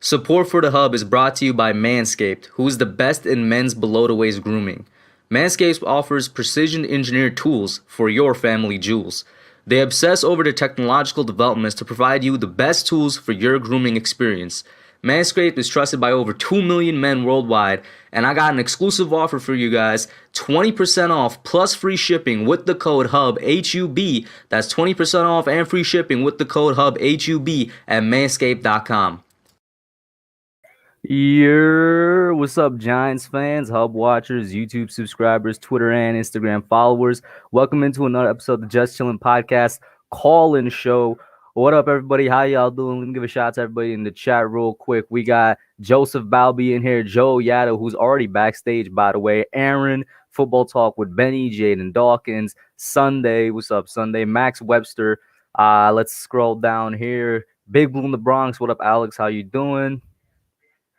Support for the Hub is brought to you by Manscaped, who is the best in men's below-the-waist grooming. Manscaped offers precision-engineered tools for your family jewels. They obsess over the technological developments to provide you the best tools for your grooming experience. Manscaped is trusted by over 2 million men worldwide, and I got an exclusive offer for you guys, 20% off plus free shipping with the code HUB, H-U-B. That's 20% off and free shipping with the code HUB, H-U-B at manscaped.com. What's up, Giants fans, Hub watchers, YouTube subscribers, Twitter and Instagram followers? Welcome into another episode of the Just Chillin podcast call-in show. What up, everybody? How y'all doing? Let me give a shout out to everybody in the chat real quick. We got Joseph Balby in here, Joe Yada, who's already backstage, by the way, Aaron, Football Talk with Benny, Jaden Dawkins, Sunday, what's up, Sunday, Max Webster. Let's scroll down here. Big Blue in the Bronx, what up, Alex? How you doing?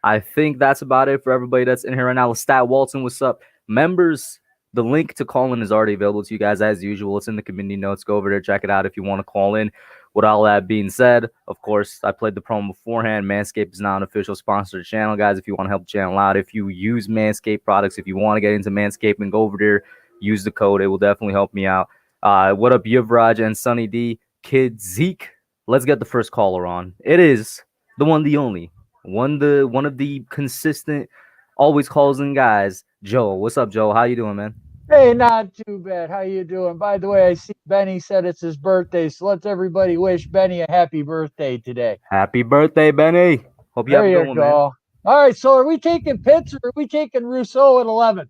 I think that's about it for everybody that's in here right now. Lestat Walton, what's up? Members, the link to call in is already available to you guys as usual. It's in the community notes. Go over there, check it out if you want to call in. With all that being said, of course, I played the promo beforehand. Manscaped is now an official sponsor of the channel, guys. If you want to help the channel out, if you use Manscaped products, if you want to get into Manscaped and go over there, use the code. It will definitely help me out. What up, Yuvraj and Sunny D? Kid Zeke, let's get the first caller on. It is the one, the only. One of the consistent, always calls in guys. Joe, what's up, Joe? How you doing, man? Hey, not too bad. How you doing? By the way, I see Benny said it's his birthday, so let's everybody wish Benny a happy birthday today. Happy birthday, Benny. Hope you have a good one, man. All right, so are we taking Pitts or are we taking Rousseau at 11?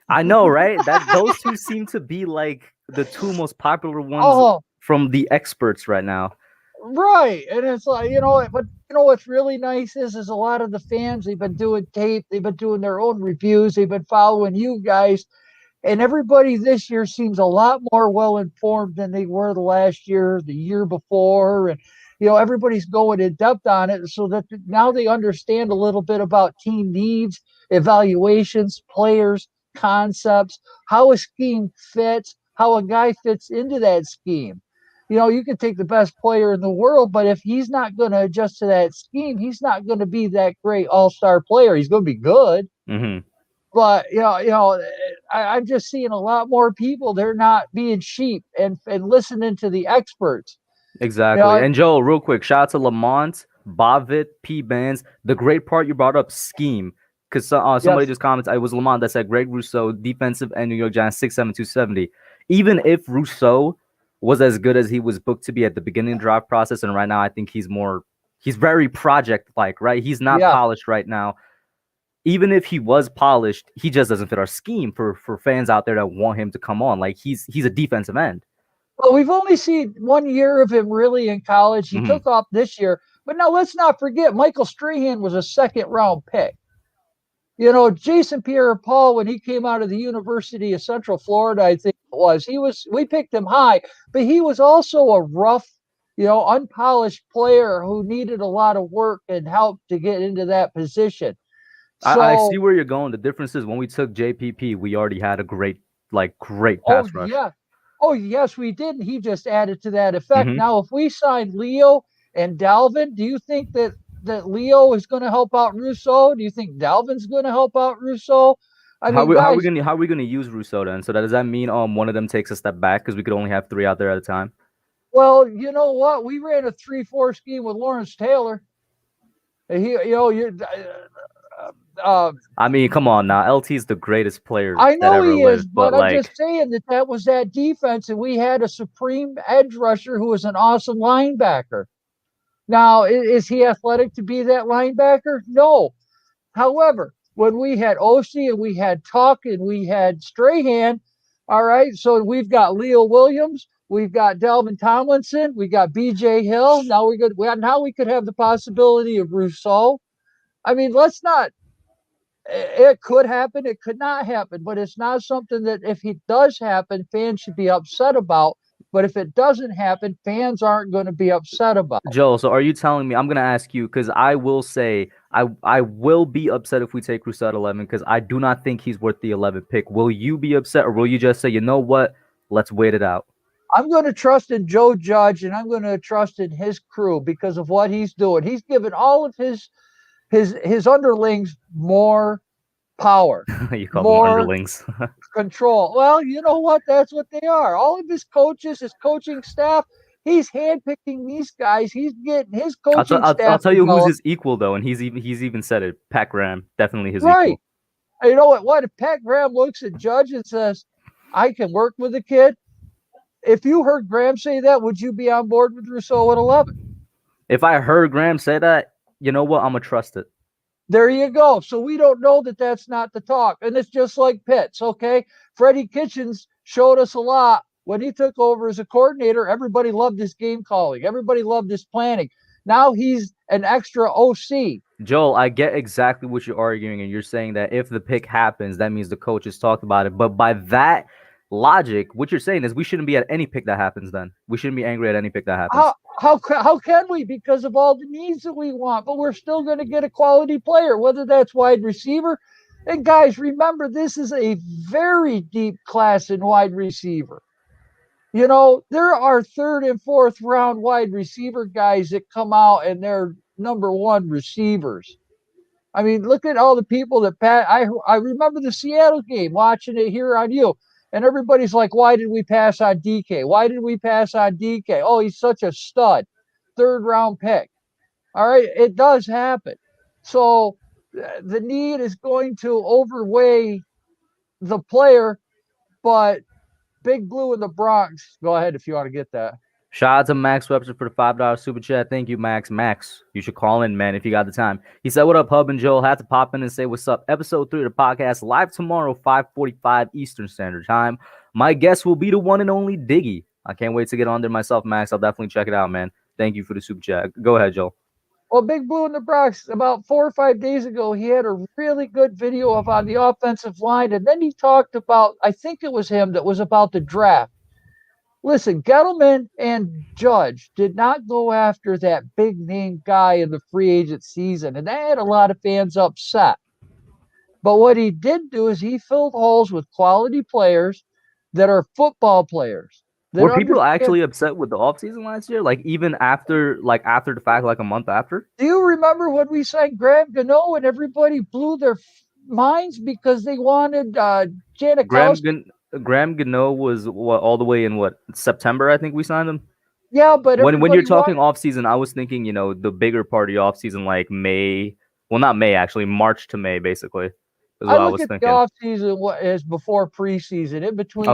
I know, right? Those two seem to be like the two most popular ones from the experts right now. Right, and it's like, but what's really nice is a lot of the fans, they've been doing tape, they've been doing their own reviews, they've been following you guys, and everybody this year seems a lot more well-informed than they were the last year, the year before, and, everybody's going in depth on it so that now they understand a little bit about team needs, evaluations, players, concepts, how a scheme fits, how a guy fits into that scheme. You can take the best player in the world, but if he's not going to adjust to that scheme, he's not going to be that great all-star player. He's going to be good. Mm-hmm. But, I'm just seeing a lot more people. They're not being sheep and listening to the experts. Exactly. And Joe, real quick, shout out to Lamont, Bavit, P Bands. The great part you brought up, scheme. Because somebody just commented, it was Lamont that said Greg Rousseau, defensive end, New York Giants, 6'7", 270. Even if Rousseau was as good as he was booked to be at the beginning of the draft process, and right now I think he's very project-like, right? He's not polished right now. Even if he was polished, he just doesn't fit our scheme for fans out there that want him to come on. Like, he's a defensive end. Well, we've only seen 1 year of him really in college. He took off this year. But now let's not forget, Michael Strahan was a second-round pick. Jason Pierre-Paul, when he came out of the University of Central Florida, I think it was, we picked him high, but he was also a rough, unpolished player who needed a lot of work and help to get into that position. So, I see where you're going. The difference is when we took JPP, we already had a great pass rush. Yeah. Oh, yes, we did. And he just added to that effect. Now, if we signed Leo and Dalvin, do you think that Leo is going to help out Rousseau? Do you think Dalvin's going to help out Rousseau? How are we going to use Rousseau then? So does that mean one of them takes a step back because we could only have 3 out there at a time? Well, you know what? We ran a 3-4 scheme with Lawrence Taylor. I mean, come on now. LT's the greatest player. I know he is, but I'm just saying that was that defense, and we had a supreme edge rusher who was an awesome linebacker. Now, is he athletic to be that linebacker? No. However, when we had Oshie and we had Tuck and we had Strahan, all right, so we've got Leo Williams, we've got Delvin Tomlinson, we got BJ Hill. Now we could have the possibility of Rousseau. I mean, let's not. It could happen, it could not happen, but it's not something that if it does happen, fans should be upset about. But if it doesn't happen, fans aren't going to be upset about it. Joe, so are you telling me, I'm going to ask you, because I will say, I will be upset if we take Rousseau at 11, because I do not think he's worth the 11th pick. Will you be upset, or will you just say, you know what, let's wait it out? I'm going to trust in Joe Judge, and I'm going to trust in his crew because of what he's doing. He's given all of his underlings more power. You call them underlings. Control. Well, you know what? That's what they are. All of his coaches, his coaching staff, he's handpicking these guys. He's getting his coaching staff. I'll tell you who's his equal, though, and he's even said it. Pat Graham, definitely his equal. And you know what? If Pat Graham looks at Judge and says, I can work with the kid, if you heard Graham say that, would you be on board with Rousseau at 11? If I heard Graham say that, you know what? I'm going to trust it. There you go. So we don't know that that's not the talk. And it's just like Pitts, okay? Freddie Kitchens showed us a lot. When he took over as a coordinator, everybody loved his game calling. Everybody loved his planning. Now he's an extra OC. Joel, I get exactly what you're arguing, and you're saying that if the pick happens, that means the coaches talked about it. But by that logic, what you're saying is we shouldn't be at any pick that happens then. We shouldn't be angry at any pick that happens. How can we? Because of all the needs that we want, but we're still going to get a quality player, whether that's wide receiver. And guys, remember, this is a very deep class in wide receiver. You know, there are third and fourth round wide receiver guys that come out and they're number one receivers. I mean, look at all the people that I remember the Seattle game, watching it here on you. And everybody's like, why did we pass on DK? Why did we pass on DK? Oh, he's such a stud. Third round pick. All right. It does happen. So the need is going to overweigh the player, but Big Blue in the Bronx. Go ahead if you want to get that. Shout out to Max Webster for the $5 super chat. Thank you, Max. Max, you should call in, man, if you got the time. He said, what up, Hub and Joel? Had to pop in and say what's up. Episode 3 of the podcast, live tomorrow, 5:45 Eastern Standard Time. My guest will be the one and only Diggy. I can't wait to get on there myself, Max. I'll definitely check it out, man. Thank you for the super chat. Go ahead, Joel. Well, Big Blue in the Bronx, about 4 or 5 days ago, he had a really good video on the offensive line. And then he talked about, I think it was him, that was about the draft. Listen, Gettleman and Judge did not go after that big name guy in the free agent season. And that had a lot of fans upset. But what he did do is he filled holes with quality players that are football players. Were people actually upset with the offseason last year? Like even after the fact, like a month after? Do you remember when we signed Graham Gano and everybody blew their minds because they wanted Janikowski? Graham Gano was all the way in September, I think we signed him. Yeah, but when you're talking offseason, I was thinking, the bigger part of the offseason, like May. Well, not May, actually, March to May, basically. I look at the offseason as before preseason, in between,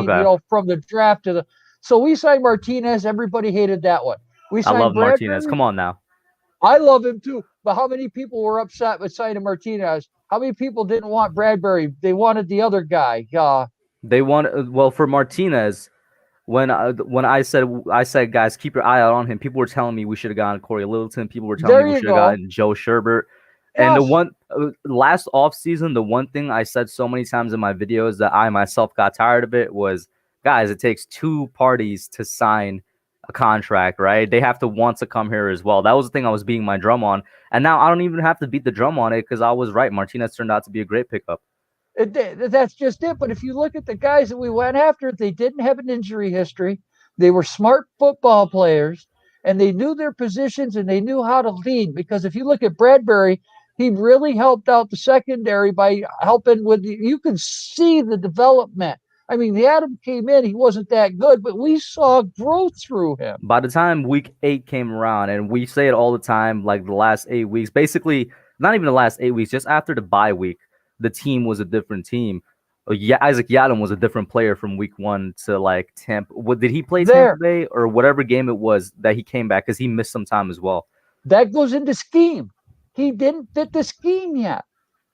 from the draft to the. So we signed Martinez. Everybody hated that one. I love Martinez. Come on now. I love him too. But how many people were upset with signing Martinez? How many people didn't want Bradbury? They wanted the other guy. They want for Martinez. When I said guys, keep your eye out on him. People were telling me we should have gotten Corey Littleton. People were telling me we should have gotten Joe Sherbert. Yes. And the one last offseason, the one thing I said so many times in my videos that I myself got tired of it was, guys, it takes two parties to sign a contract, right? They have to want to come here as well. That was the thing I was beating my drum on. And now I don't even have to beat the drum on it because I was right. Martinez turned out to be a great pickup. That's just it. But if you look at the guys that we went after, they didn't have an injury history. They were smart football players, and they knew their positions, and they knew how to lead. Because if you look at Bradbury, he really helped out the secondary by helping with you can see the development. I mean, the Adam came in, he wasn't that good, but we saw growth through him. By the time week 8 came around, and we say it all the time, like the last 8 weeks, basically, not even the last 8 weeks, just after the bye week, the team was a different team. Isaac Yiadom was a different player from week 1 to Tampa. Did he play Tampa Bay or whatever game it was that he came back because he missed some time as well? That goes into scheme. He didn't fit the scheme yet.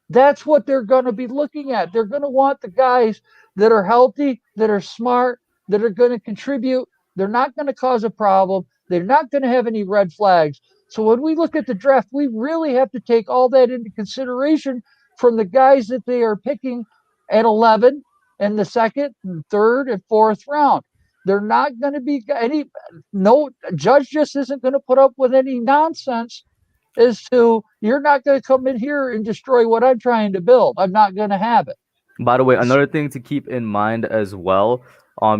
That's what they're going to be looking at. They're going to want the guys that are healthy, that are smart, that are going to contribute. They're not going to cause a problem. They're not going to have any red flags. So when we look at the draft, we really have to take all that into consideration from the guys that they are picking at 11 and the second and third and fourth round. They're not going to be Judge just isn't going to put up with any nonsense as to you're not going to come in here and destroy what I'm trying to build. I'm not going to have it. By the way, another thing to keep in mind as well,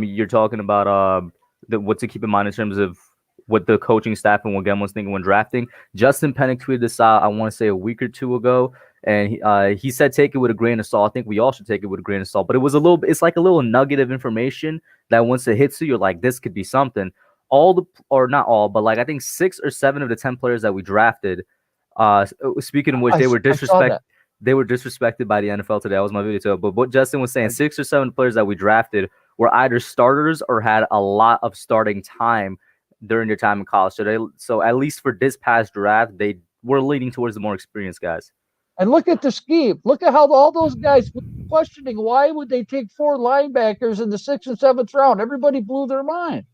you're talking about what to keep in mind in terms of what the coaching staff and what Gem was thinking when drafting. Justin Pennick tweeted this out, I want to say a week or two ago, and he said take it with a grain of salt. I think we all should take it with a grain of salt, but it's like a little nugget of information that once it hits you, you're like, this could be something. Not all, but like I think 6 or 7 of the 10 players that we drafted, speaking of which, they were disrespected by the NFL today. That was my video too. But what Justin was saying, 6 or 7 players that we drafted were either starters or had a lot of starting time during their time in college. So at least for this past draft, they were leaning towards the more experienced guys. And look at the scheme. Look at how all those guys were questioning why would they take 4 linebackers in the 6th and 7th round. Everybody blew their mind.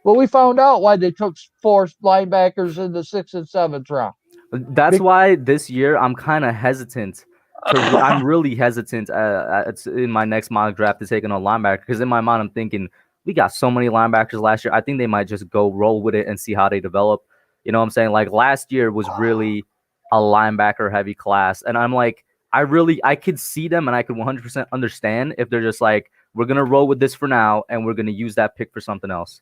Well, we found out why they took 4 linebackers in the 6th and 7th round. That's why this year I'm kind of hesitant. I'm really hesitant in my next mock draft to take on a linebacker, because in my mind I'm thinking we got so many linebackers last year. I think they might just go roll with it and see how they develop. You know what I'm saying? Like last year was really a linebacker heavy class, and I'm like, I could see them and I could 100% understand if they're just like, we're gonna roll with this for now and we're gonna use that pick for something else.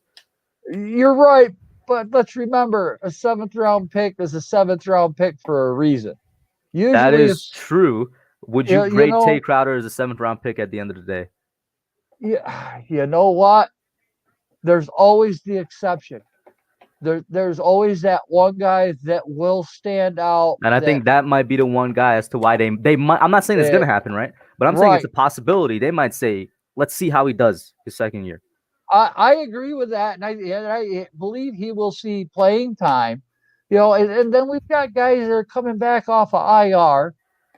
You're right, but let's remember, a 7th round pick is a 7th round pick for a reason. Usually that is true. Would you grade Tay Crowder as a 7th round pick at the end of the day? Yeah, you know what? There's always the exception. There's always that one guy that will stand out. And I think that might be the one guy as to why they might. I'm not saying it's going to happen, right? But I'm saying it's a possibility. They might say, let's see how he does his second year. I agree with that, and I believe he will see playing time. You know, and then we've got guys that are coming back off of IR.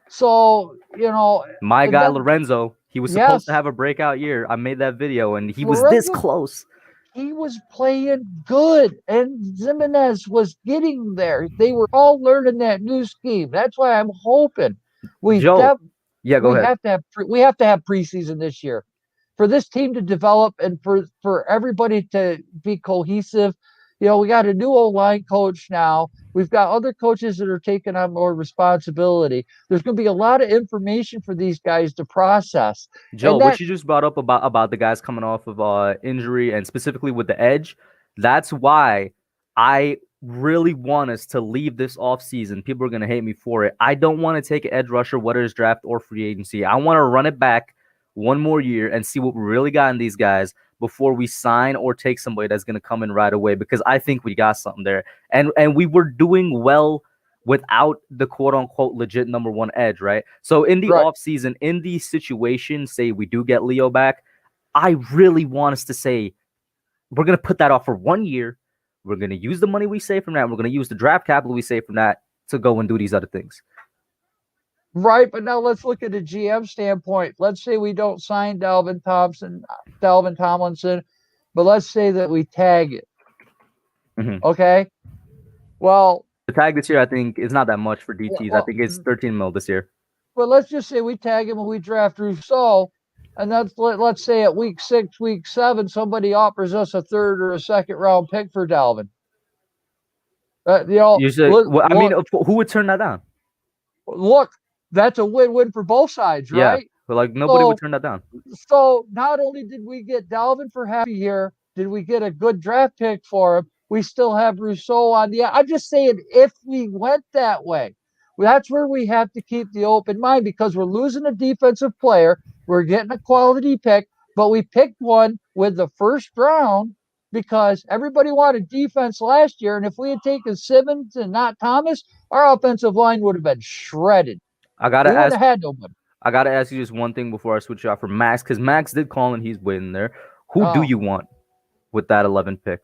So, you know. My guy, Lorenzo, he was supposed to have a breakout year. I made that video, and he was this close. He was playing good, and Jimenez was getting there. They were all learning that new scheme. That's why I'm hoping go ahead. We have to have preseason this year for this team to develop and for everybody to be cohesive. You know, we got a new O-line coach now. We've got other coaches that are taking on more responsibility. There's going to be a lot of information for these guys to process. Joe, what you just brought up about the guys coming off of injury and specifically with the edge, that's why I really want us to leave this offseason. People are going to hate me for it. I don't want to take an edge rusher, whether it's draft or free agency. I want to run it back one more year and see what we really got in these guys before we sign or take somebody that's going to come in right away, because I think we got something there. And we were doing well without the quote-unquote legit number 1 edge, right? So in the offseason, in the situation, say we do get Leo back, I really want us to say, we're going to put that off for 1 year. We're going to use the money we save from that. We're going to use the draft capital we save from that to go and do these other things. Right, but now let's look at a GM standpoint. Let's say we don't sign Dalvin Tomlinson, but let's say that we tag it. Mm-hmm. Okay? Well, the tag this year, I think, is not that much for DTs. I think it's 13 mil this year. Well, let's just say we tag him and we draft Rousseau, and let's say at week 6, week 7, somebody offers us a 3rd or a 2nd round pick for Dalvin. Who would turn that down? Look, that's a win-win for both sides, right? Yeah, but like nobody would turn that down. So not only did we get Dalvin for half a year, did we get a good draft pick for him, we still have Rousseau on the. I'm just saying, if we went that way, that's where we have to keep the open mind, because we're losing a defensive player. We're getting a quality pick, but we picked one with the 1st round because everybody wanted defense last year. And if we had taken Simmons and not Thomas, our offensive line would have been shredded. I gotta ask you just one thing before I switch you out for Max, because Max did call and he's waiting there. Who do you want with that 11th pick?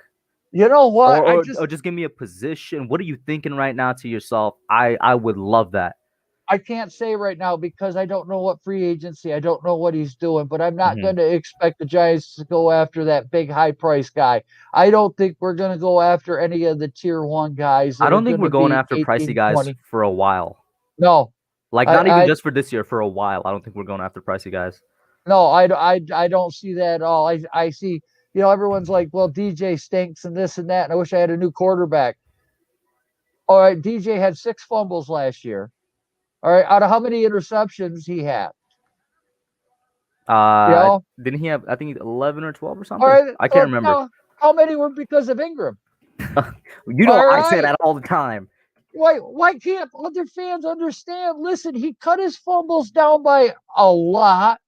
You know what? Or just give me a position. What are you thinking right now to yourself? I would love that. I can't say right now because I don't know what free agency. I don't know what he's doing, but I'm not going to expect the Giants to go after that big high price guy. I don't think we're going to go after any of the tier 1 guys. I don't think we're going after pricey guys 20. For a while. No. Like not even just for this year, for a while. I don't think we're going after pricey guys. No, I don't see that at all. I see, you know, everyone's like, well, DJ stinks and this and that, and I wish I had a new quarterback. All right, DJ had 6 fumbles last year. All right, out of how many interceptions he had? Didn't he have, I think, 11 or 12 or something? All right, I can't remember. How many were because of Engram? You know, I say that all the time. Why can't other fans understand? Listen, he cut his fumbles down by a lot,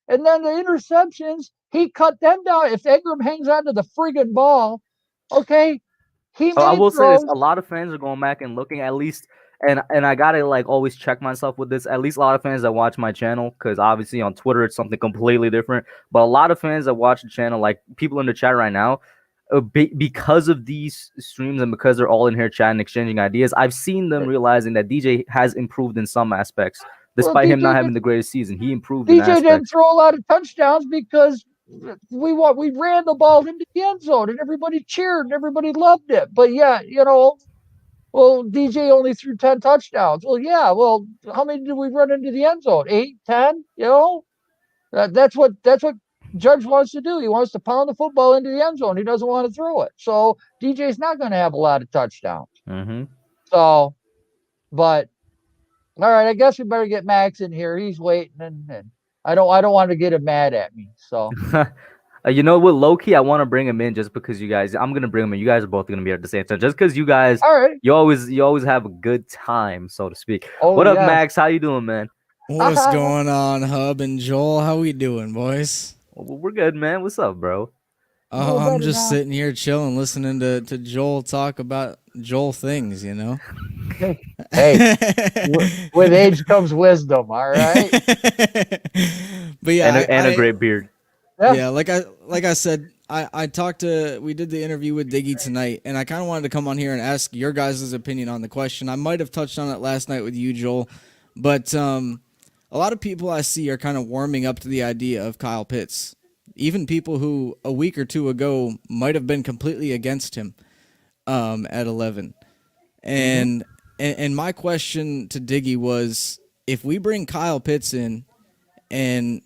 and then the interceptions, he cut them down. If Engram hangs onto the friggin' ball, okay, he I will say throws. this: a lot of fans are going back and looking at least, and I gotta like always check myself with this. At least a lot of fans that watch my channel, because obviously on Twitter it's something completely different. But a lot of fans that watch the channel, like people in the chat right now, because of these streams and because they're all in here chatting, exchanging ideas, I've seen them realizing that DJ has improved in some aspects, despite him not having the greatest season. He improved. DJ didn't throw a lot of touchdowns because we ran the ball into the end zone and everybody cheered and everybody loved it. But yeah, well, DJ only threw 10 touchdowns. Well, yeah. Well, how many did we run into the end zone? 8, 10? That's what Judge wants to do. He wants to pound the football into the end zone. He doesn't want to throw it. So DJ's not going to have a lot of touchdowns. Mm-hmm. So, but all right, I guess we better get Max in here. He's waiting, and I don't want to get him mad at me. So, you know what, low key, I want to bring him in just because you guys. I'm gonna bring him in. You guys are both gonna be at the same time, just because you guys. All right. You always have a good time, so to speak. What up, Max? How you doing, man? What's going on, Hub and Joel? How we doing, boys? We're good, man. What's up, bro? I'm just sitting here chilling, listening to Joel talk about Joel things, Hey, with age comes wisdom, all right? But yeah, and a great beard. Yeah, like I said, we did the interview with Diggy tonight, and I kind of wanted to come on here and ask your guys' opinion on the question. I might have touched on it last night with you, Joel, but a lot of people I see are kind of warming up to the idea of Kyle Pitts. Even people who a week or two ago might have been completely against him at 11. And my question to Diggy was, if we bring Kyle Pitts in and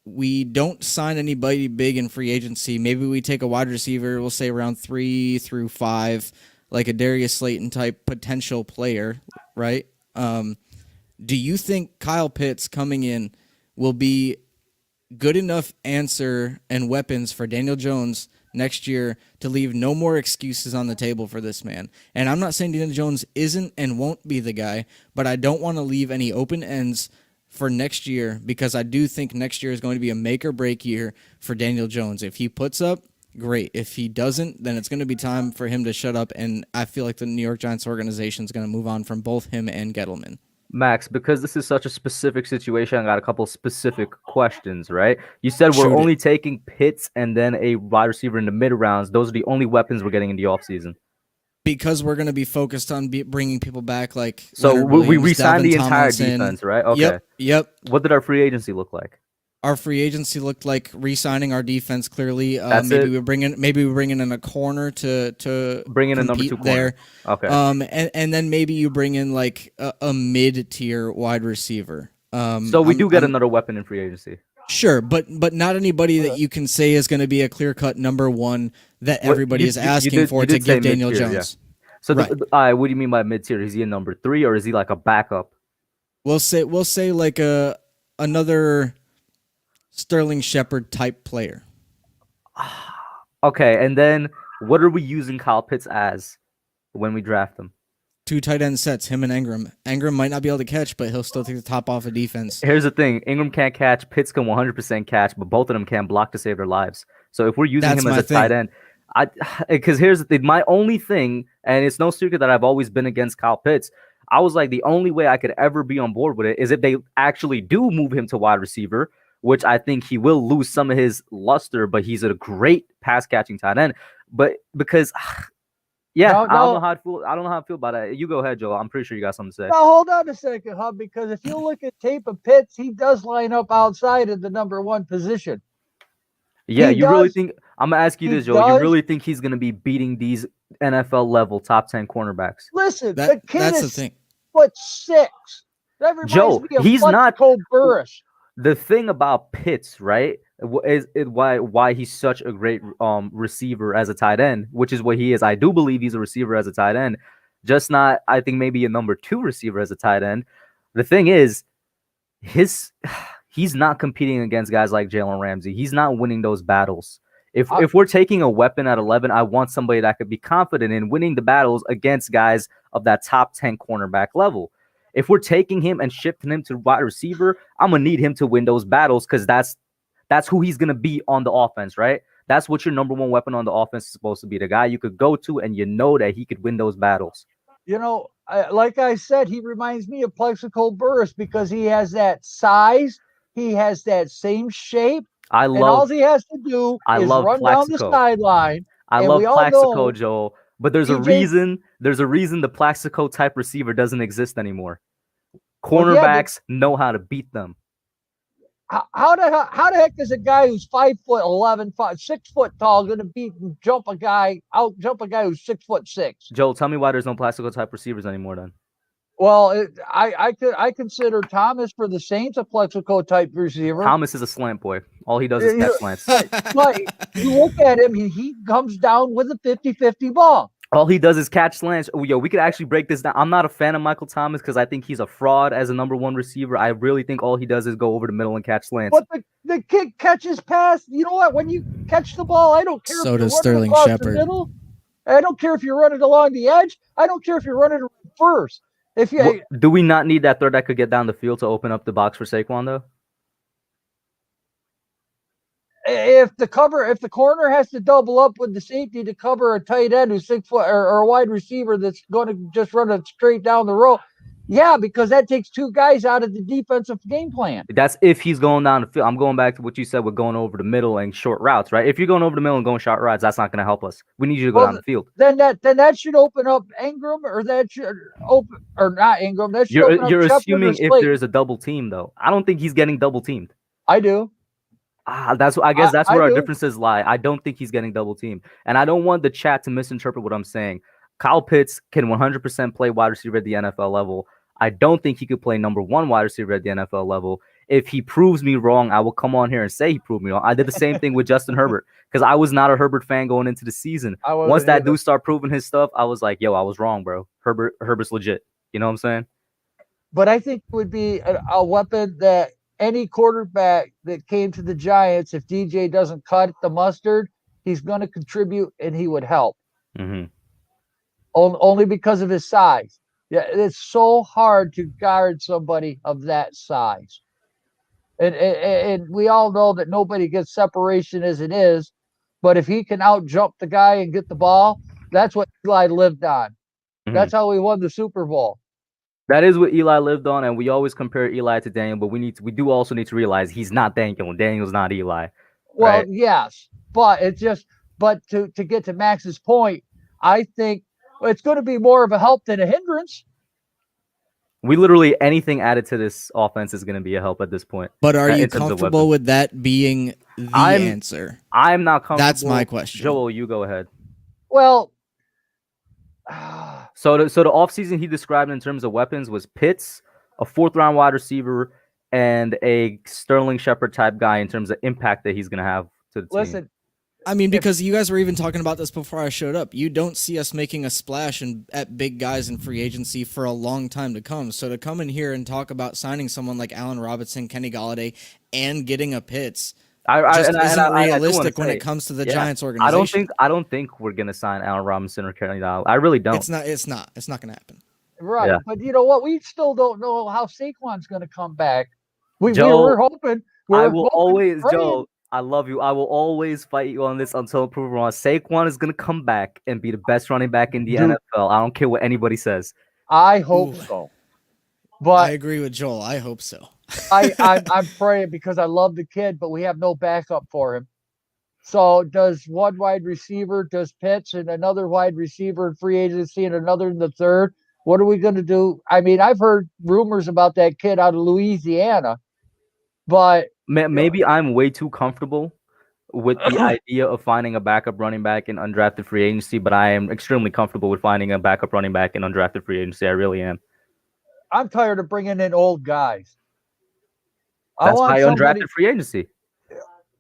we don't sign anybody big in free agency, maybe we take a wide receiver, we'll say around 3 through 5, like a Darius Slayton type potential player, right? Do you think Kyle Pitts coming in will be good enough answer and weapons for Daniel Jones next year to leave no more excuses on the table for this man? And I'm not saying Daniel Jones isn't and won't be the guy, but I don't want to leave any open ends for next year, because I do think next year is going to be a make or break year for Daniel Jones. If he puts up, great. If he doesn't, then it's going to be time for him to shut up, and I feel like the New York Giants organization is going to move on from both him and Gettleman. Max, because this is such a specific situation, I got a couple specific questions, right? You said we're only taking Pitts and then a wide receiver in the mid rounds. Those are the only weapons we're getting in the offseason. Because we're going to be focused on bringing people back, like so Leonard we Williams, re-signed the Dalvin entire Tomlinson. Defense, right? Okay. Yep. What did our free agency look like? Our free agency looked like re-signing our defense. Clearly, we bring in a corner to bring in a number 2 corner. There. Okay. And then maybe you bring in like a mid-tier wide receiver. So we do get another weapon in free agency. Sure, but not anybody that you can say is going to be a clear-cut number one that everybody is asking for to give Daniel Jones. Yeah. So what do you mean by mid-tier? Is he a number 3 or is he like a backup? We'll say like another Sterling Shepard type player. Okay, and then what are we using Kyle Pitts as when we draft him? 2 tight end sets, him and Engram. Engram might not be able to catch, but he'll still take the top off of defense. Here's the thing. Engram can't catch. Pitts can 100% catch, but both of them can't block to save their lives. So if we're using him as a tight end, because here's the thing. My only thing, and it's no secret that I've always been against Kyle Pitts, I was like, the only way I could ever be on board with it is if they actually do move him to wide receiver, which I think he will lose some of his luster, but he's a great pass-catching tight end. But because... Yeah, I don't know how I feel about that. You go ahead, Joel. I'm pretty sure you got something to say. Now, hold on a second, Hub, because if you look at tape of Pitts, he does line up outside of the number 1 position. Yeah, really think – I'm going to ask you this, Joel. You really think he's going to be beating these NFL-level top 10 cornerbacks? Listen, the kid that's is the thing. 6'6". That reminds me of he's not Burris. The thing about Pitts, right, is why he's such a great receiver as a tight end, which is what he is. I do believe he's a receiver as a tight end, just not, I think, maybe a number 2 receiver as a tight end. The thing is, he's not competing against guys like Jalen Ramsey. He's not winning those battles. If we're taking a weapon at 11, I want somebody that could be confident in winning the battles against guys of that top 10 cornerback level. If we're taking him and shifting him to wide receiver, I'm going to need him to win those battles because that's who he's going to be on the offense, right? That's what your number one weapon on the offense is supposed to be, the guy you could go to and you know that he could win those battles. You know, like I said, he reminds me of Plexico Burris because he has that size. He has that same shape. And all he has to do is run down the sideline. I love Plaxico, Joel. But there's a reason the Plaxico type receiver doesn't exist anymore. Cornerbacks know how to beat them. How the heck is a guy who's 5'11", 6 foot tall going to jump a guy who's 6'6"? Joel, tell me why there's no Plaxico type receivers anymore then. Well, I consider Thomas for the Saints a Plexico type receiver. Thomas is a slant boy. All he does is catch slants. But you look at him, he comes down with a 50-50 ball. All he does is catch slants. Yo, we could actually break this down. I'm not a fan of Michael Thomas because I think he's a fraud as a number one receiver. I really think all he does is go over the middle and catch slants. But the kid catches pass. You know what? When you catch the ball, I don't care. So does Sterling Shepard. I don't care if you're running along the edge. I don't care if you're running first. Do we not need that third that could get down the field to open up the box for Saquon though? If the corner has to double up with the safety to cover a tight end who's 6 foot or a wide receiver that's going to just run it straight down the road, yeah, because that takes two guys out of the defensive game plan. That's if he's going down the field. I'm going back to what you said with going over the middle and short routes, right? If you're going over the middle and going short routes, that's not going to help us. We need you to go down the field. Then that should open up Engram, or that should open, or not Engram. That should open up you're Shepard assuming if there's a double team, though. I don't think he's getting double teamed. I do. I guess that's where our differences lie. I don't think he's getting double teamed, and I don't want the chat to misinterpret what I'm saying. Kyle Pitts can 100% play wide receiver at the NFL level. I don't think he could play number one wide receiver at the NFL level. If he proves me wrong, I will come on here and say he proved me wrong. I did the same thing with Justin Herbert because I was not a Herbert fan going into the season. Once that dude started proving his stuff, I was like, yo, I was wrong, bro. Herbert's legit. You know what I'm saying? But I think it would be a weapon that any quarterback that came to the Giants, if DJ doesn't cut the mustard, he's going to contribute and he would help. Mm-hmm. Only because of his size. Yeah, it's so hard to guard somebody of that size. And we all know that nobody gets separation as it is, but if he can out-jump the guy and get the ball, that's what Eli lived on. Mm-hmm. That's how we won the Super Bowl. That is what Eli lived on, and we always compare Eli to Daniel, but we do also need to realize he's not Daniel, and Daniel's not Eli. Well, right? Yes, but to get to Max's point, I think it's going to be more of a help than a hindrance. We literally anything added to this offense is going to be a help at this point. But are you comfortable with that being the answer? I'm not comfortable. That's my question. Joel, you go ahead. Well, so the offseason he described in terms of weapons was Pitts, a 4th-round wide receiver, and a Sterling Shepard type guy in terms of impact that he's going to have to the team. Listen. I mean, because you guys were even talking about this before I showed up. You don't see us making a splash at big guys in free agency for a long time to come. So to come in here and talk about signing someone like Allen Robinson, Kenny Golladay, and getting a Pitts isn't realistic when it comes to the Giants organization. I don't think we're gonna sign Allen Robinson or Kenny Golladay. I really don't. It's not gonna happen. Right, yeah. But you know what? We still don't know how Saquon's gonna come back. We're hoping. Joe. I love you. I will always fight you on this until proven wrong. Saquon is going to come back and be the best running back in the NFL. I don't care what anybody says. I hope so. But I agree with Joel. I hope so. I'm praying because I love the kid, but we have no backup for him. So does one wide receiver, does Pitts and another wide receiver in free agency and another in the third? What are we going to do? I mean, I've heard rumors about that kid out of Louisiana, but maybe I'm way too comfortable with the idea of finding a backup running back in undrafted free agency, but I am extremely comfortable with finding a backup running back in undrafted free agency. I really am. I'm tired of bringing in old guys. That's why undrafted free agency.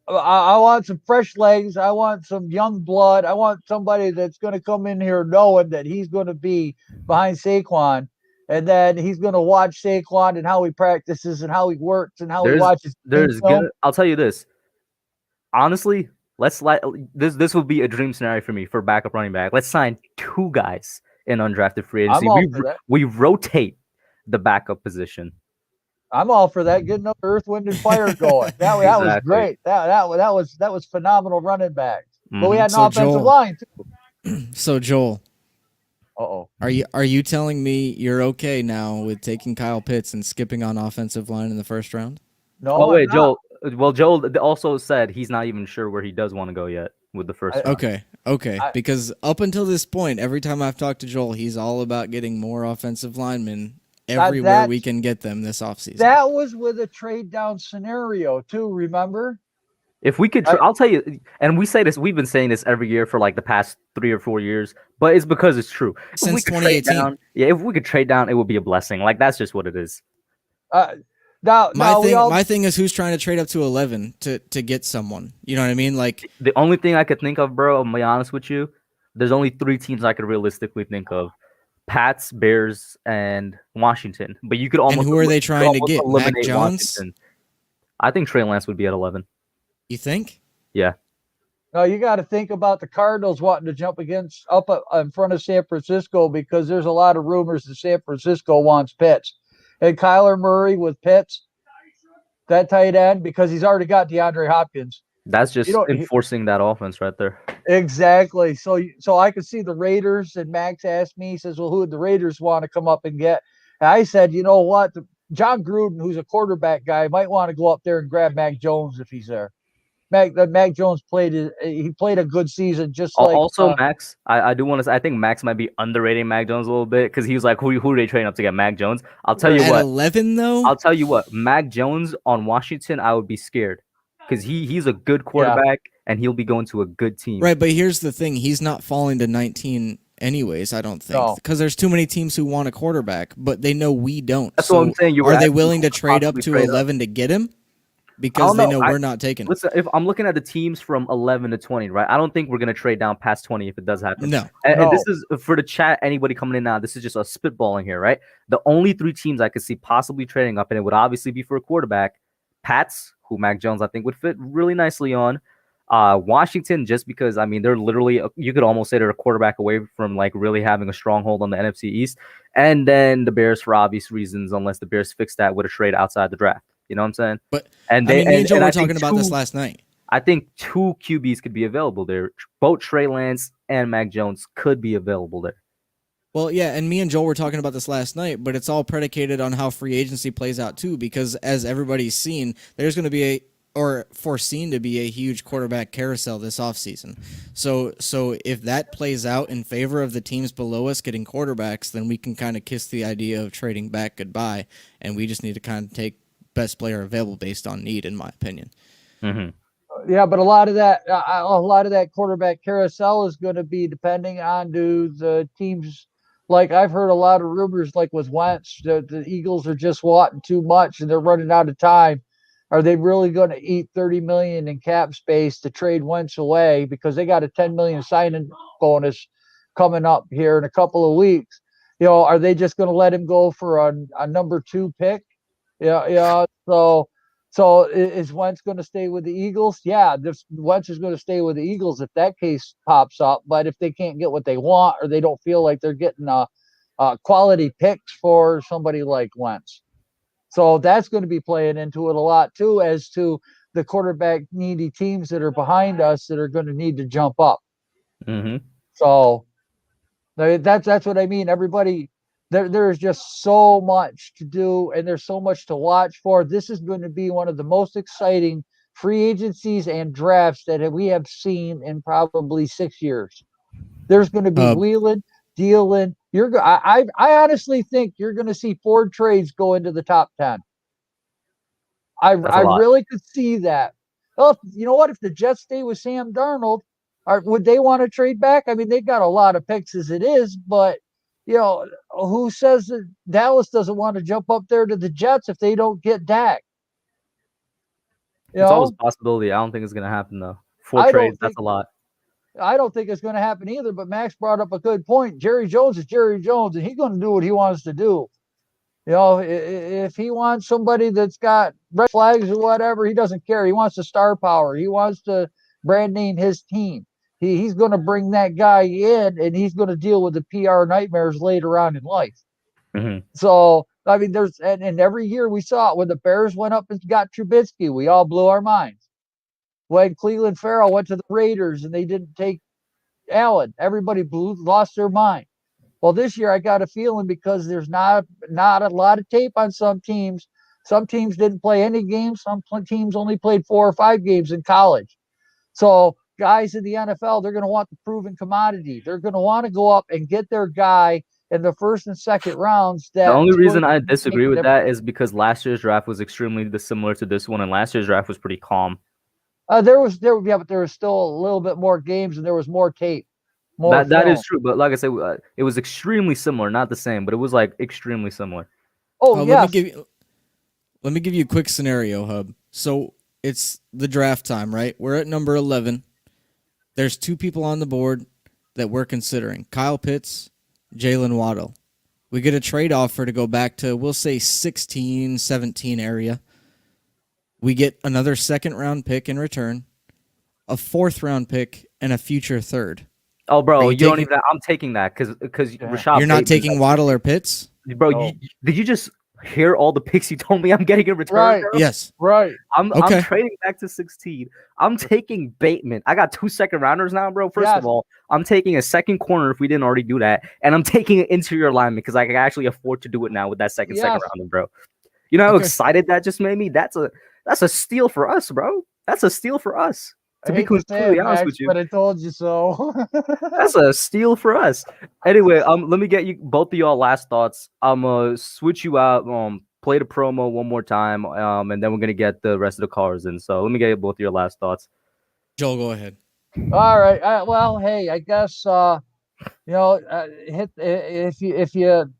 I want some fresh legs. I want some young blood. I want somebody that's going to come in here knowing that he's going to be behind Saquon. And then he's going to watch Saquon and how he practices and how he works and how he watches. I'll tell you this. Honestly, this will be a dream scenario for me for backup running back. Let's sign 2 guys in undrafted free agency. I'm all for that. We rotate the backup position. I'm all for that. Getting up Earth, Wind, and Fire going. That was great. That was phenomenal running backs. But we had an offensive line too. So Joel, uh-oh, are you telling me you're okay now with taking Kyle Pitts and skipping on offensive line in the first round? No. Oh wait, Joel. Well, Joel also said he's not even sure where he does want to go yet with the first round. Okay. Because up until this point, every time I've talked to Joel, he's all about getting more offensive linemen everywhere we can get them this offseason. That was with a trade down scenario too, remember? If we could, I'll tell you, and we've been saying this every year for like the past 3 or 4 years, but it's because it's true. Since 2018. If we could trade down, it would be a blessing. Like, that's just what it is. My thing is who's trying to trade up to 11 to get someone. You know what I mean? Like, the only thing I could think of, bro, I'm gonna be honest with you, there's only 3 teams I could realistically think of. Pats, Bears, and Washington. But you could almost. And who are they trying to get? Mac Jones? Washington. I think Trey Lance would be at 11. You think? Yeah. No, you got to think about the Cardinals wanting to jump up in front of San Francisco because there's a lot of rumors that San Francisco wants Pitts. And Kyler Murray with Pitts, that tight end, because he's already got DeAndre Hopkins. That's just enforcing that offense right there. Exactly. So I could see the Raiders, and Max asked me, he says, well, who would the Raiders want to come up and get? And I said, you know what? John Gruden, who's a quarterback guy, might want to go up there and grab Mac Jones if he's there. Mac Jones played a good season, just like also Max. I do want to say I think Max might be underrating Mac Jones a little bit because he was like, who are they trading up to get Mac Jones? I'll tell you what. 11 though. I'll tell you what. Mac Jones on Washington, I would be scared because he's a good quarterback and he'll be going to a good team. Right, but here's the thing: he's not falling to 19 anyways. I don't think because there's too many teams who want a quarterback, but they know we don't. That's what I'm saying. Are they willing to trade up to 11 to get him? Because they know we're not taking it. Listen, if I'm looking at the teams from 11 to 20, right? I don't think we're going to trade down past 20 if it does happen. No. And this is for the chat, anybody coming in now, this is just a spitballing here, right? The only 3 teams I could see possibly trading up, and it would obviously be for a quarterback, Pats, who Mac Jones I think would fit really nicely on. Washington, just because, I mean, they're literally, you could almost say they're a quarterback away from like really having a stronghold on the NFC East. And then the Bears for obvious reasons, unless the Bears fix that with a trade outside the draft. You know what I'm saying? But me and Joe were talking about this last night. I think 2 QBs could be available there. Both Trey Lance and Mac Jones could be available there. Well, yeah, and me and Joel were talking about this last night, but it's all predicated on how free agency plays out too, because as everybody's seen, there's going to be foreseen to be a huge quarterback carousel this offseason. So if that plays out in favor of the teams below us getting quarterbacks, then we can kind of kiss the idea of trading back goodbye, and we just need to kind of take best player available based on need, in my opinion. Mm-hmm. Yeah, but a lot of that quarterback carousel is going to be depending on the teams. Like I've heard a lot of rumors, like with Wentz, the Eagles are just wanting too much and they're running out of time. Are they really going to eat $30 million in cap space to trade Wentz away because they got a $10 million signing bonus coming up here in a couple of weeks? You know, are they just going to let him go for a number 2 pick? Yeah. So is Wentz going to stay with the Eagles? Yeah, Wentz is going to stay with the Eagles if that case pops up. But if they can't get what they want or they don't feel like they're getting quality picks for somebody like Wentz, so that's going to be playing into it a lot too, as to the quarterback needy teams that are behind us that are going to need to jump up. Mm-hmm. So that's what I mean. Everybody. There's just so much to do, and there's so much to watch for. This is going to be one of the most exciting free agencies and drafts that we have seen in probably 6 years. There's going to be wheeling, dealing. I honestly think you're going to see 4 trades go into the top 10. I really could see that. Well, you know what? If the Jets stay with Sam Darnold, would they want to trade back? I mean, they've got a lot of picks as it is, but you know, who says that Dallas doesn't want to jump up there to the Jets if they don't get Dak? It's always a possibility. I don't think it's going to happen, though. 4 trades, that's a lot. I don't think it's going to happen either, but Max brought up a good point. Jerry Jones is Jerry Jones, and he's going to do what he wants to do. You know, if he wants somebody that's got red flags or whatever, he doesn't care. He wants the star power. He wants to brand name his team. He's going to bring that guy in, and he's going to deal with the PR nightmares later on in life. Mm-hmm. So, I mean, and every year we saw it when the Bears went up and got Trubisky, we all blew our minds. When Cleveland Farrell went to the Raiders and they didn't take Allen, everybody lost their mind. Well, this year I got a feeling because there's not a lot of tape on some teams. Some teams didn't play any games. Some teams only played 4 or 5 games in college. So guys in the NFL, they're going to want the proven commodity. They're going to want to go up and get their guy in the first and second rounds. The only reason I disagree with that is because last year's draft was extremely similar to this one, and last year's draft was pretty calm. But there was still a little bit more games, and there was more tape. That is true, but like I said, it was extremely similar, not the same, but it was like extremely similar. Oh yeah. Let me give you a quick scenario, Hub. So it's the draft time, right? We're at number 11. There's 2 people on the board that we're considering: Kyle Pitts, Jalen Waddle. We get a trade offer to go back to, we'll say, 16, 17 area. We get another second-round pick in return, a 4th-round pick, and a future 3rd. Oh, bro, you don't even. I'm taking that because Rashad. You're not taking Waddle or Pitts, bro. No. Did you just hear all the picks you told me I'm getting in return? Right. Bro? Yes. Right. I'm trading back to 16. I'm taking Bateman. I got 2 second-rounders now, bro. First of all, I'm taking a second corner if we didn't already do that, and I'm taking an interior lineman because I can actually afford to do it now with that second rounder, bro. You know how excited that just made me? That's a steal for us, bro. That's a steal for us. To be completely honest with you, but I told you so. That's a steal for us. Anyway, let me get you both of y'all last thoughts. I'm gonna switch you out. Play the promo one more time, and then we're gonna get the rest of the callers in. So let me get both of your last thoughts. Joel, go ahead. All right. Well, hey, I guess if you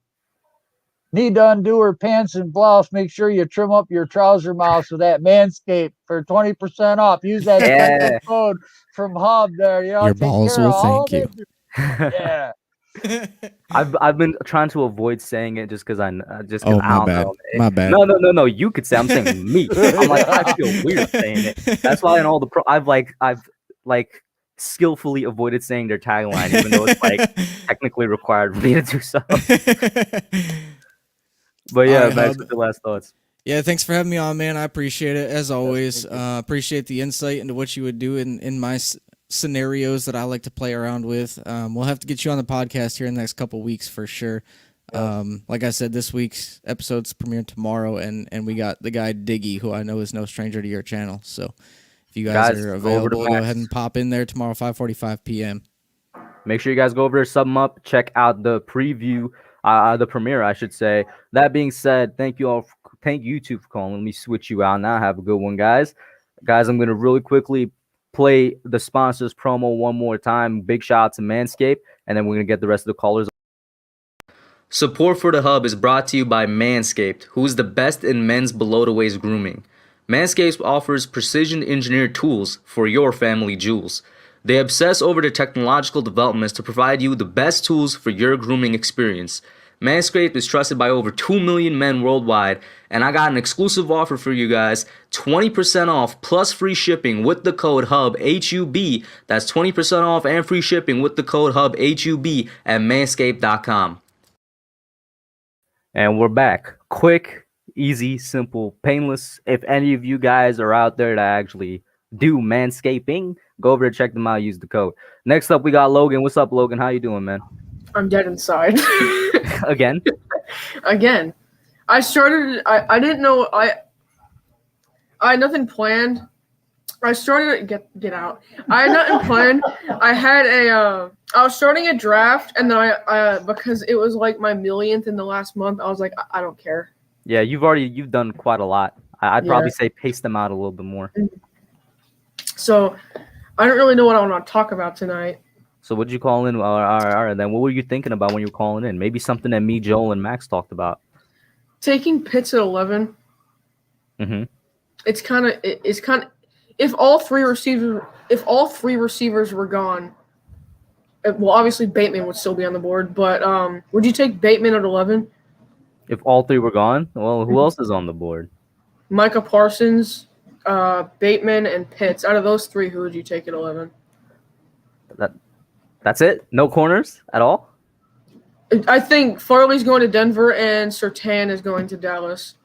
need to undo her pants and blouse, make sure you trim up your trouser mouth with that Manscaped for 20% off. Use that special code from Hub there. Your balls will thank you. Yeah. I've been trying to avoid saying it just because I don't know. My bad. No. You could say. I'm saying me. I'm like, I feel weird saying it. That's why in all the I've skillfully avoided saying their tagline, even though it's like technically required for me to do so. But yeah, back to the last thoughts. Yeah, thanks for having me on, man. I appreciate it as always. Appreciate the insight into what you would do in my scenarios that I like to play around with. We'll have to get you on the podcast here in the next couple weeks for sure. Like I said, this week's episode's premiering tomorrow, and we got the guy Diggy, who I know is no stranger to your channel. So if you guys are available, go ahead and pop in there tomorrow, 5:45 p.m. Make sure you guys go over there, sub them up, check out the preview. The premiere, I should say. That being said, thank you two for calling. Let me switch you out now. Have a good one, guys. Guys, I'm going to really quickly play the sponsors promo one more time. Big shout out to Manscaped, and then we're going to get the rest of the callers. Support for the Hub is brought to you by Manscaped, who is the best in men's below-the-waist grooming. Manscaped offers precision-engineered tools for your family jewels. They obsess over the technological developments to provide you the best tools for your grooming experience. Manscaped is trusted by over 2 million men worldwide, and I got an exclusive offer for you guys, 20% off plus free shipping with the code HUB, H-U-B. That's 20% off and free shipping with the code HUB, H-U-B at manscaped.com. And we're back. Quick, easy, simple, painless. If any of you guys are out there to actually do manscaping, go over and check them out. Use the code. Next up, we got Logan. What's up, Logan? How you doing, man? I'm dead inside. Again? Again. I didn't know. I had nothing planned. I started get out. I had nothing planned. I was starting a draft, and then I because it was like my millionth in the last month, I was like, I don't care. Yeah, you've done quite a lot. I'd probably say pace them out a little bit more. So I don't really know what I want to talk about tonight. So what did you call in? All right, then what were you thinking about when you were calling in? Maybe something that me, Joel, and Max talked about. Taking Pitts at 11. Mm-hmm. It's kind of if all three receivers were gone. Well, obviously Bateman would still be on the board, but would you take Bateman at 11? If all three were gone, well, who else is on the board? Micah Parsons. Bateman, and Pitts. Out of those three, who would you take at 11? That's it? No corners at all? I think Farley's going to Denver and Surtain is going to Dallas.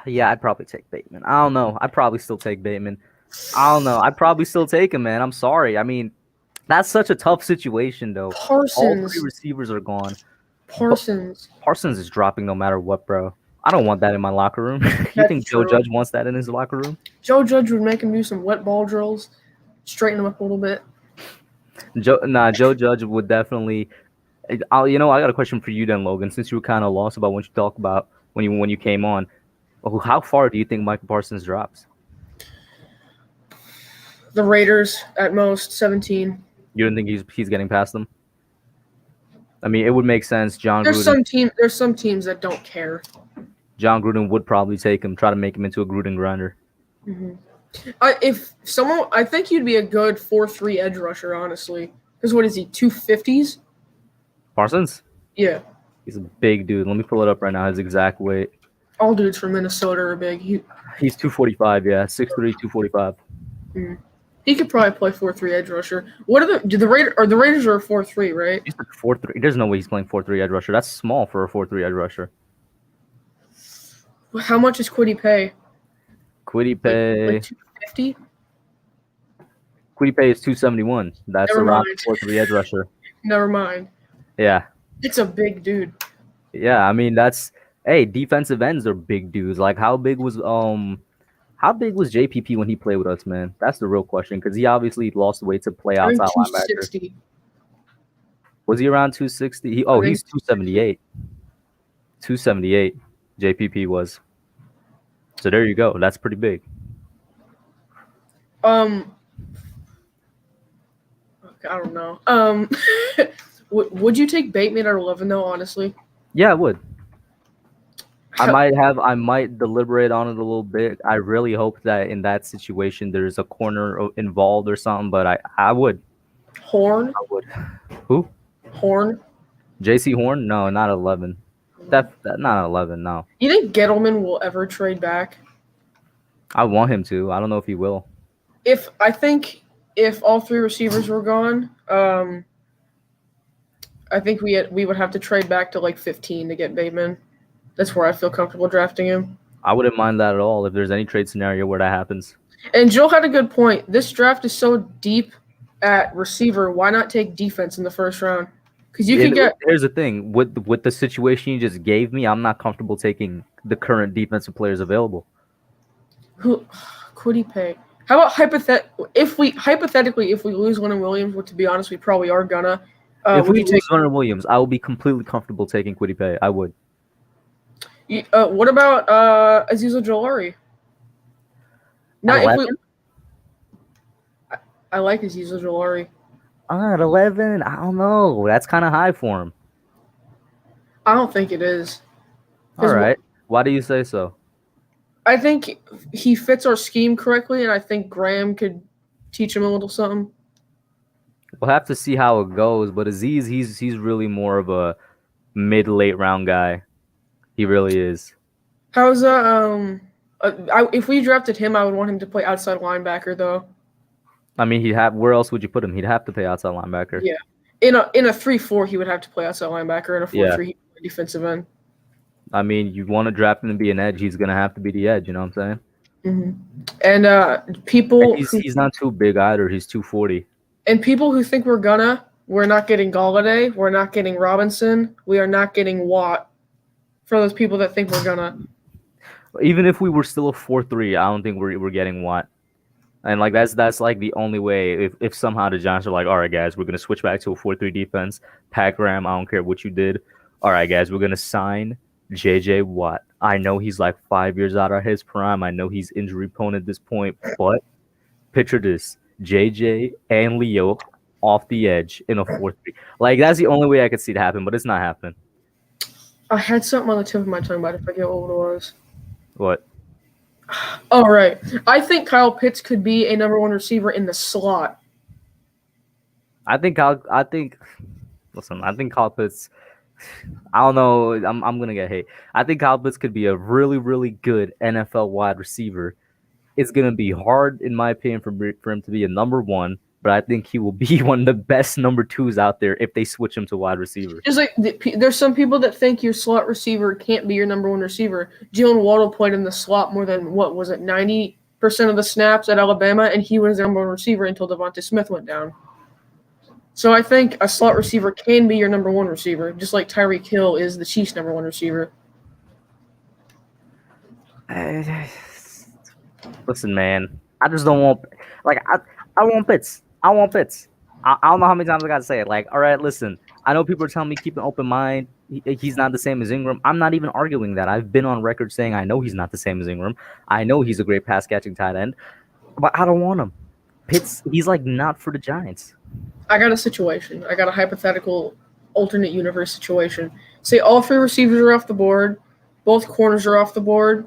Yeah, I'd probably take Bateman. I don't know. I'd probably still take Bateman. I don't know. I'd probably still take him, man. I'm sorry. I mean, that's such a tough situation, though. Parsons. All three receivers are gone. Parsons is dropping no matter what, bro. I don't want that in my locker room. You think true. Joe Judge wants that in his locker room? Joe Judge would make him do some wet ball drills, straighten him up a little bit. Joe Judge would definitely. I got a question for you then, Logan. Since you were kind of lost about what you talk about when you came on, how far do you think Michael Parsons drops? The Raiders at most 17. You don't think he's getting past them? I mean, it would make sense. There's some teams that don't care. John Gruden would probably take him, try to make him into a Gruden grinder. Mm-hmm. I think he'd be a good 4-3 edge rusher, honestly. Because what is he, 250s? Parsons? Yeah. He's a big dude. Let me pull it up right now, his exact weight. All dudes from Minnesota are big. He's 245, yeah. 6'3", 245. Mm. He could probably play 4-3 edge rusher. What are the Raiders are a 4-3, right? He's like 4-3. There's no way he's playing 4-3 edge rusher. That's small for a 4-3 edge rusher. How much does Kwity pay? Kwity pay like 250? Kwity pay is 271. That's Never around mind. 4-3 edge rusher. Never mind. Yeah. It's a big dude. Yeah, I mean defensive ends are big dudes. Like how big was JPP when he played with us, man? That's the real question because he obviously lost weight to play outside linebacker. Was he around 260? He's 278. 278. JPP was. So there you go. That's pretty big. I don't know. Would you take Bateman at 11 though? Honestly. Yeah, I would. I might deliberate on it a little bit. I really hope that in that situation there's a corner involved or something, but I would. Horn? I would. Who? Horn? JC Horn? No, not 11. That not 11, no. You think Gettleman will ever trade back? I want him to. I don't know if he will. If all three receivers were gone, I think we would have to trade back to like 15 to get Bateman. That's where I feel comfortable drafting him. I wouldn't mind that at all if there's any trade scenario where that happens. And Joe had a good point. This draft is so deep at receiver. Why not take defense in the first round? Because you can get. Here's the thing with the situation you just gave me. I'm not comfortable taking the current defensive players available. Who could he pay? How about hypothetically if we lose Leonard Williams, which to be honest we probably are gonna. If we lose Leonard Williams, I will be completely comfortable taking Kwity Paye. I would. What about Azeez Ojulari? I like Azeez Ojulari. At 11, I don't know. That's kind of high for him. I don't think it is. All right. Why do you say so? I think he fits our scheme correctly, and I think Graham could teach him a little something. We'll have to see how it goes, but Azeez, he's really more of a mid-late round guy. He really is. How's if we drafted him, I would want him to play outside linebacker, though. I mean, where else would you put him? He'd have to play outside linebacker. Yeah, in a 3-4, he would have to play outside linebacker. In a 4-3, he would play defensive end. I mean, you want to draft him to be an edge, he's gonna have to be the edge. You know what I'm saying? Mm-hmm. And people, he's not too big either. He's 240. And people who think we're not getting Galladay, we're not getting Robinson, we are not getting Watt. For those people that think we're gonna. Even if we were still a 4-3, I don't think we're getting Watt. And like that's like the only way. If somehow the Giants are like, all right, guys, we're gonna switch back to a 4-3 defense. Pat Graham, I don't care what you did. All right, guys, we're gonna sign JJ Watt. I know he's like 5 years out of his prime. I know he's injury prone at this point, but picture this: JJ and Leo off the edge in a 4-3. Like that's the only way I could see it happen, but it's not happening. I had something on the tip of my tongue, but I forget what it was. What? All right. I think Kyle Pitts could be a number one receiver in the slot. I think Kyle Pitts I don't know. I'm gonna get hate. I think Kyle Pitts could be a really, really good NFL wide receiver. It's gonna be hard, in my opinion, for him to be a number one, but I think he will be one of the best number twos out there if they switch him to wide receiver. Just like there's some people that think your slot receiver can't be your number one receiver. Jalen Waddle played in the slot more than 90% of the snaps at Alabama, and he was their number one receiver until Devontae Smith went down. So I think a slot receiver can be your number one receiver, just like Tyreek Hill is the Chiefs' number one receiver. Listen, man, I just don't want I want Pitts. I want Pitts. I don't know how many times I got to say it. Like, all right, listen, I know people are telling me keep an open mind. He's not the same as Engram. I'm not even arguing that. I've been on record saying I know he's not the same as Engram. I know he's a great pass catching tight end, but I don't want him. Pitts, he's like not for the Giants. I got a situation. I got a hypothetical alternate universe situation. Say all three receivers are off the board. Both corners are off the board.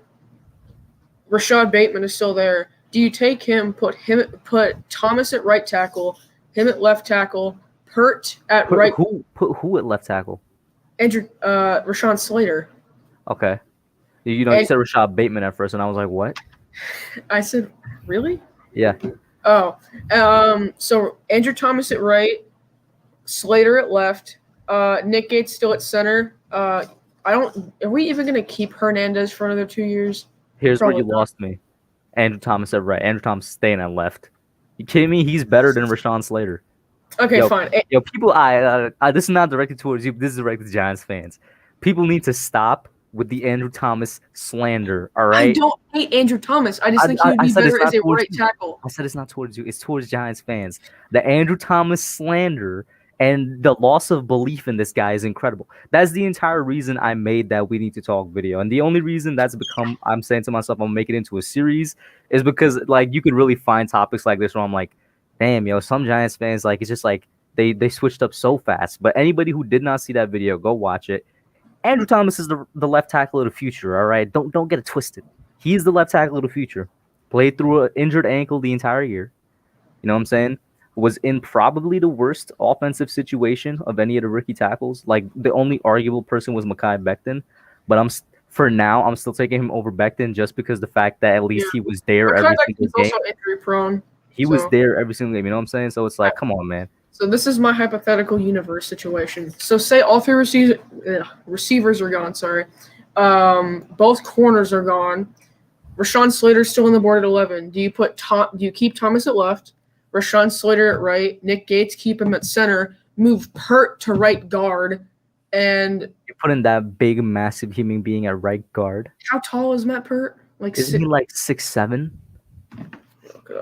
Rashad Bateman is still there. Do you take him, put Thomas at right tackle, him at left tackle, Pert at right? Who at left tackle? Rashawn Slater. Okay. You said Rashad Bateman at first, and I was like, what? I said, really? Yeah. Oh, so Andrew Thomas at right, Slater at left, Nick Gates still at center. Are we even going to keep Hernandez for another 2 years? Here's where you lost me. Andrew Thomas at right. Andrew Thomas staying at left. You kidding me? He's better than Rashawn Slater. Okay, fine. Yo, people, this is not directed towards you. This is directed to Giants fans. People need to stop with the Andrew Thomas slander, all right? I don't hate Andrew Thomas. I just think he would be better as a right tackle. I said it's not towards you. It's towards Giants fans. The Andrew Thomas slander and the loss of belief in this guy is incredible. That's the entire reason I made that We Need to Talk video. And the only reason that's become, I'm saying to myself, I'm making it into a series, is because, like, you could really find topics like this where I'm like, damn, yo, some Giants fans, like, it's just like they switched up so fast. But anybody who did not see that video, go watch it. Andrew Thomas is the left tackle of the future, all right? Don't get it twisted. He's the left tackle of the future. Played through an injured ankle the entire year. You know what I'm saying? Was in probably the worst offensive situation of any of the rookie tackles. Like, the only arguable person was Mekhi Becton. But for now, I'm still taking him over Becton just because the fact that at least he was there every single game. Also injury prone. He was there every single game. You know what I'm saying? So it's like, come on, man. So this is my hypothetical universe situation. So say all three receivers are gone. Sorry, both corners are gone. Rashawn Slater's still on the board at 11. Do you keep Thomas at left? Rashawn Slater at right. Nick Gates, keep him at center. Move Pert to right guard, and you put in that big, massive human being at right guard. How tall is Matt Pert? Isn't he like 6'7"?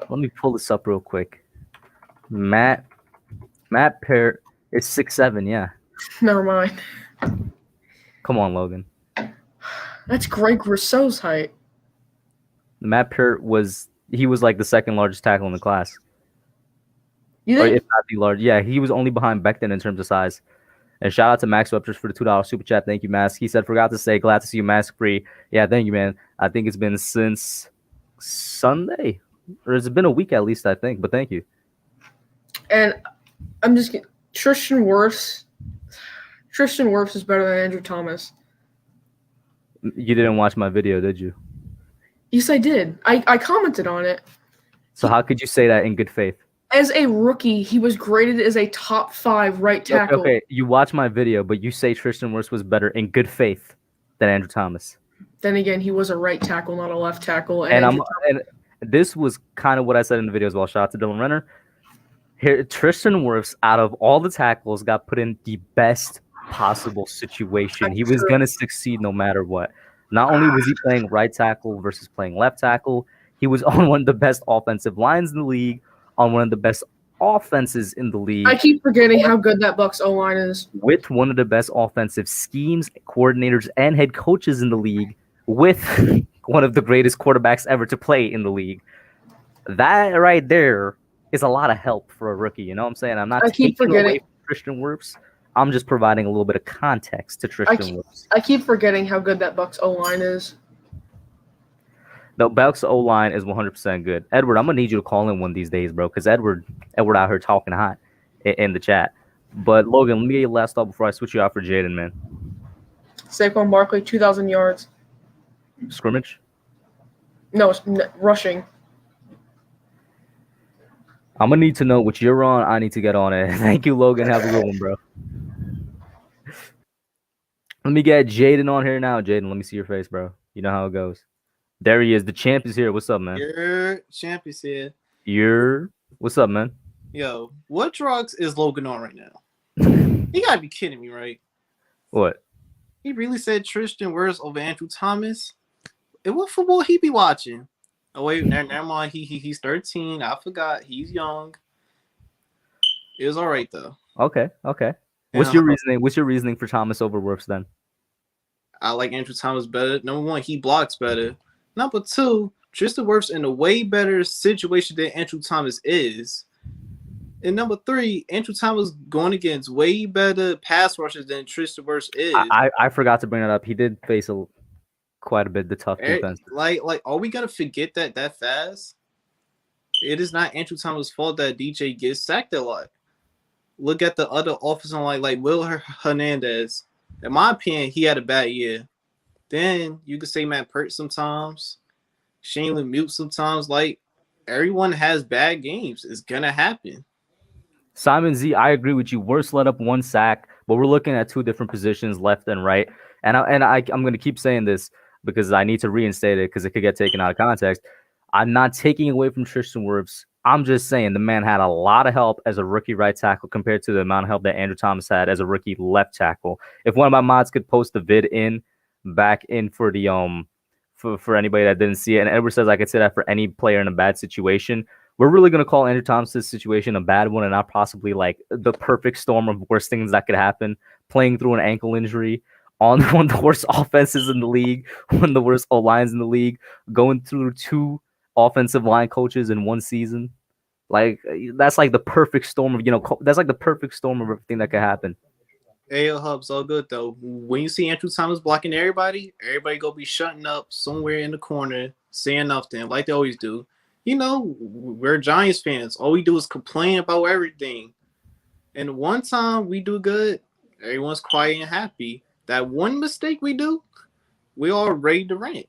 Let me pull this up real quick. Matt Pert is 6'7", yeah. Never mind. Come on, Logan. That's Greg Rousseau's height. Matt Pert was like the second largest tackle in the class. You think? Or if not the large. Yeah, he was only behind Becton in terms of size. And shout out to Max Webster for the $2 super chat. Thank you, Mask. He said, forgot to say, glad to see you mask free. Yeah, thank you, man. I think it's been since Sunday. Or it's been a week at least, I think. But thank you. And I'm just kidding. Tristan Wirfs is better than Andrew Thomas. You didn't watch my video, did you? Yes, I did. I commented on it. So how could you say that in good faith? As a rookie, he was graded as a top 5 right tackle. Okay, you watched my video, but you say Tristan Wirfs was better in good faith than Andrew Thomas. Then again, he was a right tackle, not a left tackle. And this was kind of what I said in the video as well. Shout out to Dylan Renner. Here, Tristan Wirfs, out of all the tackles, got put in the best possible situation. He was going to succeed no matter what. Not only was he playing right tackle versus playing left tackle, he was on one of the best offensive lines in the league, on one of the best offenses in the league. I keep forgetting how good that Bucs O-line is. With one of the best offensive schemes, coordinators, and head coaches in the league, with one of the greatest quarterbacks ever to play in the league. That right there is a lot of help for a rookie. You know what I'm saying? I'm not taking away from Tristan Wirfs. I'm just providing a little bit of context to Tristan Wirfs. I keep forgetting how good that Bucs O-line is. The Bucs O-line is 100% good. Edward, I'm going to need you to call in one of these days, bro, because Edward out here talking hot in the chat. But Logan, let me get your last thought before I switch you out for Jaden, man. Saquon Barkley, 2,000 yards. Scrimmage? No, rushing. I'm gonna need to know what you're on. I need to get on it. Thank you, Logan. Have a good one, bro. Let me get Jaden on here now. Jaden, let me see your face, bro. You know how it goes. There he is. The champ is here. What's up, man? Your champ is here. What's up, man? Yo, what drugs is Logan on right now? You gotta be kidding me, right? What? He really said Tristan Wirfs over Andrew Thomas? And what football he be watching? Oh wait, never mind. He's 13. I forgot. He's young. It was all right though. Okay. What's your reasoning? What's your reasoning for Thomas over Wirfs then? I like Andrew Thomas better. Number one, he blocks better. Number two, Tristan Wirfs in a way better situation than Andrew Thomas is. And number three, Andrew Thomas going against way better pass rushers than Tristan Wirfs is. I forgot to bring that up. He did face quite a bit the tough defense. Like, are we gonna forget that fast? It is not Andrew Thomas' fault that DJ gets sacked a lot. Look at the other offensive line, like Will Hernandez. In my opinion, he had a bad year. Then you could say Matt Pert sometimes, Shane Lemieux sometimes. Like, everyone has bad games. It's gonna happen. Simon Z, I agree with you. Wirfs let up 1 sack, but we're looking at 2 different positions, left and right. And I'm going to keep saying this because I need to reinstate it because it could get taken out of context. I'm not taking away from Tristan Wirfs. I'm just saying the man had a lot of help as a rookie right tackle compared to the amount of help that Andrew Thomas had as a rookie left tackle. If one of my mods could post the vid back in for the for anybody that didn't see it, and Edward says I could say that for any player in a bad situation. We're really going to call Andrew Thomas's situation a bad one and not possibly like the perfect storm of worst things that could happen. Playing through an ankle injury on one of the worst offenses in the league, one of the worst O-lines in the league, going through 2 offensive line coaches in 1 season. Like, that's like the perfect storm of, that's like the perfect storm of everything that could happen. Hey, Hub's all good, though. When you see Andrew Thomas blocking everybody gonna be shutting up somewhere in the corner, saying nothing like they always do. We're Giants fans. All we do is complain about everything. And one time we do good, everyone's quiet and happy. That one mistake we do, we all ready to rant.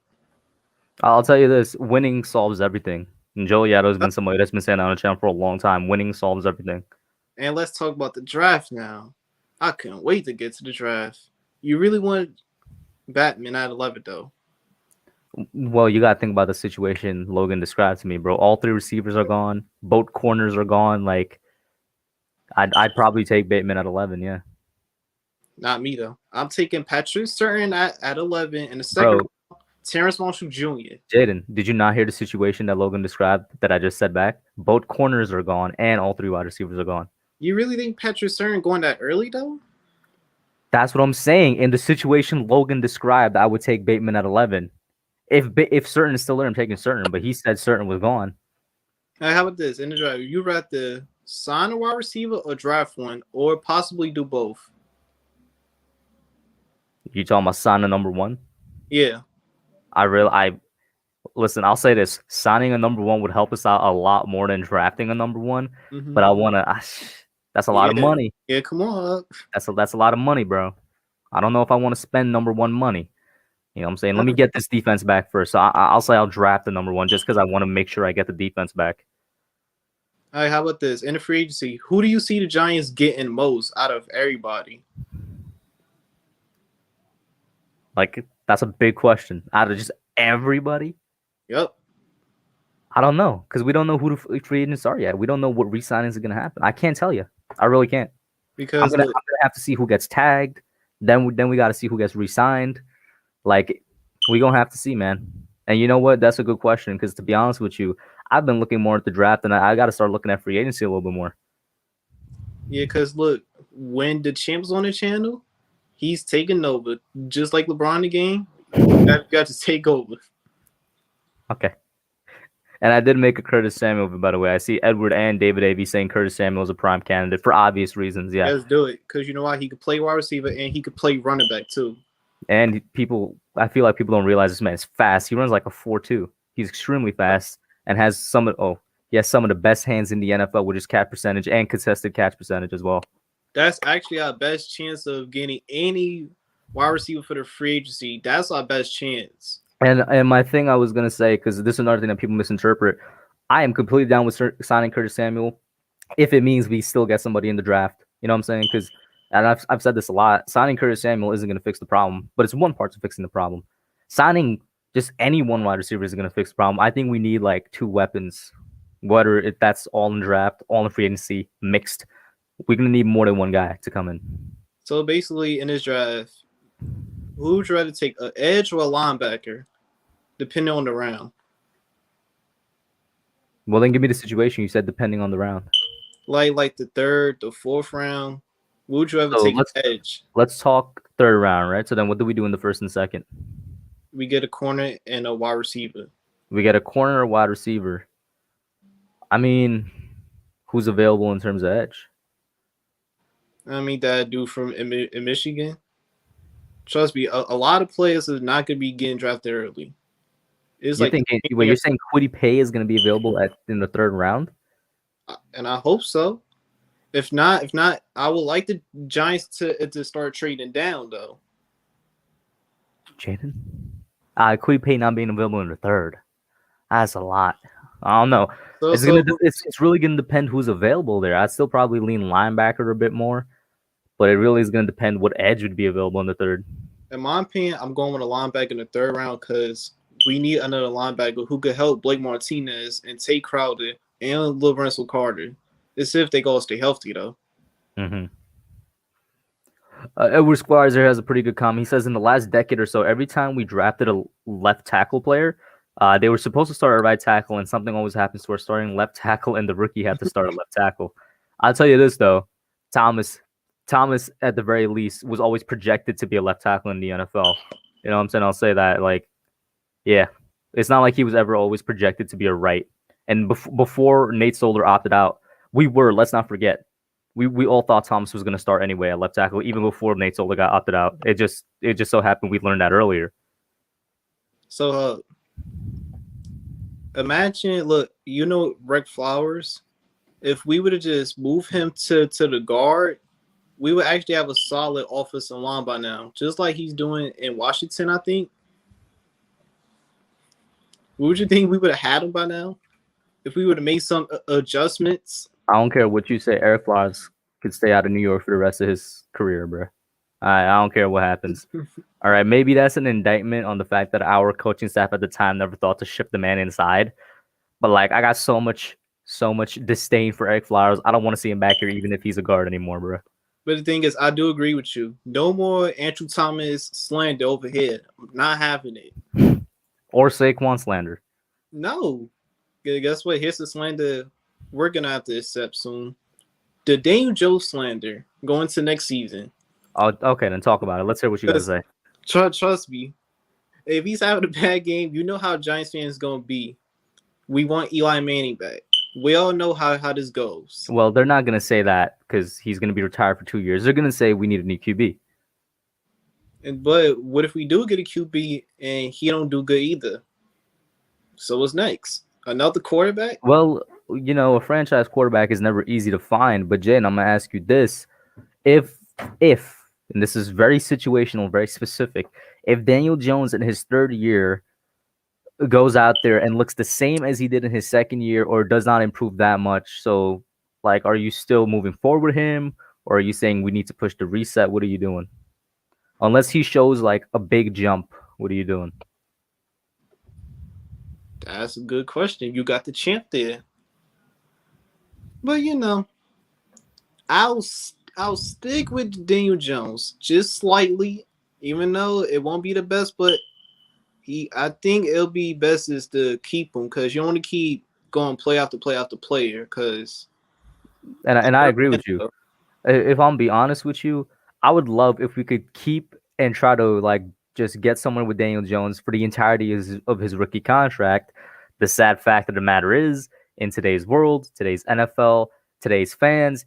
I'll tell you this, winning solves everything. And Joe Yaddo has been somebody that's been saying that on the channel for a long time. Winning solves everything. And let's talk about the draft now. I can't wait to get to the draft. You really want Batman at 11, though. Well, you got to think about the situation Logan described to me, bro. All 3 receivers are gone. Both corners are gone. Like, I'd probably take Bateman at 11, yeah. Not me, though. I'm taking Patrick Surtain at 11 and the second round, Terrence Marshall Jr. Jaden, did you not hear the situation that Logan described that I just said back? Both corners are gone and all 3 wide receivers are gone. You really think Patrick Surtain going that early, though? That's what I'm saying. In the situation Logan described, I would take Bateman at 11. If Surtain is still there, I'm taking Surtain, but he said Surtain was gone. Hey, how about this? In the draft, you rather sign a wide receiver or draft one, or possibly do both? You talking about signing number 1? Yeah. Listen, I'll say this. Signing a number 1 would help us out a lot more than drafting a number 1. Mm-hmm. But I want to... That's a lot of money. Yeah, come on. That's a lot of money, bro. I don't know if I want to spend number 1 money. You know what I'm saying? Let me get this defense back first. So I'll say I'll draft the number 1 just because I want to make sure I get the defense back. All right, how about this? In the free agency, who do you see the Giants getting most out of everybody? Like, that's a big question. Out of just everybody? Yep. I don't know because we don't know who the free agents are yet. We don't know what re-signings are going to happen. I can't tell you. I really can't. Because I'm gonna have to see who gets tagged. Then we got to see who gets re-signed. Like, we gonna have to see, man. And you know what? That's a good question because to be honest with you, I've been looking more at the draft and I got to start looking at free agency a little bit more. Yeah, because look, when the champ's on the channel, he's taking over. Just like LeBron in the game, you got to take over. Okay. And I did make a Curtis Samuel, by the way. I see Edward and David A.B. saying Curtis Samuel is a prime candidate for obvious reasons. Yeah. Let's do it. Because you know why? He could play wide receiver and he could play running back too. And I feel like people don't realize this man is fast. He runs like a 4.2. He's extremely fast and has some of the best hands in the NFL with his catch percentage and contested catch percentage as well. That's actually our best chance of getting any wide receiver for the free agency. That's our best chance. And my thing I was gonna say, because this is another thing that people misinterpret. I am completely down with signing Curtis Samuel if it means we still get somebody in the draft. You know what I'm saying? Because, and I've said this a lot, signing Curtis Samuel isn't going to fix the problem, but it's one part to fixing the problem. Signing just any one wide receiver isn't going to fix the problem. I think we need like two weapons, whether if that's all in draft, all in free agency, mixed. We're going to need more than one guy to come in. So basically, in this draft, who would you rather take, an edge or a linebacker, depending on the round? Well, then give me the situation. You said depending on the round. Like the third, the fourth round. What would you rather take an edge? Let's talk third round, right? So then what do we do in the first and second? We get a corner and a wide receiver. We get a corner or wide receiver. I mean, who's available in terms of edge? I mean, that dude from in Michigan. Trust me, a lot of players are not going to be getting drafted early. It's you're saying Kwity Paye is going to be available in the third round? And I hope so. If not, I would like the Giants to start trading down though. Jaden, Kwity Paye not being available in the third. That's a lot. I don't know. It's really gonna depend who's available there. I'd still probably lean linebacker a bit more, but it really is gonna depend what edge would be available in the third. In my opinion, I'm going with a linebacker in the third round because we need another linebacker who could help Blake Martinez and Tate Crowder and Lorenzo Carter. It's if they all stay healthy, though. Mm-hmm. Edward Squires has a pretty good comment. He says, in the last decade or so, every time we drafted a left tackle player, they were supposed to start a right tackle, and something always happens to our starting left tackle, and the rookie had to start a left tackle. I'll tell you this, though. Thomas, at the very least, was always projected to be a left tackle in the NFL. You know what I'm saying? I'll say that. Like, yeah. It's not like he was ever always projected to be a right. And before Nate Solder opted out, let's not forget, we all thought Thomas was going to start anyway at left tackle, even before Nate Solder got opted out. It just so happened we learned that earlier. So, imagine, look, Rick Flowers, if we would have just moved him to the guard, we would actually have a solid offensive line by now, just like he's doing in Washington, I think. Would you think we would have had him by now if we would have made some adjustments? I don't care what you say. Eric Flowers could stay out of New York for the rest of his career, bro. I don't care what happens. All right, maybe that's an indictment on the fact that our coaching staff at the time never thought to ship the man inside. But like, I got so much disdain for Eric Flowers. I don't want to see him back here, even if he's a guard anymore, bro. But the thing is, I do agree with you. No more Andrew Thomas slander over here. I'm not having it. Or Saquon slander. No. Guess what? Here's the slander we're going to have to accept soon. The Daniel Jones slander going to next season. Oh, okay, then talk about it. Let's hear what you got to say. Trust me. If he's having a bad game, you know how Giants fans going to be. We want Eli Manning back. We all know how this goes. Well, they're not going to say that because he's going to be retired for 2 years. They're going to say we need a new QB. But what if we do get a QB and he don't do good either? So what's next? Another quarterback? Well, a franchise quarterback is never easy to find. But Jen, I'm going to ask you this. If, and this is very situational, very specific, if Daniel Jones in his third year goes out there and looks the same as he did in his second year or does not improve that much, so, like, are you still moving forward with him? Or are you saying we need to push the reset? What are you doing? Unless he shows like a big jump, what are you doing? That's a good question. You got the champ there. But I'll stick with Daniel Jones just slightly, even though it won't be the best, but I think it'll be best is to keep him because you don't want to keep going play after play after player because and I agree with you. If I'm be honest with you, I would love if we could keep and try to like just get someone with Daniel Jones for the entirety of his rookie contract. The sad fact of the matter is, in today's world, today's NFL, today's fans,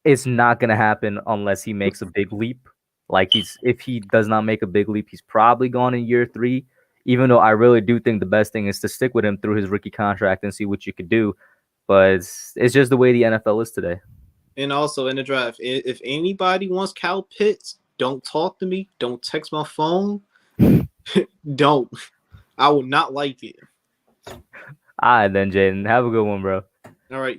it's not going to happen unless he makes a big leap. Like if he does not make a big leap, he's probably gone in year 3. Even though I really do think the best thing is to stick with him through his rookie contract and see what you could do. But it's just the way the NFL is today. And also in the draft, if anybody wants Kyle Pitts, don't talk to me. Don't text my phone. Don't. I will not like it. All right, then, Jaden. Have a good one, bro. All right,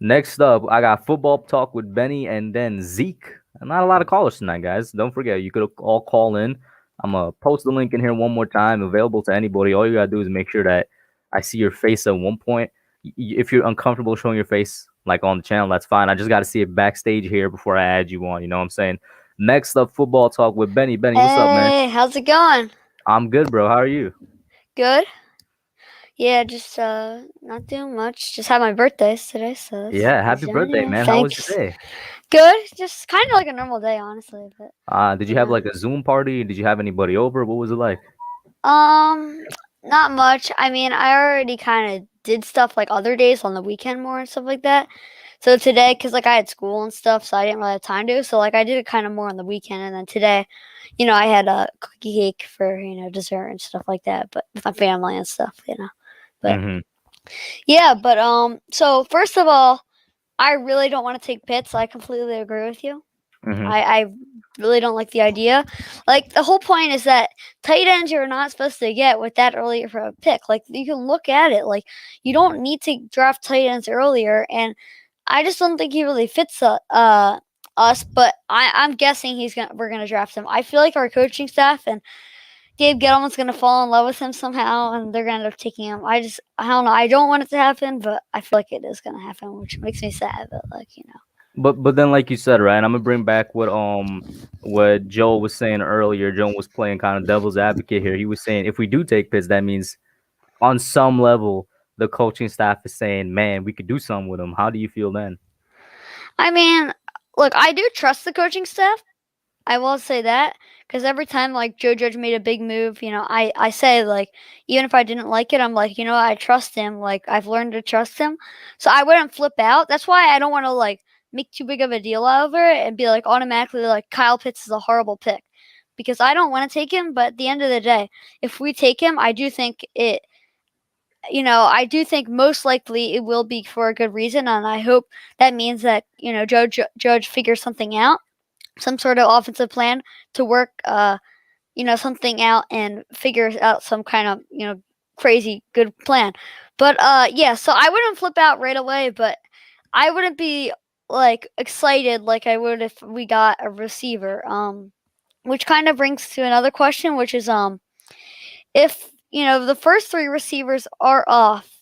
Next up, I got football talk with Benny and then Zeke. Not a lot of callers tonight, guys. Don't forget, you could all call in. I'm going to post the link in here one more time, available to anybody. All you got to do is make sure that I see your face at one point. If you're uncomfortable showing your face, like on the channel, that's fine. I just got to see it backstage here before I add you on. You know what I'm saying? Next up, football talk with Benny. Benny, what's up, man? Hey, how's it going? I'm good, bro. How are you? Good. Yeah, just not doing much. Just had my birthday today, so yeah, happy birthday, man. How was your day? Good. Just kind of like a normal day, honestly. But did you have like a Zoom party? Did you have anybody over? What was it like? Not much. I mean, I already kind of did stuff like other days on the weekend more and stuff like that. So today, because like I had school and stuff, so I didn't really have time to. So like I did it kind of more on the weekend, and then today, you know, I had a cookie cake for dessert and stuff like that, but with my family and stuff, But yeah, but so first of all, I really don't want to take Pitts. I completely agree with you. I really don't like the idea. Like the whole point is that tight ends you're not supposed to get with that early for a pick. Like you can look at it, like you don't need to draft tight ends earlier, and I just don't think he really fits us. But I'm guessing we're gonna draft him. I feel like our coaching staff and Gabe Gettleman's gonna fall in love with him somehow, and they're gonna end up taking him. I don't know. I don't want it to happen, but I feel like it is gonna happen, which makes me sad. But But then, like you said, right? I'm gonna bring back what Joel was saying earlier. Joel was playing kind of devil's advocate here. He was saying if we do take Pitts, that means on some level the coaching staff is saying, "Man, we could do something with him." How do you feel then? I mean, look, I do trust the coaching staff. I will say that because every time like Joe Judge made a big move, I say like even if I didn't like it, I'm like I trust him. Like I've learned to trust him, so I wouldn't flip out. That's why I don't want to like make too big of a deal over it and be like automatically like Kyle Pitts is a horrible pick because I don't want to take him. But at the end of the day, if we take him, I do think I do think most likely it will be for a good reason, and I hope that means that Judge figures something out. Some sort of offensive plan to work, something out and figure out some kind of, crazy good plan. But yeah, so I wouldn't flip out right away, but I wouldn't be like excited like I would if we got a receiver. Which kind of brings to another question, which is if the first three receivers are off,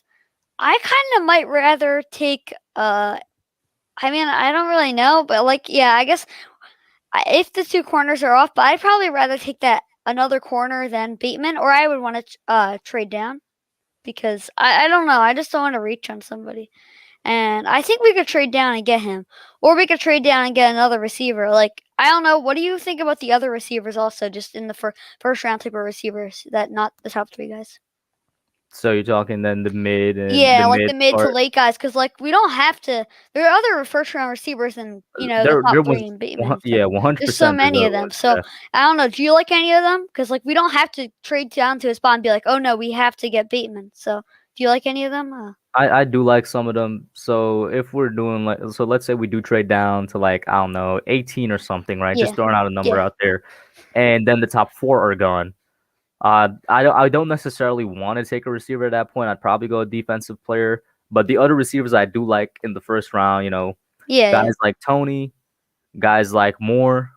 I kind of might rather take I mean, I don't really know, but like yeah, I guess if the two corners are off, but I'd probably rather take that another corner than Bateman, or I would want to trade down because I don't know. I just don't want to reach on somebody. And I think we could trade down and get him, or we could trade down and get another receiver. Like, I don't know. What do you think about the other receivers also, just in the first round type of receivers that not the top three guys? So you're talking then the mid and the mid to late guys, because like we don't have to. There are other first round receivers and the top three and Bateman. Yeah, 100%. There's so many of them. So I don't know. Do you like any of them? Because like we don't have to trade down to a spot and be like, oh no, we have to get Bateman. So do you like any of them? I do like some of them. So if we're doing let's say we do trade down to like I don't know 18 or something, right? Yeah. Just throwing out a number out there, and then the top four are gone. I don't necessarily want to take a receiver at that point. I'd probably go a defensive player. But the other receivers I do like in the first round, guys like Tony, guys like Moore,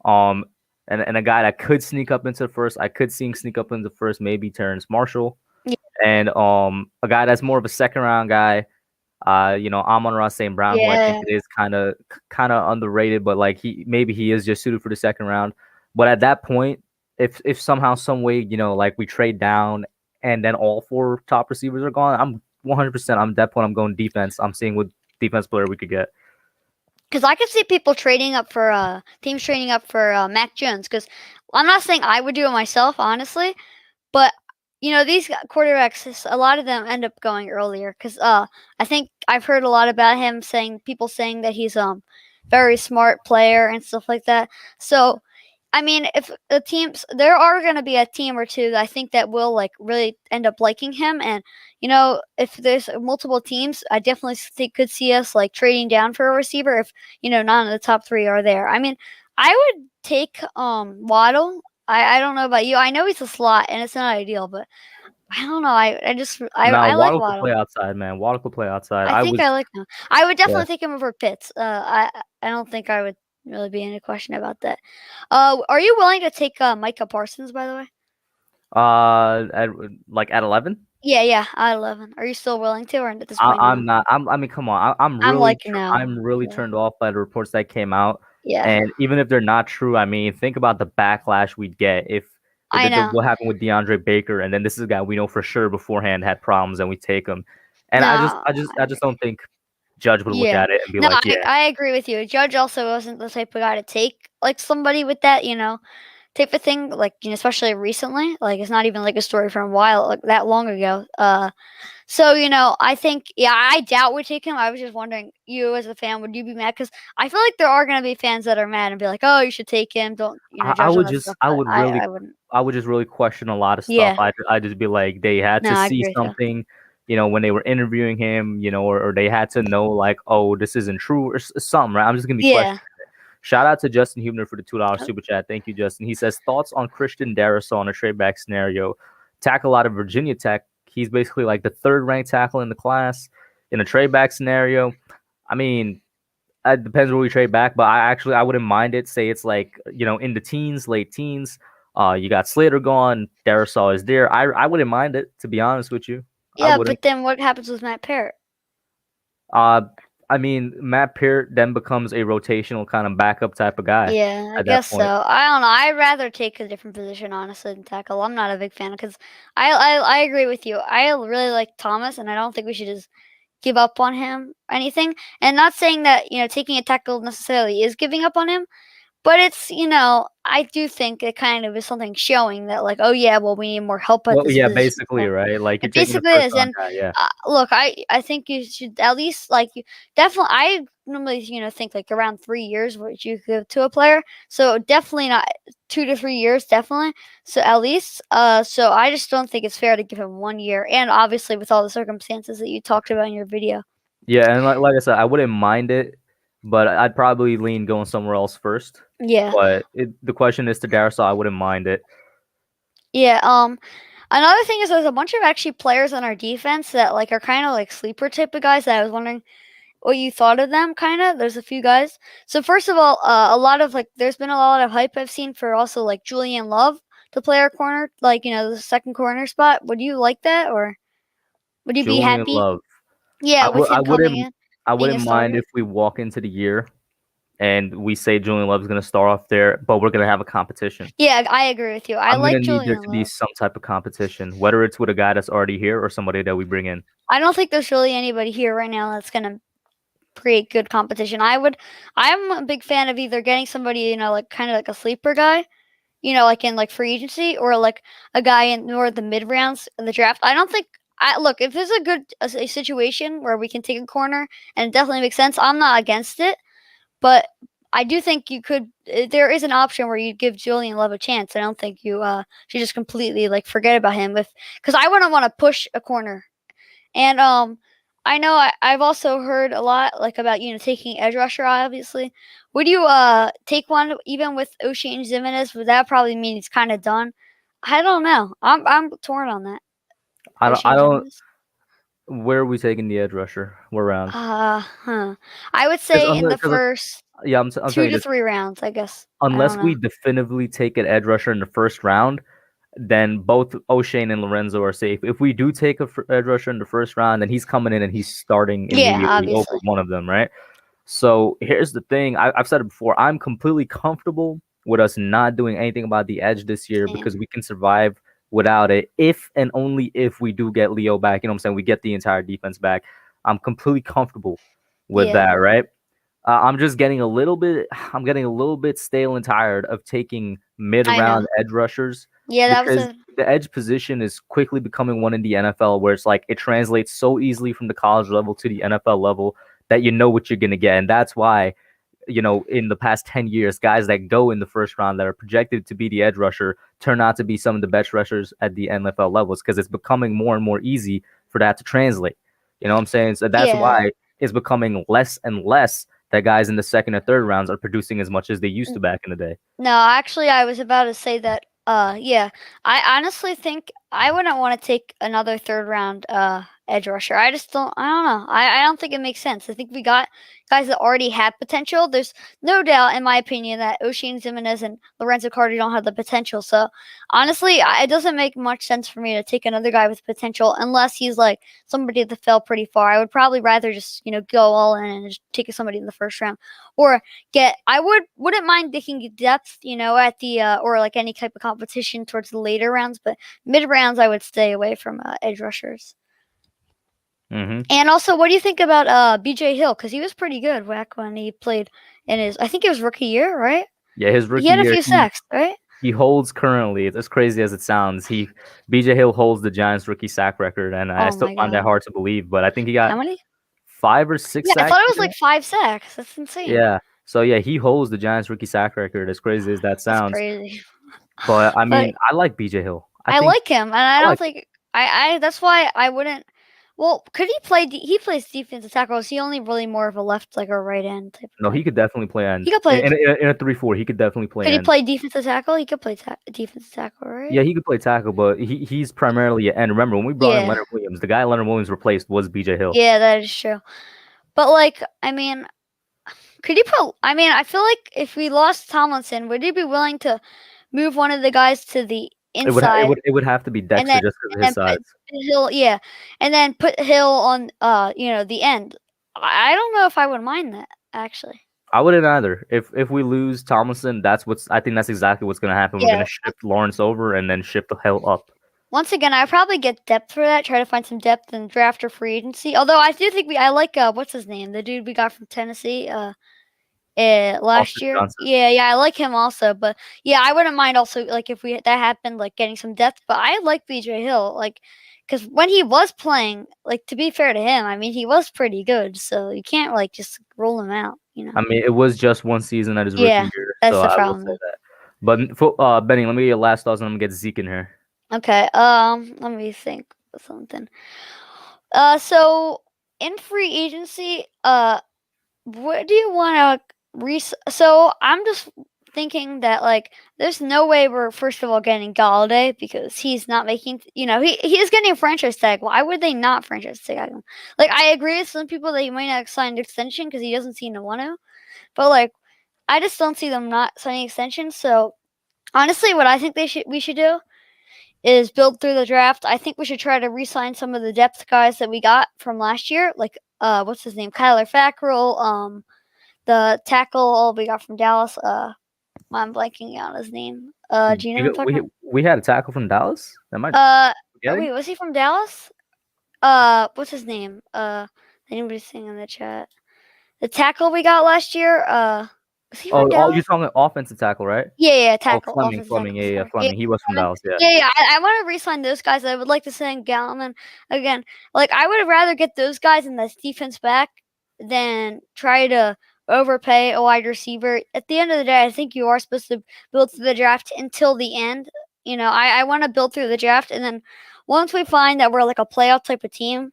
and a guy that could sneak up into the first. I could see him sneak up into the first, maybe Terrence Marshall. Yeah. And a guy that's more of a second round guy. Amon-Ra St. Brown, who I think it is kind of underrated, but like he is just suited for the second round. But at that point, if somehow, some way, like we trade down and then all four top receivers are gone, I'm 100%. I'm at that point. I'm going defense. I'm seeing what defense player we could get. Because I could see people trading up for teams trading up for Mac Jones. Because I'm not saying I would do it myself, honestly, but these quarterbacks, a lot of them end up going earlier. Because I think I've heard a lot about him people saying that he's very smart player and stuff like that. So I mean, if the teams, there are going to be a team or two that I think that will like really end up liking him. And, if there's multiple teams, I definitely could see us like trading down for a receiver if, none of the top 3 are there. I mean, I would take Waddle. I don't know about you. I know he's a slot and it's not ideal, but I don't know. I like Waddle could Waddle. play outside, man. Waddle could play outside. I like him. I would definitely take him over Pitts. I don't think I would really be any question about that. Are you willing to take Micah Parsons, by the way? At 11? Yeah, at 11. Are you still willing to, or at this point? I'm not. I mean, come on. I'm really Yeah. turned off by the reports that came out. Yeah. And even if they're not true, I mean, think about the backlash we'd get if I know. what happened with DeAndre Baker, and then this is a guy we know for sure beforehand had problems, and we take him. And No, I just don't think Judge would look at it and be like, yeah. I agree with you. Judge also wasn't the type of guy to take like somebody with that, type of thing, like, especially recently. Like, it's not even like a story from a while, like that long ago. So, I think, I doubt we'd take him. I was just wondering, you as a fan, would you be mad? Because I feel like there are going to be fans that are mad and be like, oh, you should take him. Don't, judge I would him and just, stuff, I but would really, I wouldn't. I would just really question a lot of stuff. Yeah. I'd just be like, they had No, to I see agree with you. something, when they were interviewing him, or they had to know, like, oh, this isn't true or something, right? I'm just going to be questioning it. Shout out to Justin Hubner for the $2 super chat. Thank you, Justin. He says, thoughts on Christian Darrisaw in a trade back scenario. Tackle out of Virginia Tech. He's basically like the 3rd ranked tackle in the class in a trade back scenario. I mean, it depends where we trade back, but I wouldn't mind it. Say it's like, in the teens, late teens. You got Slater gone. Darrisaw is there. I wouldn't mind it, to be honest with you. Yeah, but then what happens with Matt Parrott? I mean, Matt Peart then becomes a rotational kind of backup type of guy. Yeah, I guess so. I don't know. I'd rather take a different position, honestly, than tackle. I'm not a big fan because I agree with you. I really like Thomas, and I don't think we should just give up on him or anything. And not saying that, taking a tackle necessarily is giving up on him, but it's, I do think it kind of is something showing that, like, oh yeah, well, we need more help at this position. Basically, right? Like, it basically is. And look, I think you should at least, like, definitely. I normally, think like around 3 years, which you give to a player. So definitely not 2 to 3 years, definitely. So at least, so I just don't think it's fair to give him 1 year, and obviously with all the circumstances that you talked about in your video. Yeah, and like I said, I wouldn't mind it, but I'd probably lean going somewhere else first. Yeah. But the question is to Darrisaw, I wouldn't mind it. Yeah. Another thing is there's a bunch of actually players on our defense that like are kind of like sleeper type of guys that I was wondering what you thought of them. Kind of. There's a few guys. So first of all, a lot of like there's been a lot of hype I've seen for also like Julian Love to play our corner, like the second corner spot. Would you like that, or would you be happy? Love. Yeah, with him coming in. I wouldn't mind if we walk into the year and we say Julian Love is going to start off there, but we're going to have a competition. Yeah, I agree with you. I like Julian Love. Need there to be some type of competition, whether it's with a guy that's already here or somebody that we bring in. I don't think there's really anybody here right now that's going to create good competition. I'm a big fan of either getting somebody, like kind of like a sleeper guy, like in like free agency, or like a guy in more the mid rounds of the draft. I don't think. Look, if there's a situation where we can take a corner and it definitely makes sense, I'm not against it. But I do think you could. There is an option where you give Julian Love a chance. I don't think you should just completely like forget about him, because I wouldn't want to push a corner. And I know I've also heard a lot like about taking edge rusher. Obviously, would you take one even with O'Shane Zimenez? Would that probably mean he's kind of done? I don't know. I'm torn on that. I don't. Where are we taking the edge rusher? What round? I would say in the first 2 to 3 rounds, I guess. Unless we definitively take an edge rusher in the first round, then both O'Shane and Lorenzo are safe. If we do take a edge rusher in the first round, then he's coming in and he's starting immediately over one of them, right? So here's the thing. I've said it before. I'm completely comfortable with us not doing anything about the edge this year because we can survive without it, if and only if we do get Leo back. You know what I'm saying? We get the entire defense back. I'm completely comfortable with that, right? I'm just getting a little bit stale and tired of taking mid-round edge rushers. Yeah, the edge position is quickly becoming one in the NFL where it's like it translates so easily from the college level to the NFL level that you know what you're going to get. And that's why in the past 10 years, guys that go in the first round that are projected to be the edge rusher turn out to be some of the best rushers at the NFL levels because it's becoming more and more easy for that to translate. You know what I'm saying? So that's why it's becoming less and less that guys in the second or third rounds are producing as much as they used to back in the day. No, actually, I was about to say that. I honestly think I wouldn't want to take another third round edge rusher. I don't know. I don't think it makes sense. I think we got guys that already have potential. There's no doubt, in my opinion, that Oshane Ximines and Lorenzo Carter don't have the potential. So honestly, it doesn't make much sense for me to take another guy with potential unless he's like somebody that fell pretty far. I would probably rather just go all in and just take somebody in the first round, or wouldn't mind taking depth, at the or like any type of competition towards the later rounds, but mid rounds I would stay away from edge rushers. Mm-hmm. And also, what do you think about BJ Hill? Because he was pretty good back when he played I think it was rookie year, right? Yeah, his rookie year. He had a few sacks, right? He holds currently, it's as crazy as it sounds, BJ Hill holds the Giants rookie sack record, and I still find that hard to believe, but I think he got how many? 5 or 6 sacks. I thought it was like 5 sacks. That's insane. Yeah. So yeah, he holds the Giants rookie sack record, as crazy as that sounds. That's crazy. But I mean, I like BJ Hill. I like him, and I don't think that's why I wouldn't. Well, could he play? He plays defensive tackle. Is he only really more of a left, like a right end type? No, he could definitely play end. He could play in a 3-4. He could definitely play. Could end. he play defensive tackle? He could play defensive tackle, right? Yeah, he could play tackle, but he's primarily an end. Remember when we brought in Leonard Williams? The guy Leonard Williams replaced was BJ Hill. Yeah, that is true. But I mean, could you put? I mean, I feel like if we lost Tomlinson, would you be willing to move one of the guys to the inside? It would have to be Dexter just because of his size. Hill, and then put Hill on the end. I don't know if I would mind that, actually. I wouldn't either. If we lose Tomlinson, I think that's exactly what's going to happen. We're going to shift Lawrence over and then shift the Hill up. Once again, I probably get depth for that. Try to find some depth in draft or free agency. Although I do think I like what's his name, the dude we got from Tennessee. Last year. Johnson. Yeah, I like him also. But yeah, I wouldn't mind also if that happened, getting some depth. But I like BJ Hill, because when he was playing, to be fair to him, I mean he was pretty good. So you can't just roll him out, I mean, it was just one season at his rookie year. That's so the I problem. will say that. But Benny, let me get your last thoughts and I'm gonna get Zeke in here. Okay. Let me think of something. So in free agency, what do you want to So I'm just thinking that there's no way we're first of all getting Galladay because he's not making. He is getting a franchise tag. Why would they not franchise tag him? I agree with some people that he might not sign an extension because he doesn't seem to want to, but I just don't see them not signing extensions. So honestly, what I think we should do is build through the draft. I think we should try to re-sign some of the depth guys that we got from last year, what's his name, Kyler Fackrell, the tackle we got from Dallas. I'm blanking on his name. Do you know what I'm talking about? We had a tackle from Dallas. That might. Wait, was he from Dallas? What's his name? Anybody's saying in the chat? The tackle we got last year. You're talking offensive tackle, right? Yeah, tackle. Fleming. Yeah, Fleming. He was from Dallas. Yeah. I want to re-sign those guys. I would like to sign Gallman again. I would rather get those guys in this defense back than try to overpay a wide receiver. At the end of the day, I think you are supposed to build through the draft until the end. I want to build through the draft, and then once we find that we're a playoff type of team,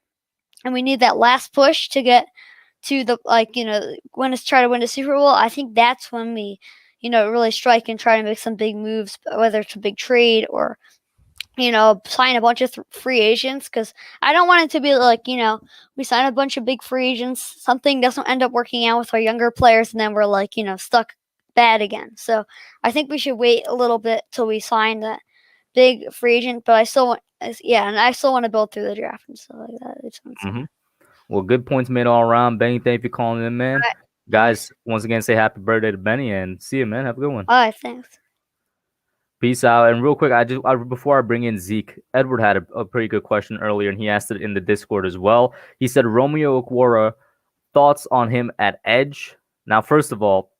and we need that last push to get to the try to win the Super Bowl, I think that's when we, really strike and try to make some big moves, whether it's a big trade or, sign a bunch of free agents. Because I don't want it to be we sign a bunch of big free agents, something doesn't end up working out with our younger players, and then we're stuck bad again. So I think we should wait a little bit till we sign that big free agent. But I still want to build through the draft and stuff like that. Well, good points made all around. Benny, thank you for calling in, man. Right. Guys, once again, say happy birthday to Benny and see you, man. Have a good one. All right, thanks. Peace out. And real quick, before I bring in Zeke, Edward had a pretty good question earlier, and he asked it in the Discord as well. He said, Romeo Okwara, thoughts on him at edge? Now, first of all,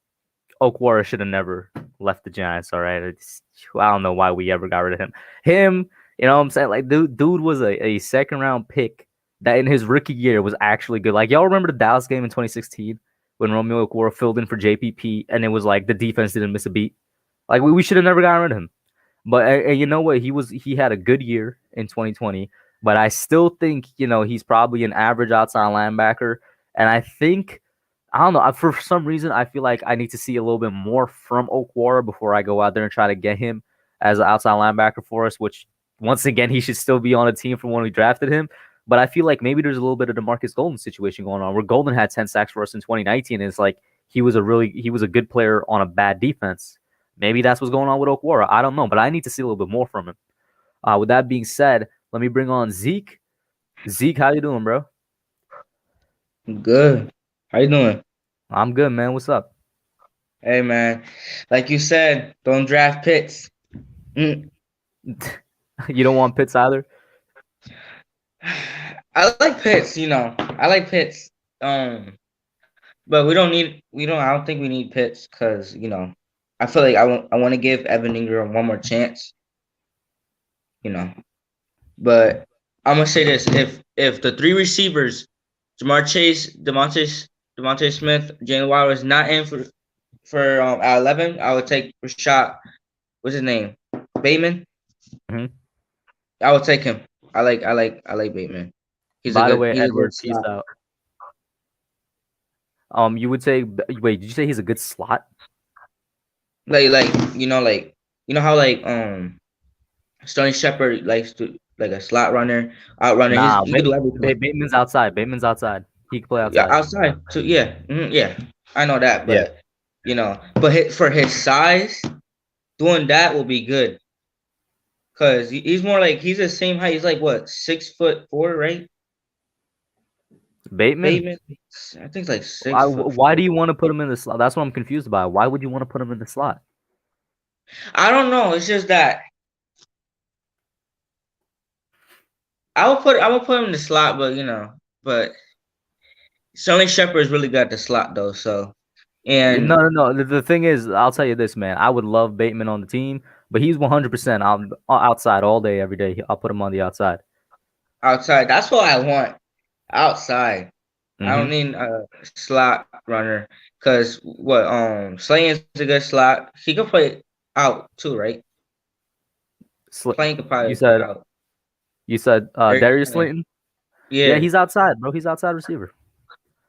Okwara should have never left the Giants, all right? I don't know why we ever got rid of him. You know what I'm saying? Dude was a second-round pick that in his rookie year was actually good. Y'all remember the Dallas game in 2016 when Romeo Okwara filled in for JPP, and it was like the defense didn't miss a beat. Like we should have never gotten rid of him. But you know what? He had a good year in 2020, but I still think he's probably an average outside linebacker, and I think I don't know. For some reason, I feel like I need to see a little bit more from Okwara before I go out there and try to get him as an outside linebacker for us, which once again, he should still be on a team from when we drafted him. But I feel like maybe there's a little bit of the Marcus Golden situation going on where Golden had 10 sacks for us in 2019. And it's like he was a good player on a bad defense. Maybe that's what's going on with Okwara. I don't know, but I need to see a little bit more from him. With that being said, let me bring on Zeke. Zeke, how you doing, bro? Good. How you doing? I'm good, man. What's up? Hey, man. Like you said, don't draft Pitts. You don't want Pitts either? I like Pitts, I like Pitts. But I don't think we need Pitts because, I feel like I want to give Evan Engram one more chance. But I'm gonna say this: if the three receivers, Jamar Chase, Devontae Smith, Jalen Waddle is not in for at 11, I would take Rashad. What's his name? Bateman. Mm-hmm. I would take him. I like Bateman. By the way, Edward, peace out. You would say, wait, did you say he's a good slot? Like how Sterling Shepard likes to like a slot runner, out runner. Nah, he can do everything. Bateman's outside. He can play outside. Yeah, outside. So yeah, I know that, but for his size, doing that will be good. Cause he's more like he's the same height. He's like what 6'4", right? Bateman, I think it's like 6. Why do you want to put him in the slot? That's what I'm confused about. Why would you want to put him in the slot? I don't know. It's just that I will put him in the slot, but Sterling Shepard is really good at the slot though. So and no. The thing is, I'll tell you this, man. I would love Bateman on the team, but he's 100% outside all day, every day. I'll put him on the outside. Outside. That's what I want. Outside. Mm-hmm. I don't need a slot runner because Slayton's a good slot. He can play out too, right? Slayton could probably play out. You said Darius Slayton? Yeah, he's outside, bro. He's outside receiver.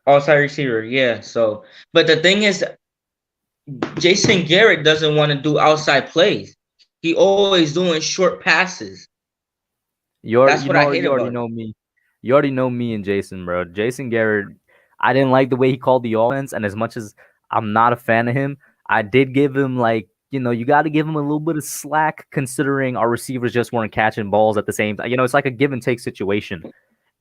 Outside receiver, yeah. So, but the thing is, Jason Garrett doesn't want to do outside plays. He always doing short passes. You already know me. You already know me and Jason, bro. Jason Garrett, I didn't like the way he called the offense, and as much as I'm not a fan of him, I did give him you got to give him a little bit of slack considering our receivers just weren't catching balls at the same time. It's like a give and take situation.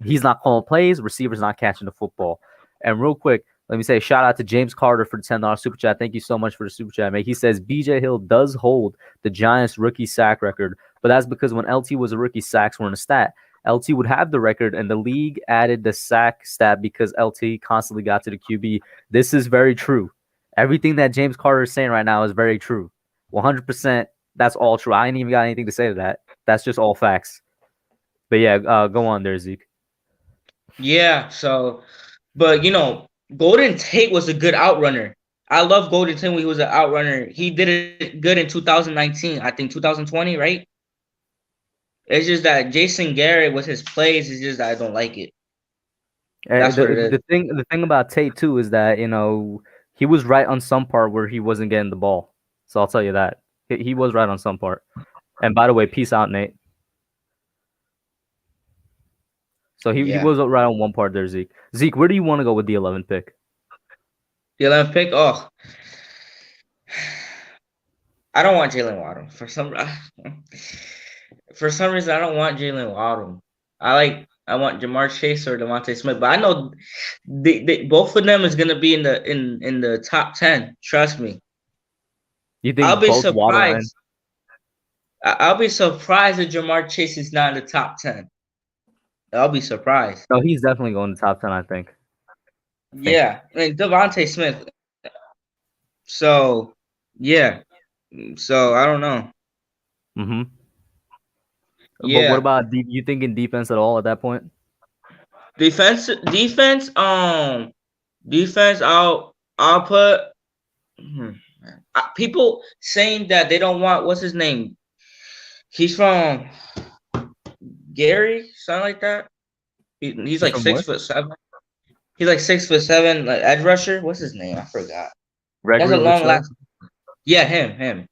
He's not calling plays, receivers not catching the football. And real quick, let me say shout out to James Carter for the $10 super chat. Thank you so much for the super chat, mate. He says BJ Hill does hold the Giants rookie sack record, but that's because when LT was a rookie, sacks weren't a stat. LT would have the record, and the league added the sack stat because LT constantly got to the QB. This is very true. Everything that James Carter is saying right now is very true. 100%. That's all true. I ain't even got anything to say to that. That's just all facts. But yeah, go on there, Zeke. Yeah. So, but Golden Tate was a good outrunner. I love Golden Tate when he was an outrunner. He did it good in 2019. I think 2020, right? It's just that Jason Garrett with his plays is just that I don't like it. That's what it is. The thing about Tate too is that he was right on some part where he wasn't getting the ball. So I'll tell you that he was right on some part. And by the way, peace out, Nate. So he was right on one part there, Zeke. Zeke, where do you want to go with the 11th pick? The 11th pick? Oh, I don't want Jalen Waddle for some reason. I don't want Jalen Waddle. I want Jamar Chase or Devontae Smith, but I know both of them is gonna be in the top 10. Trust me. You think I'll be surprised. I'll be surprised if Jamar Chase is not in the top 10. I'll be surprised. No, he's definitely going to top 10, I think. Yeah, and Devontae Smith. So, yeah. So, I don't know. Mm-hmm. Yeah. But what about you thinking defense at all at that point? Defense. I'll put people saying that they don't want what's his name. He's from Gary, something like that. He's like 6'7". He's like 6'7", like edge rusher. What's his name? I forgot. That's a long last. Yeah, him.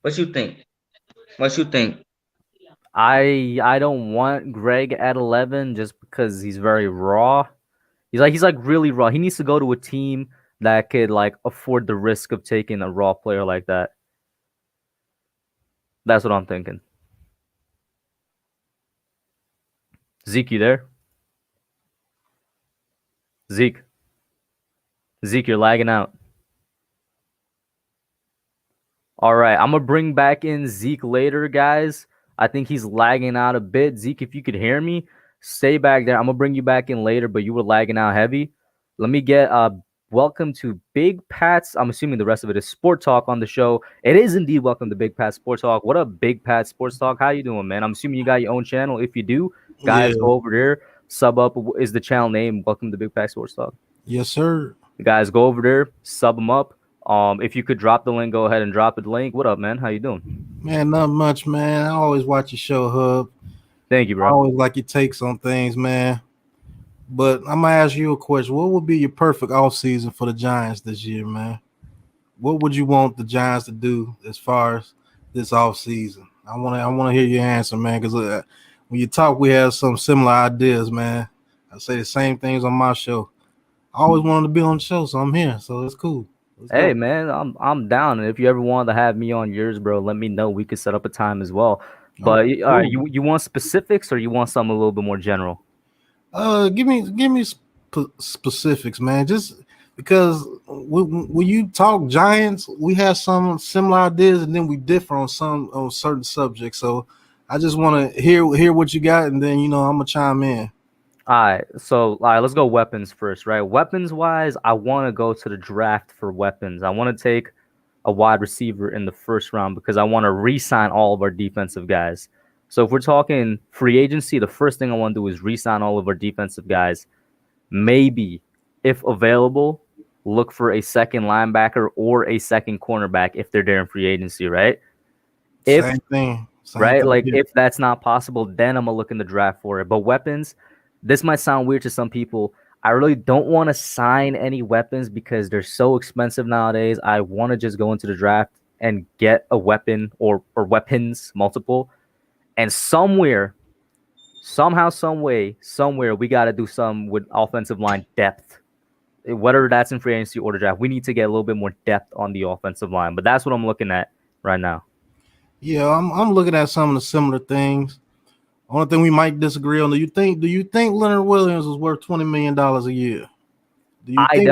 What you think? I don't want Greg at 11 just because he's very raw. He's like really raw. He needs to go to a team that could like afford the risk of taking a raw player like that. That's what I'm thinking. Zeke, you there? Zeke, you're lagging out. All right, I'm going to bring back in Zeke later, guys. I think he's lagging out a bit. Zeke, if you could hear me, stay back there. I'm going to bring you back in later, but you were lagging out heavy. Let me get welcome to Big Pat's. I'm assuming the rest of it is Sport Talk on the show. It is indeed welcome to Big Pat Sport Talk. What up, Big Pat Sports Talk? How you doing, man? I'm assuming you got your own channel. If you do, guys, go over there. Sub up is the channel name. Welcome to Big Pat Sports Talk. Yes, sir. Guys, go over there, sub them up. If you could drop the link, go ahead and drop the link. What up, man? How you doing? Man, not much, man. I always watch your show, Hub. Thank you, bro. I always like your takes on things, man. But I'm gonna ask you a question. What would be your perfect offseason for the Giants this year, man? What would you want the Giants to do as far as this offseason? I wanna hear your answer, man, because when you talk, we have some similar ideas, man. I say the same things on my show. I always wanted to be on the show, so I'm here. So it's cool. Hey, man, I'm down. And if you ever wanted to have me on yours, bro, let me know. We could set up a time as well. But cool. All right, you want specifics or you want something a little bit more general? Give me specifics, man. Just because when you talk Giants, we have some similar ideas and then we differ on certain subjects. So I just want to hear what you got, and then I'm gonna chime in. All right, let's go weapons first, right? Weapons wise, I want to go to the draft for weapons. I want to take a wide receiver in the first round because I want to re-sign all of our defensive guys. So if we're talking free agency, the first thing I want to do is re-sign all of our defensive guys. Maybe, if available, look for a second linebacker or a second cornerback if they're there in free agency, right? Same thing. If that's not possible, then I'm going to look in the draft for it. But weapons, this might sound weird to some people. I really don't want to sign any weapons because they're so expensive nowadays. I want to just go into the draft and get a weapon or weapons, multiple. And somewhere, somehow, some way, somewhere, we got to do some with offensive line depth. Whether that's in free agency or the draft, we need to get a little bit more depth on the offensive line. But that's what I'm looking at right now. Yeah, I'm looking at some of the similar things. Only thing we might disagree on. Do you think Leonard Williams is worth $20 million a year? I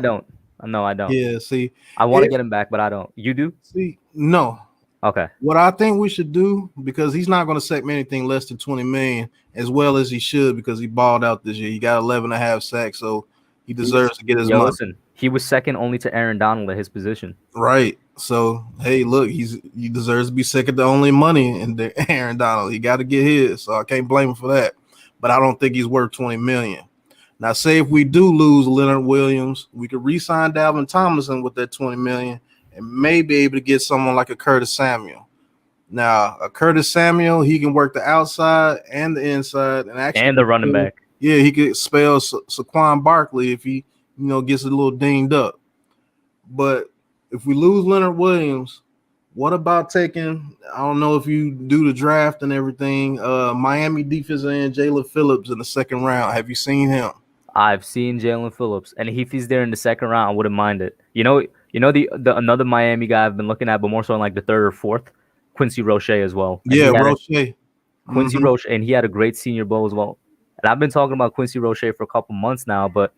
don't. No, I don't. Yeah, see. I want to get him back, but I don't. You do? See, no. Okay. What I think we should do, because he's not going to sack anything less than 20 million, as well as he should, because he balled out this year. He got 11.5 sacks, so he deserves to get his money. Listen, he was second only to Aaron Donald at his position. Right. So, hey, look, he deserves to be second to only money in Aaron Donald. He got to get his, so I can't blame him for that. But I don't think he's worth 20 million. Now, say if we do lose Leonard Williams, we could re-sign Dalvin Tomlinson with that 20 million and may be able to get someone like a Curtis Samuel. Now, a Curtis Samuel, he can work the outside and the inside and the running back. Yeah, he could spell Saquon Barkley if he, gets a little dinged up. But if we lose Leonard Williams, what about taking, I don't know if you do the draft and everything, Miami defensive end Jalen Phillips in the second round. Have you seen him? I've seen Jalen Phillips, and if he's there in the second round, I wouldn't mind it. The another Miami guy I've been looking at, but more so in like the third or fourth, Quincy Roche as well. Yeah, Roche. Quincy Roche, and he had a great Senior Bowl as well. And I've been talking about Quincy Roche for a couple months now, but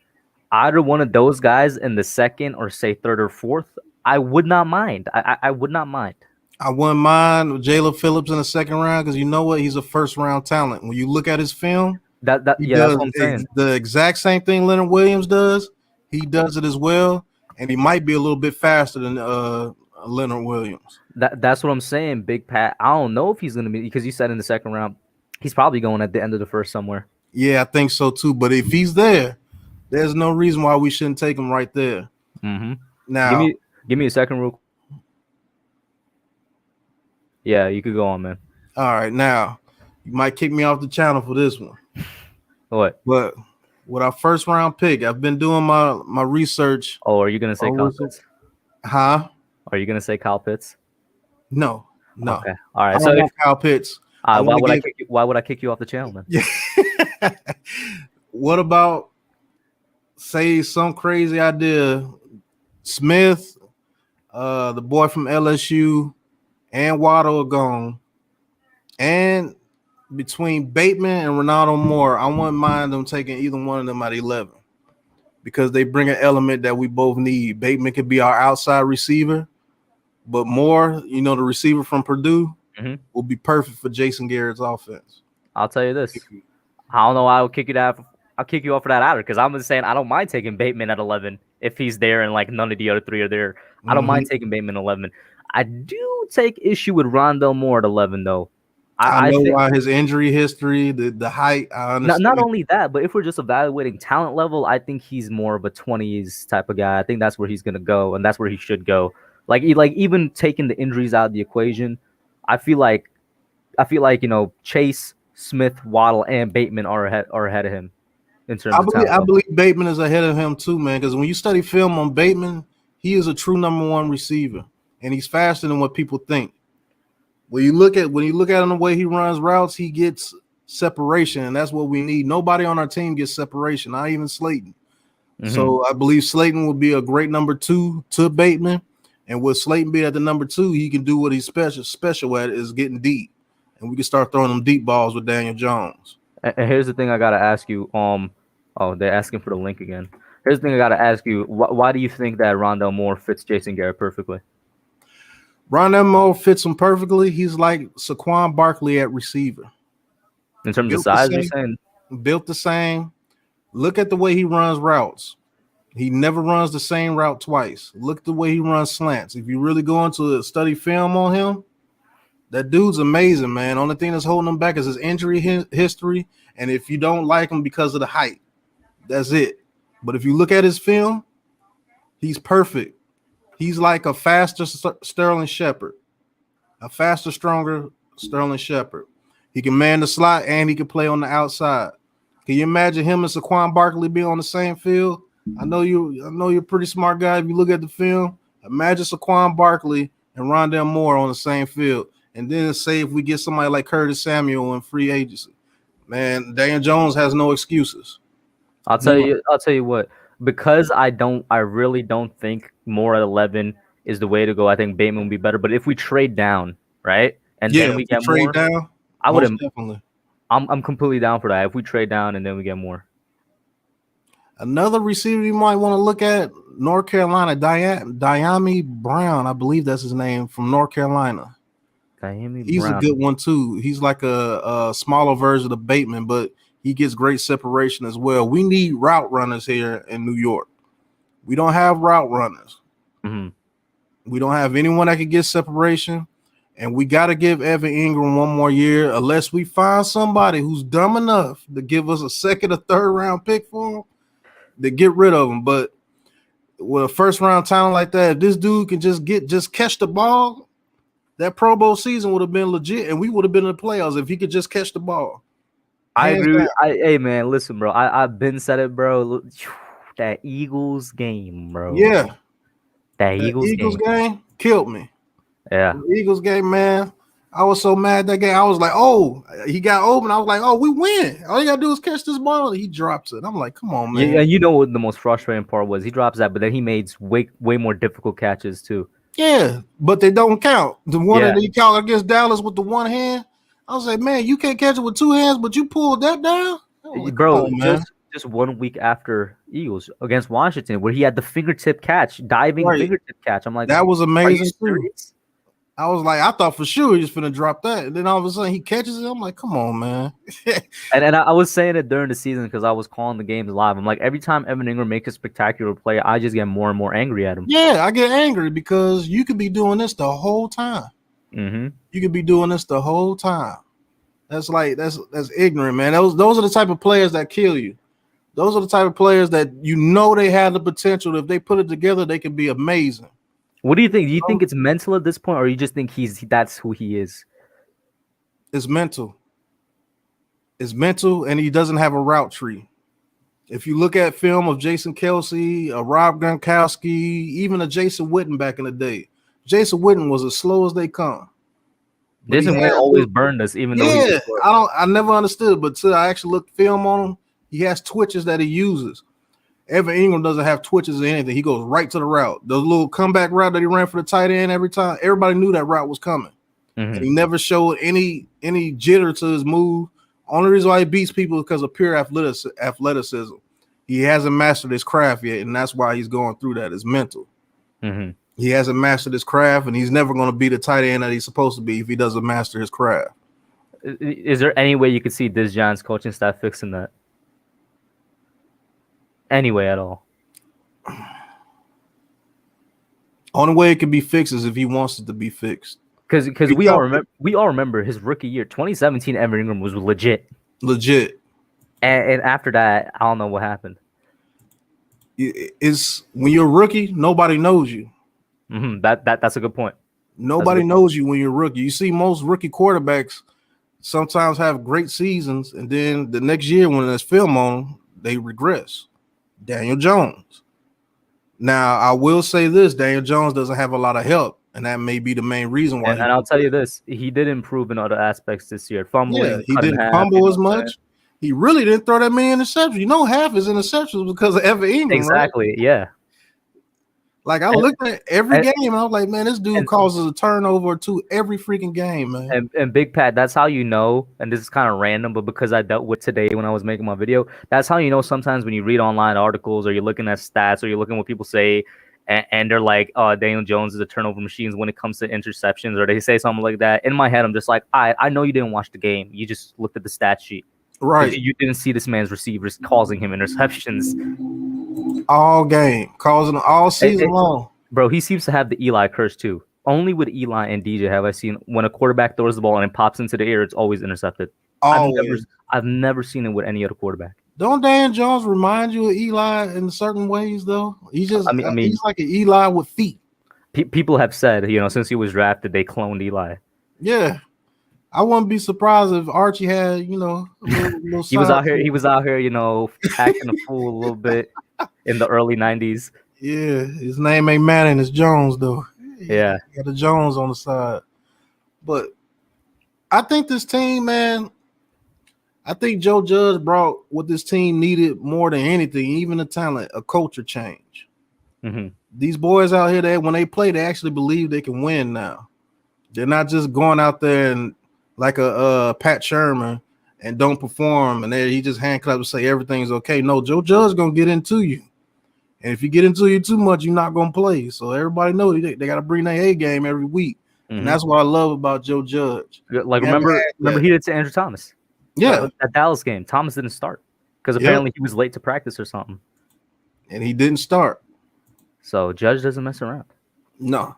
either one of those guys in the second or say third or fourth, I would not mind. I would not mind. I wouldn't mind Jalen Phillips in the second round because you know what? He's a first round talent. When you look at his film, that's what I'm saying. The exact same thing Leonard Williams does. He does it as well, and he might be a little bit faster than Leonard Williams. That's what I'm saying, Big Pat. I don't know if he's going to be, because you said in the second round, he's probably going at the end of the first somewhere. Yeah, I think so too. But if he's there, there's no reason why we shouldn't take him right there. Mm-hmm. Now, give me a second, real. Yeah, you could go on, man. All right, now you might kick me off the channel for this one. What? But with our first round pick, I've been doing my research. Oh, are you gonna say Kyle Pitts? Huh? Are you gonna say Kyle Pitts? No. Okay. All right. I don't want Kyle Pitts. Why would I kick you off the channel, man? Yeah. What about, say, some crazy idea? Smith, the boy from LSU, and Waddle are gone. And between Bateman and Ronaldo Moore, I wouldn't mind them taking either one of them at 11 because they bring an element that we both need. Bateman could be our outside receiver, but Moore, the receiver from Purdue, will be perfect for Jason Garrett's offense. I'll tell you this. I don't know why I'll kick you off for that either, because I'm just saying I don't mind taking Bateman at 11 if he's there and like none of the other three are there. I don't mind taking Bateman at 11. I do take issue with Rondale Moore at 11 though. I know why his injury history, the height. I understand. Not only that, but if we're just evaluating talent level, I think he's more of a 20s type of guy. I think that's where he's gonna go, and that's where he should go. Like even taking the injuries out of the equation, I feel like Chase, Smith, Waddle, and Bateman are ahead of him in terms of talent. I believe Bateman is ahead of him too, man. Because when you study film on Bateman, he is a true number one receiver, and he's faster than what people think. When you look at him the way he runs routes, he gets separation, and that's what we need. Nobody on our team gets separation, not even Slayton. So I believe Slayton will be a great number 2 to Bateman, and with Slayton being at the number 2, he can do what he's special at is getting deep, and we can start throwing them deep balls with Daniel Jones. And here's the thing I gotta ask you. They're asking for the link again. Here's the thing I gotta ask you. Why do you think that Rondale Moore fits Jason Garrett perfectly? Rondale Moore fits him perfectly. He's like Saquon Barkley at receiver. In terms of size, you're saying? Built the same. Look at the way he runs routes. He never runs the same route twice. Look at the way he runs slants. If you really go into study film on him, that dude's amazing, man. Only thing that's holding him back is his injury history. And if you don't like him because of the height, that's it. But if you look at his film, he's perfect. He's like a faster Sterling Shepard, a faster, stronger Sterling Shepard. He can man the slot and he can play on the outside. Can you imagine him and Saquon Barkley being on the same field? I know you're a pretty smart guy. If you look at the film, imagine Saquon Barkley and Rondale Moore on the same field, and then say if we get somebody like Curtis Samuel in free agency, man, Daniel Jones has no excuses. I'll tell you what. Because I really don't think Moore at 11 is the way to go. I think Bateman would be better. But if we trade down, right, and then we get more, down, I would definitely. I'm completely down for that. If we trade down and then we get more. Another receiver you might want to look at, North Carolina, Diami Brown, I believe that's his name, from North Carolina. He's a good one too. He's like a smaller version of Bateman, but he gets great separation as well. We need route runners here in New York. We don't have route runners. We don't have anyone that can get separation. And we got to give Evan Engram one more year unless we find somebody who's dumb enough to give us a second or third round pick for him to get rid of him. But with a first round talent like that, if this dude can just catch the ball, that Pro Bowl season would have been legit, and we would have been in the playoffs if he could just catch the ball. I agree. Hey man, listen, bro. I've been said it, bro. That Eagles game, bro. Yeah, that Eagles game killed me. Yeah, the Eagles game, man. I was so mad that game. I was like, oh, he got open. I was like, oh, we win. All you gotta do is catch this ball. He drops it. I'm like, come on, man. Yeah, you know what the most frustrating part was? He drops that, but then he made way more difficult catches too. Yeah, but they don't count. The one that he caught against Dallas with the one hand. I was like, man, you can't catch it with two hands, but you pulled that down? Like, bro, just 1 week after Eagles against Washington, where he had the fingertip catch, diving fingertip catch. I'm like, that was amazing too. I was like, I thought for sure he was finna drop that. And then all of a sudden he catches it. I'm like, come on, man. and I was saying it during the season because I was calling the games live. I'm like, every time Evan Engram makes a spectacular play, I just get more and more angry at him. Yeah, I get angry because you could be doing this the whole time. You could be doing this the whole time. That's ignorant, man. Those are the type of players that kill you. Those are the type of players that you know they have the potential. If they put it together, they can be amazing. What do you think? Do you think it's mental at this point, or you just think that's who he is? It's mental. It's mental, and he doesn't have a route tree. If you look at film of Jason Kelsey, Rob Gronkowski, even a Jason Witten back in the day, Jason Witten was as slow as they come. Jason Witten always burned us, even though I never understood, but till I actually looked film on him, he has twitches that he uses. Evan Engram doesn't have twitches or anything. He goes right to the route. The little comeback route that he ran for the tight end every time, everybody knew that route was coming. And he never showed any jitter to his move. Only reason why he beats people is because of pure athleticism. He hasn't mastered his craft yet, and that's why he's going through that. It's mental. He hasn't mastered his craft, and he's never going to be the tight end that he's supposed to be if he doesn't master his craft. Is there any way you could see this Giants coaching staff fixing that? Any way at all? Only way it can be fixed is if he wants it to be fixed. Because we all remember his rookie year, 2017. Evan Engram was legit. And after that, I don't know what happened. It's when you're a rookie, nobody knows you. That's a good point. Nobody knows you when you're a rookie. You see most rookie quarterbacks sometimes have great seasons, and then the next year when there's film on them, they regress. Daniel Jones. Now, I will say this: Daniel Jones doesn't have a lot of help, and that may be the main reason why. And I'll tell you this: he did improve in other aspects this year. Fumbling, yeah, he didn't fumble as much. He really didn't throw that many interceptions. You know, half his interceptions because of Evan Engram. Exactly. Right? Yeah. Like I looked at every game, and I was like, man, this dude causes a turnover or two every freaking game, man. And Big Pat, that's how you know. And this is kind of random, but because I dealt with today when I was making my video, that's how you know. Sometimes when you read online articles or you're looking at stats or you're looking at what people say, and they're like, "Oh, Daniel Jones is a turnover machine when it comes to interceptions," or they say something like that. In my head, I'm just like, I know you didn't watch the game. You just looked at the stat sheet. Right. You didn't see this man's receivers causing him interceptions all game, causing all season long. Bro, he seems to have the Eli curse too. Only with Eli and DJ have I seen when a quarterback throws the ball and it pops into the air, it's always intercepted. I've never seen it with any other quarterback. Don't Dan Jones remind you of Eli in certain ways, though? He's just, he's like an Eli with feet. People have said, since he was drafted, they cloned Eli. Yeah. I wouldn't be surprised if Archie had, a little he was out here, acting a fool a little bit in the early 90s. Yeah, his name ain't Manning, it's Jones, though. Yeah. He got the Jones on the side. But I think this team, man, I think Joe Judge brought what this team needed more than anything, even the talent, a culture change. These boys out here, when they play, they actually believe they can win now. They're not just going out there and like a Pat Sherman and don't perform, and he just handcuffs and say everything's okay. No, Joe Judge going to get into you. And if you get into you too much, you're not going to play. So everybody knows they got to bring their A game every week. And that's what I love about Joe Judge. Like, remember he did to Andrew Thomas. Yeah. That Dallas game. Thomas didn't start because apparently he was late to practice or something. And he didn't start. So Judge doesn't mess around. No.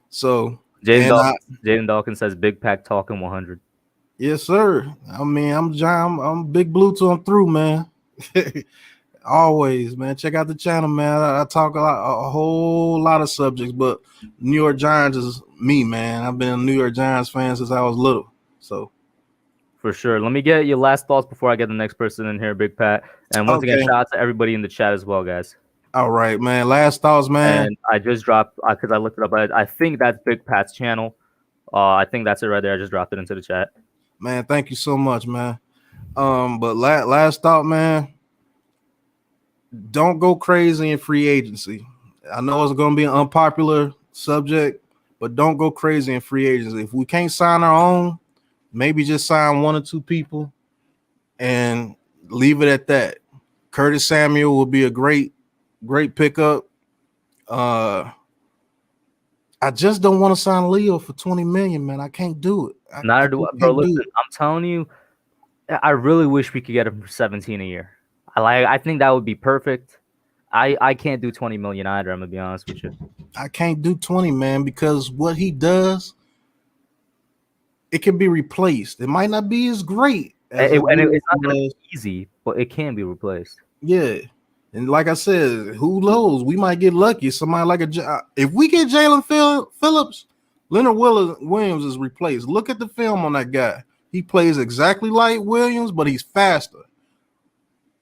So Jaden Dawkins says Big Pack talking 100. Yes, sir. I mean, I'm Big Blue till I'm through, man. Always, man. Check out the channel, man. I talk a whole lot of subjects, but New York Giants is me, man. I've been a New York Giants fan since I was little. So for sure. Let me get your last thoughts before I get the next person in here, Big Pat. And once again, shout out to everybody in the chat as well, guys. All right, man. Last thoughts, man. And I just dropped because I looked it up. I think that's Big Pat's channel. I think that's it right there. I just dropped it into the chat. Man, thank you so much, man. But last thought, man. Don't go crazy in free agency. I know it's going to be an unpopular subject, but don't go crazy in free agency. If we can't sign our own, maybe just sign one or two people and leave it at that. Curtis Samuel will be a great pickup. I just don't want to sign Leo for $20 million, man. I can't do it. Neither do I, bro. Listen, I'm telling you, I really wish we could get him for 17 a year. I think that would be perfect. I can't do 20 million either. I'm gonna be honest with you. I can't do 20, man, because what he does, it can be replaced. It might not be as great. It's not gonna be easy, but it can be replaced. Yeah. And like I said, who knows? We might get lucky. Somebody like if we get Jalen Phillips, Leonard Williams is replaced. Look at the film on that guy. He plays exactly like Williams, but he's faster.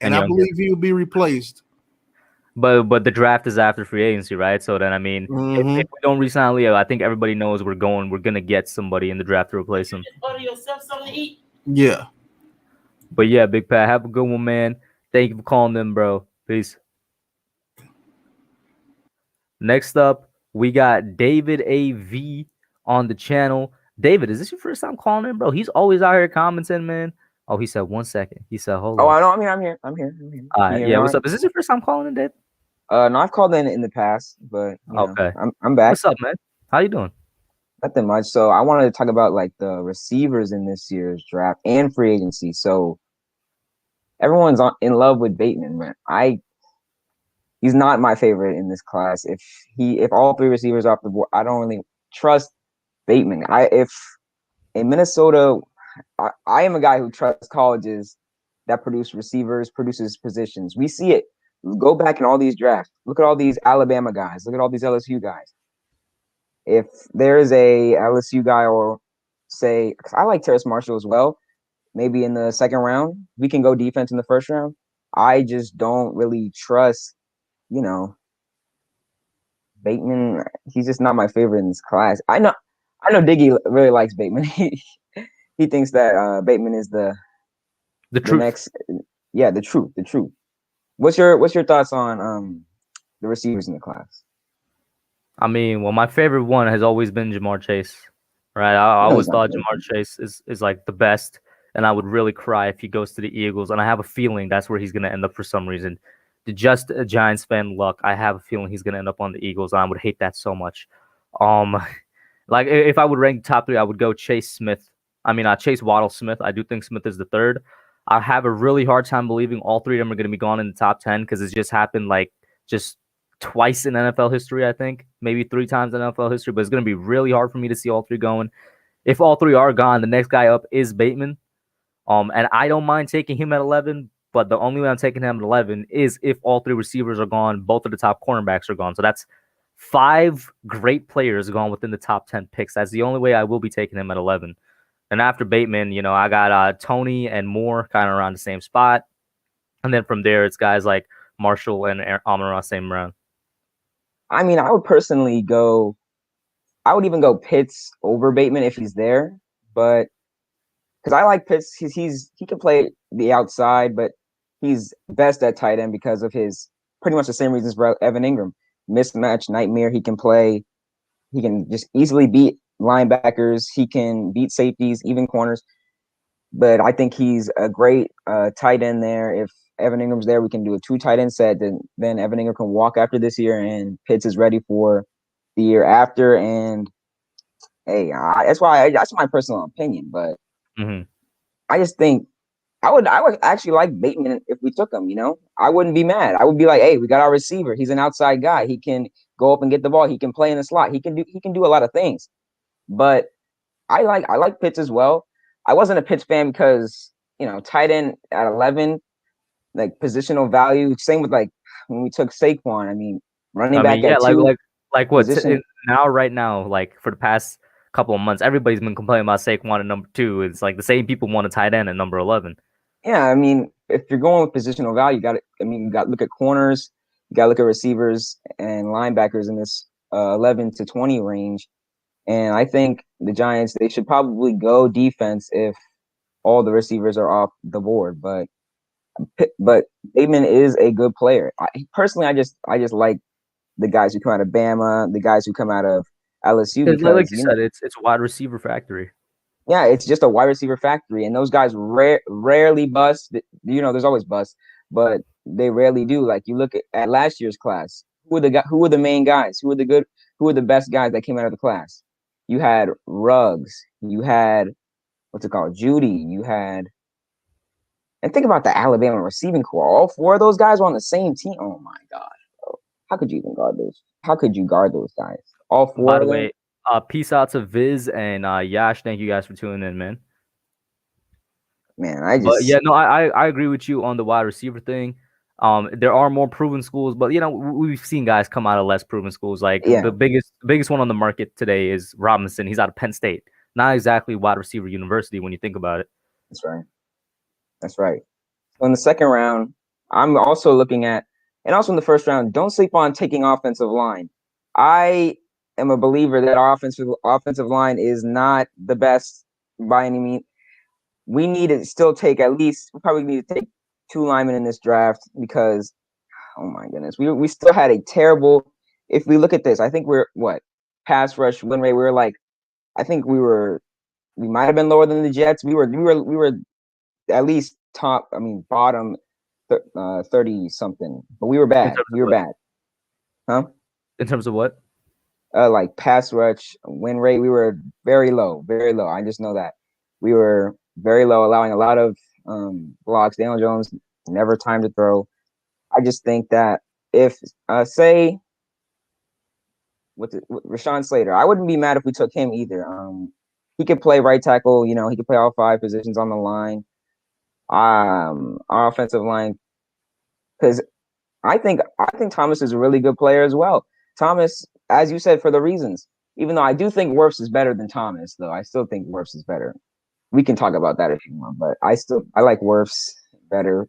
And I believe he will be replaced. But the draft is after free agency, right? So then, I mean, if we don't re-sign Leo, I think everybody knows we're gonna get somebody in the draft to replace him. Yeah. But yeah, Big Pat, have a good one, man. Thank you for calling in, bro. Peace. Next up, we got David AV on the channel. David, is this your first time calling in, bro? He's always out here commenting, man. Oh, he said 1 second. He said, hold on. Oh, I know. I'm here. All right, yeah, what's up? Is this your first time calling in, Dave? No, I've called in the past, but okay, I'm back. What's up, man? How you doing? Nothing much. So I wanted to talk about like the receivers in this year's draft and free agency. So everyone's in love with Bateman, man. He's not my favorite in this class. If all three receivers are off the board, I don't really trust Bateman. If in Minnesota, I am a guy who trusts colleges that produce receivers, produces positions. We see it. Go back in all these drafts. Look at all these Alabama guys. Look at all these LSU guys. If there is a LSU guy, or say, cause I like Terrace Marshall as well, maybe in the second round, we can go defense in the first round. I just don't really trust, Bateman. He's just not my favorite in this class. I know Diggy really likes Bateman. He thinks that Bateman is the truth. The truth. What's your thoughts on the receivers in the class? I mean, well, my favorite one has always been Jamar Chase, right? I always thought Jamar Chase is like the best, and I would really cry if he goes to the Eagles, and I have a feeling that's where he's going to end up for some reason. Just a Giants fan luck, I have a feeling he's going to end up on the Eagles, and I would hate that so much. Like if I would rank top three, I would go Chase Waddle Smith. I do think Smith is the third. I have a really hard time believing all three of them are going to be gone in the top 10 because it's just happened like just twice in NFL history, I think. Maybe 3 times in NFL history, but it's going to be really hard for me to see all three going. If all three are gone, the next guy up is Bateman. And I don't mind taking him at 11, but the only way I'm taking him at 11 is if all three receivers are gone, both of the top cornerbacks are gone. So that's 5 great players gone within the top 10 picks. That's the only way I will be taking him at 11. And after Bateman, I got Tony and Moore kind of around the same spot. And then from there, it's guys like Marshall and Amon-Ra St. Brown. I mean, I would even go Pitts over Bateman if he's there. But because I like Pitts, he can play the outside, but he's best at tight end because of his pretty much the same reasons for Evan Engram. Mismatch nightmare. He can just easily beat linebackers. He can beat safeties, even corners. But I think he's a great tight end there. If Evan Ingram's there, we can do a 2 tight end set. Then Evan Engram can walk after this year, and Pitts is ready for the year after. And hey, that's my personal opinion. But I just think I would actually like Bateman if we took him. I wouldn't be mad. I would be like, hey, we got our receiver. He's an outside guy. He can go up and get the ball. He can play in the slot. He can do a lot of things. But I like Pitts as well. I wasn't a Pitts fan because tight end at 11, like positional value. Same with like when we took Saquon. I mean, running back at 2. Like what right now, like for the past couple of months, everybody's been complaining about Saquon at number 2. It's like the same people want a tight end at number 11. Yeah, I mean, if you're going with positional value, you got to look at corners, you got to look at receivers and linebackers in this 11 to 20 range. And I think the Giants, they should probably go defense if all the receivers are off the board. But Bateman is a good player. Personally, I just like the guys who come out of Bama, the guys who come out of LSU. Because, like you said, it's a wide receiver factory. Yeah, it's just a wide receiver factory, and those guys rarely bust. There's always bust, but they rarely do. Like you look at last year's class, who were the main guys? Who were the best guys that came out of the class? You had Ruggs, you had Judy, and think about the Alabama receiving core. All 4 of those guys were on the same team. Oh my God, bro. How could you even guard those? How could you guard those guys? All 4. By the way, peace out to Viz and Yash. Thank you guys for tuning in, man. Man, I agree with you on the wide receiver thing. There are more proven schools, but we've seen guys come out of less proven schools. Like the biggest one on the market today is Robinson. He's out of Penn State. Not exactly wide receiver university when you think about it. That's right. So in the second round, I'm also looking at, and also in the first round, don't sleep on taking offensive line. I am a believer that our offensive line is not the best by any means. We need to still take we probably need to take 2 linemen in this draft because, oh my goodness, we still had a terrible. If we look at this, I think we're pass rush win rate. I think we might have been lower than the Jets. We were at least bottom 30 something, but we were bad. Huh? In terms of what? Like pass rush win rate, we were very low. I just know that we were very low, allowing a lot of blocks. Daniel Jones never time to throw. I just think that if say with Rashawn Slater, I wouldn't be mad if we took him either. He could play right tackle. He could play all 5 positions on the line. Our offensive line, because I think Thomas is a really good player as well. Thomas, as you said, for the reasons. Even though I do think Wirfs is better than Thomas, though I still think Wirfs is better. We can talk about that if you want, but I like Wirfs better.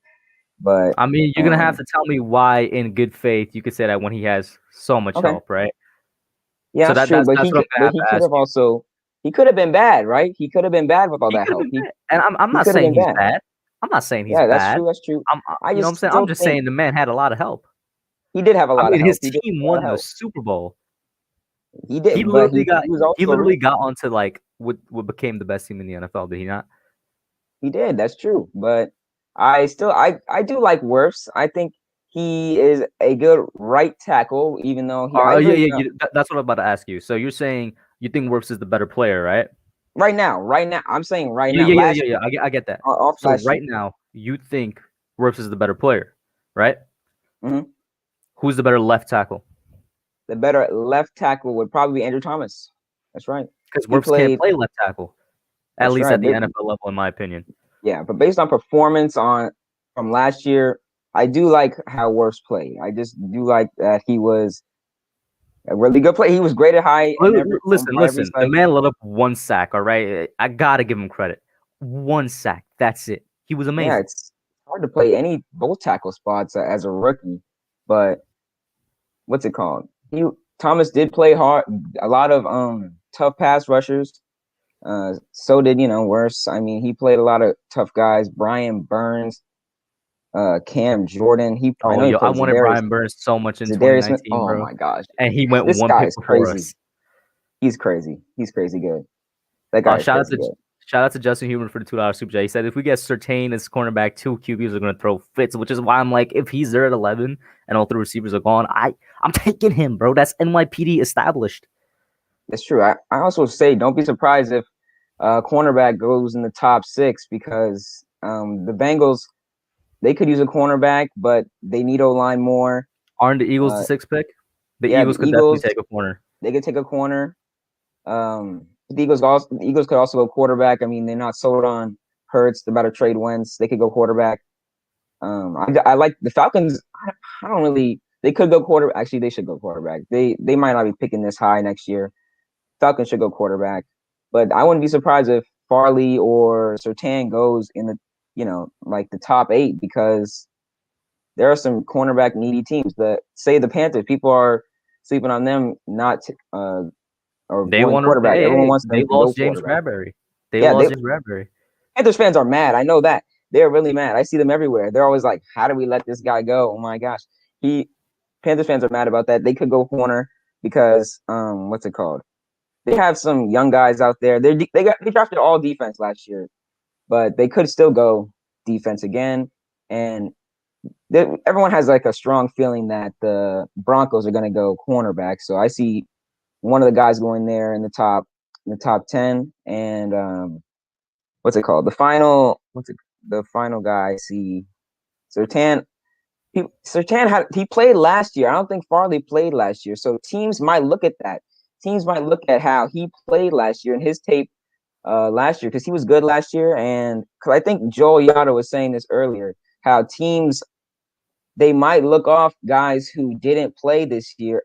But I mean, you're gonna have to tell me why, in good faith, you could say that when he has so much help, right? Yeah, so that's true. But he could have been bad, right? He could have been bad with all that help. And I'm not saying he's bad. I'm not saying he's bad. That's true. You know what I'm saying? I'm just saying the man had a lot of help. He did have a lot of help. His team won the Super Bowl. He did. He literally got onto like what became the best team in the NFL. Did he not? He did. That's true. But I do like Wirfs. I think he is a good right tackle, even though that's what I'm about to ask you. So you're saying you think Wirfs is the better player, right? Right now. I'm saying right now. Yeah. I get that. So right now, you think Wirfs is the better player, right? Mm-hmm. Who's the better left tackle? The better left tackle would probably be Andrew Thomas. That's right. Because Wirfs can't play left tackle, at least at the NFL level, in my opinion. Yeah, but based on performance from last year, I do like how Wirfs played. I just do like that he was a really good player. He was great at high. Listen. The man let up 1 sack. All right, I gotta give him credit. 1 sack. That's it. He was amazing. Yeah, it's hard to play both tackle spots as a rookie, but what's it called? Thomas did play hard. A lot of tough pass rushers. So did Wirfs. I mean, he played a lot of tough guys. Brian Burns, Cam Jordan. I wanted Brian Burns so much in 2019, oh bro. my gosh! And he went this 1 guy pick is before crazy. us. He's crazy. He's crazy good. That guy. Shout out to Justin Huber for the $2 super chat. He said if we get Surtain as cornerback, 2 QBs are going to throw fits, which is why I'm like, if he's there at 11 and all 3 receivers are gone, I'm taking him, bro. That's NYPD established. That's true. I also say don't be surprised if cornerback goes in the top 6 because the Bengals, they could use a cornerback, but they need O-line more. Aren't the Eagles the 6th pick? The Eagles could definitely take a corner. They could take a corner. The Eagles could also go quarterback. I mean, they're not sold on Hurts. They're about to trade Wentz. They could go quarterback. I like the Falcons. I don't really. They could go quarterback. Actually, they should go quarterback. They might not be picking this high next year. Falcons should go quarterback. But I wouldn't be surprised if Farley or Surtain goes in the like the top 8 because there are some cornerback needy teams. The Panthers. People are sleeping on them. Or they want quarterback. Everyone wants they lost James Bradbury. James Bradbury. Panthers fans are mad. I know that. They're really mad. I see them everywhere. They're always like, how do we let this guy go? Oh my gosh. Panthers fans are mad about that. They could go corner because what's it called? They have some young guys out there. They drafted all defense last year, but they could still go defense again. And everyone has like a strong feeling that the Broncos are going to go cornerback. So I see one of the guys going there in the top 10, and what's it called? The final guy I see Surtain. He played last year. I don't think Farley played last year. So teams might look at that. Teams might look at how he played last year and his tape last year because he was good last year. And because I think Joel Yada was saying this earlier, how teams they might look off guys who didn't play this year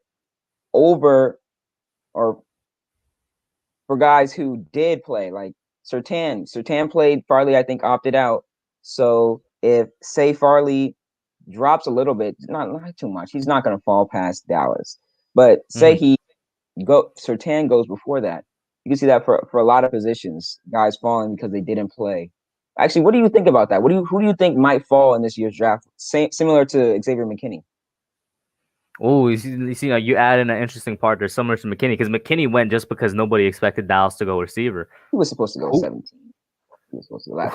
over or for guys who did play, like Surtain. Surtain played, Farley, I think, opted out. So if, say, Farley drops a little bit, not too much, he's not going to fall past Dallas. But say Surtain goes before that. You can see that for a lot of positions, guys falling because they didn't play. Actually, what do you think about that? Who do you think might fall in this year's draft? Similar to Xavier McKinney. Oh, you see, you add in an interesting part there, similar to McKinney, because McKinney went just because nobody expected Dallas to go receiver. He was supposed to go 17. He was supposed to go last.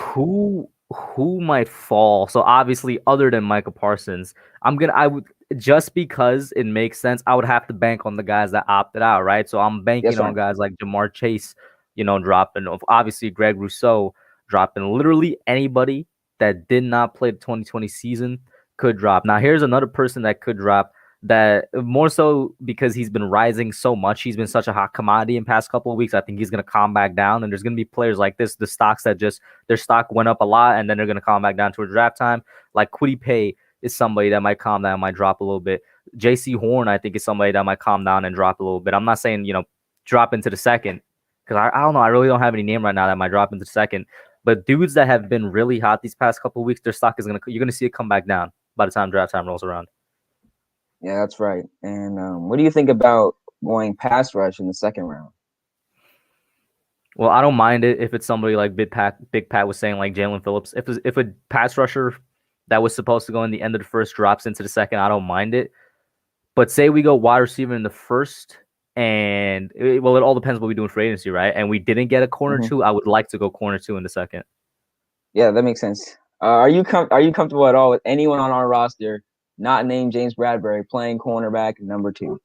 Who might fall? So obviously, other than Micah Parsons, I would just because it makes sense. I would have to bank on the guys that opted out, right? So I'm banking on guys like Jamar Chase, dropping. Obviously, Greg Rousseau dropping. Literally anybody that did not play the 2020 season could drop. Now, here's another person that could drop. That more so because he's been rising so much. He's been such a hot commodity in past couple of weeks. I think he's going to calm back down. And there's going to be players like this, the stocks that just their stock went up a lot and then they're going to calm back down towards draft time. Like Kwity Paye is somebody that might calm down, might drop a little bit. JC Horn, I think, is somebody that might calm down and drop a little bit. I'm not saying, drop into the second because I don't know. I really don't have any name right now that might drop into the second. But dudes that have been really hot these past couple of weeks, their stock you're going to see it come back down by the time draft time rolls around. Yeah, that's right. And what do you think about going pass rush in the second round? Well, I don't mind it if it's somebody like Big Pat was saying, like Jalen Phillips. If a pass rusher that was supposed to go in the end of the first drops into the second, I don't mind it. But say we go wide receiver in the first, and it all depends what we do in free agency, right? And we didn't get a corner 2. I would like to go corner 2 in the second. Yeah, that makes sense. Are you comfortable at all with anyone on our roster not named James Bradbury playing cornerback number 2?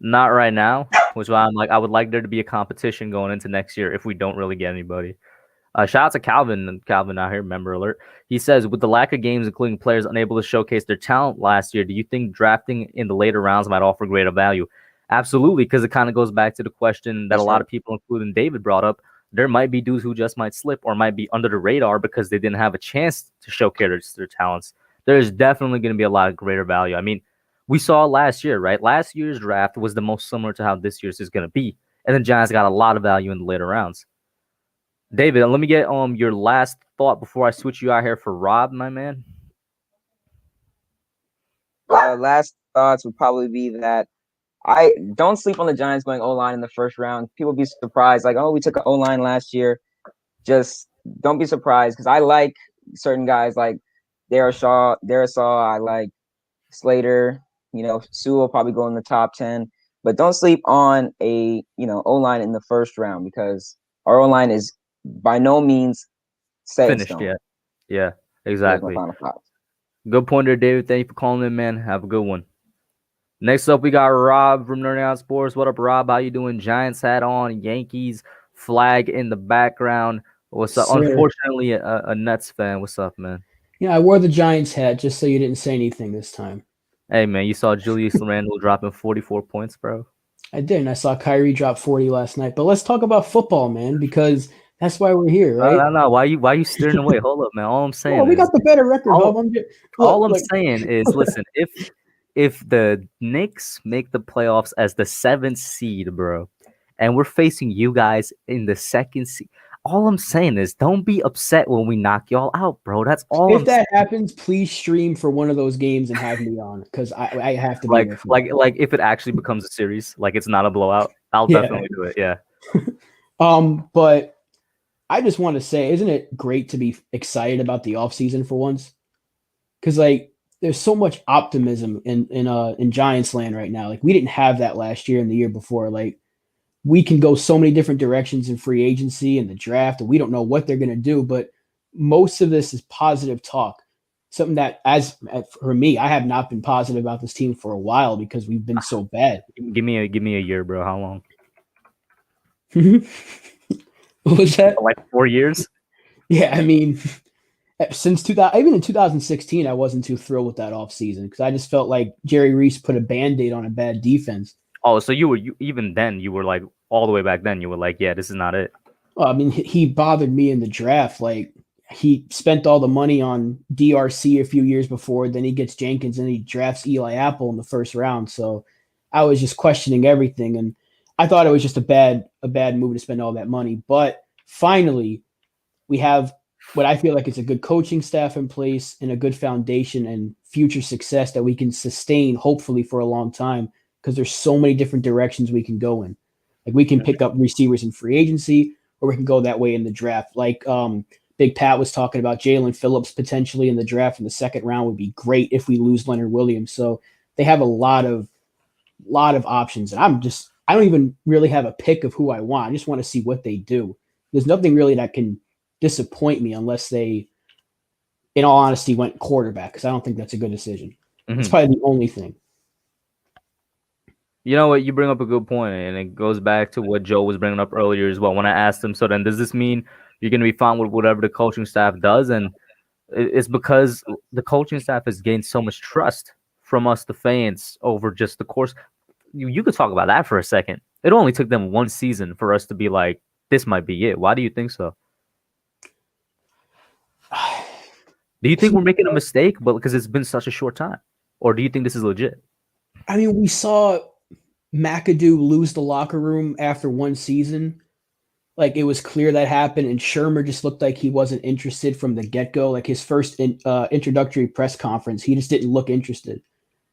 Not right now, which is why I'm like, I would like there to be a competition going into next year if we don't really get anybody. Shout out to Calvin out here, member alert. He says, with the lack of games, including players unable to showcase their talent last year, do you think drafting in the later rounds might offer greater value? Absolutely, because it kind of goes back to the question that a lot of people, including David, brought up. There might be dudes who just might slip or might be under the radar because they didn't have a chance to showcase their talents. There's definitely going to be a lot of greater value. I mean, we saw last year, right? Last year's draft was the most similar to how this year's is going to be. And the Giants got a lot of value in the later rounds. David, let me get your last thought before I switch you out here for Rob, my man. Last thoughts would probably be that I don't sleep on the Giants going O-line in the first round. People be surprised, like, oh, we took an O-line last year. Just don't be surprised because I like certain guys like Darisaw, I like Slater, Sewell will probably go in the top 10, but don't sleep on a, O-line in the first round because our O-line is by no means set in stone. Yeah, exactly. Good point there, David. Thank you for calling in, man. Have a good one. Next up, we got Rob from Nerding Out Sports. What up, Rob? How you doing? Giants hat on, Yankees flag in the background. What's up? Sir. Unfortunately, a Nets fan. What's up, man? Yeah, I wore the Giants hat just so you didn't say anything this time. Hey, man, you saw Julius Randle dropping 44 points, bro? I did, and I saw Kyrie drop 40 last night. But let's talk about football, man, because that's why we're here, right? No. Why you steering away? Hold up, man. All I'm saying we got the better record. All I'm saying is, listen, if the Knicks make the playoffs as the 7th seed, bro, and we're facing you guys in the 2nd seed, all I'm saying is don't be upset when we knock y'all out, bro. That's all. If that happens, please stream for one of those games and have me on because I have to be like if it actually becomes a series, like it's not a blowout, I'll definitely do it. Yeah. But I just want to say, isn't it great to be excited about the offseason for once? Because like there's so much optimism in Giants land right now. Like we didn't have that last year and the year before. Like we can go so many different directions in free agency and the draft, and we don't know what they're going to do. But most of this is positive talk. Something that, for me, I have not been positive about this team for a while because we've been so bad. Give me a year, bro. How long? What was that? Like 4 years? Yeah, I mean, since 2000, even in 2016, I wasn't too thrilled with that offseason because I just felt like Jerry Reese put a Band-Aid on a bad defense. Oh, so even then you were like all the way back then you were like, yeah, this is not it. Well, I mean, he bothered me in the draft. Like he spent all the money on DRC a few years before. Then he gets Jenkins and he drafts Eli Apple in the first round. So I was just questioning everything, and I thought it was just a bad move to spend all that money. But finally, we have what I feel like is a good coaching staff in place and a good foundation and future success that we can sustain, hopefully, for a long time, because there's so many different directions we can go in. Like, we can pick up receivers in free agency, or we can go that way in the draft. Like Big Pat was talking about, Jalen Phillips potentially in the draft in the second round would be great if we lose Leonard Williams. So they have a lot of options. And I don't even really have a pick of who I want. I just want to see what they do. There's nothing really that can disappoint me unless they, in all honesty, went quarterback, because I don't think that's a good decision. It's probably the only thing. You know what? You bring up a good point, and it goes back to what Joe was bringing up earlier as well. When I asked him, so then does this mean you're going to be fine with whatever the coaching staff does? And it's because the coaching staff has gained so much trust from us, the fans, over just the course. You could talk about that for a second. It only took them one season for us to be like, this might be it. Why do you think so? Do you think we're making a mistake, but because it's been such a short time? Or do you think this is legit? I mean, we saw McAdoo lose the locker room after one season. Like, it was clear that happened, and Shermer just looked like he wasn't interested from the get-go. Like, his first introductory press conference, he just didn't look interested.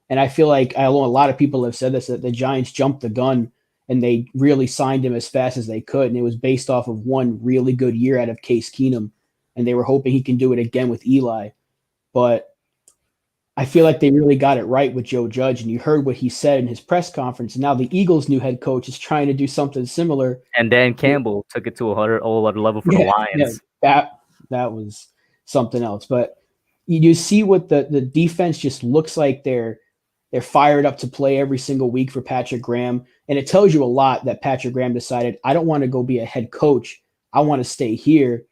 And I feel like, I know a lot of people have said this, that the Giants jumped the gun and they really signed him as fast as they could. And it was based off of one really good year out of Case Keenum. And they were hoping he can do it again with Eli. But I feel like they really got it right with Joe Judge. And you heard what he said in his press conference. And now the Eagles' new head coach is trying to do something similar. And Dan Campbell took it to a whole other level for the Lions. Yeah, that was something else. But you see what the defense just looks like. They're fired up to play every single week for Patrick Graham. And it tells you a lot that Patrick Graham decided, I don't want to go be a head coach. I want to stay here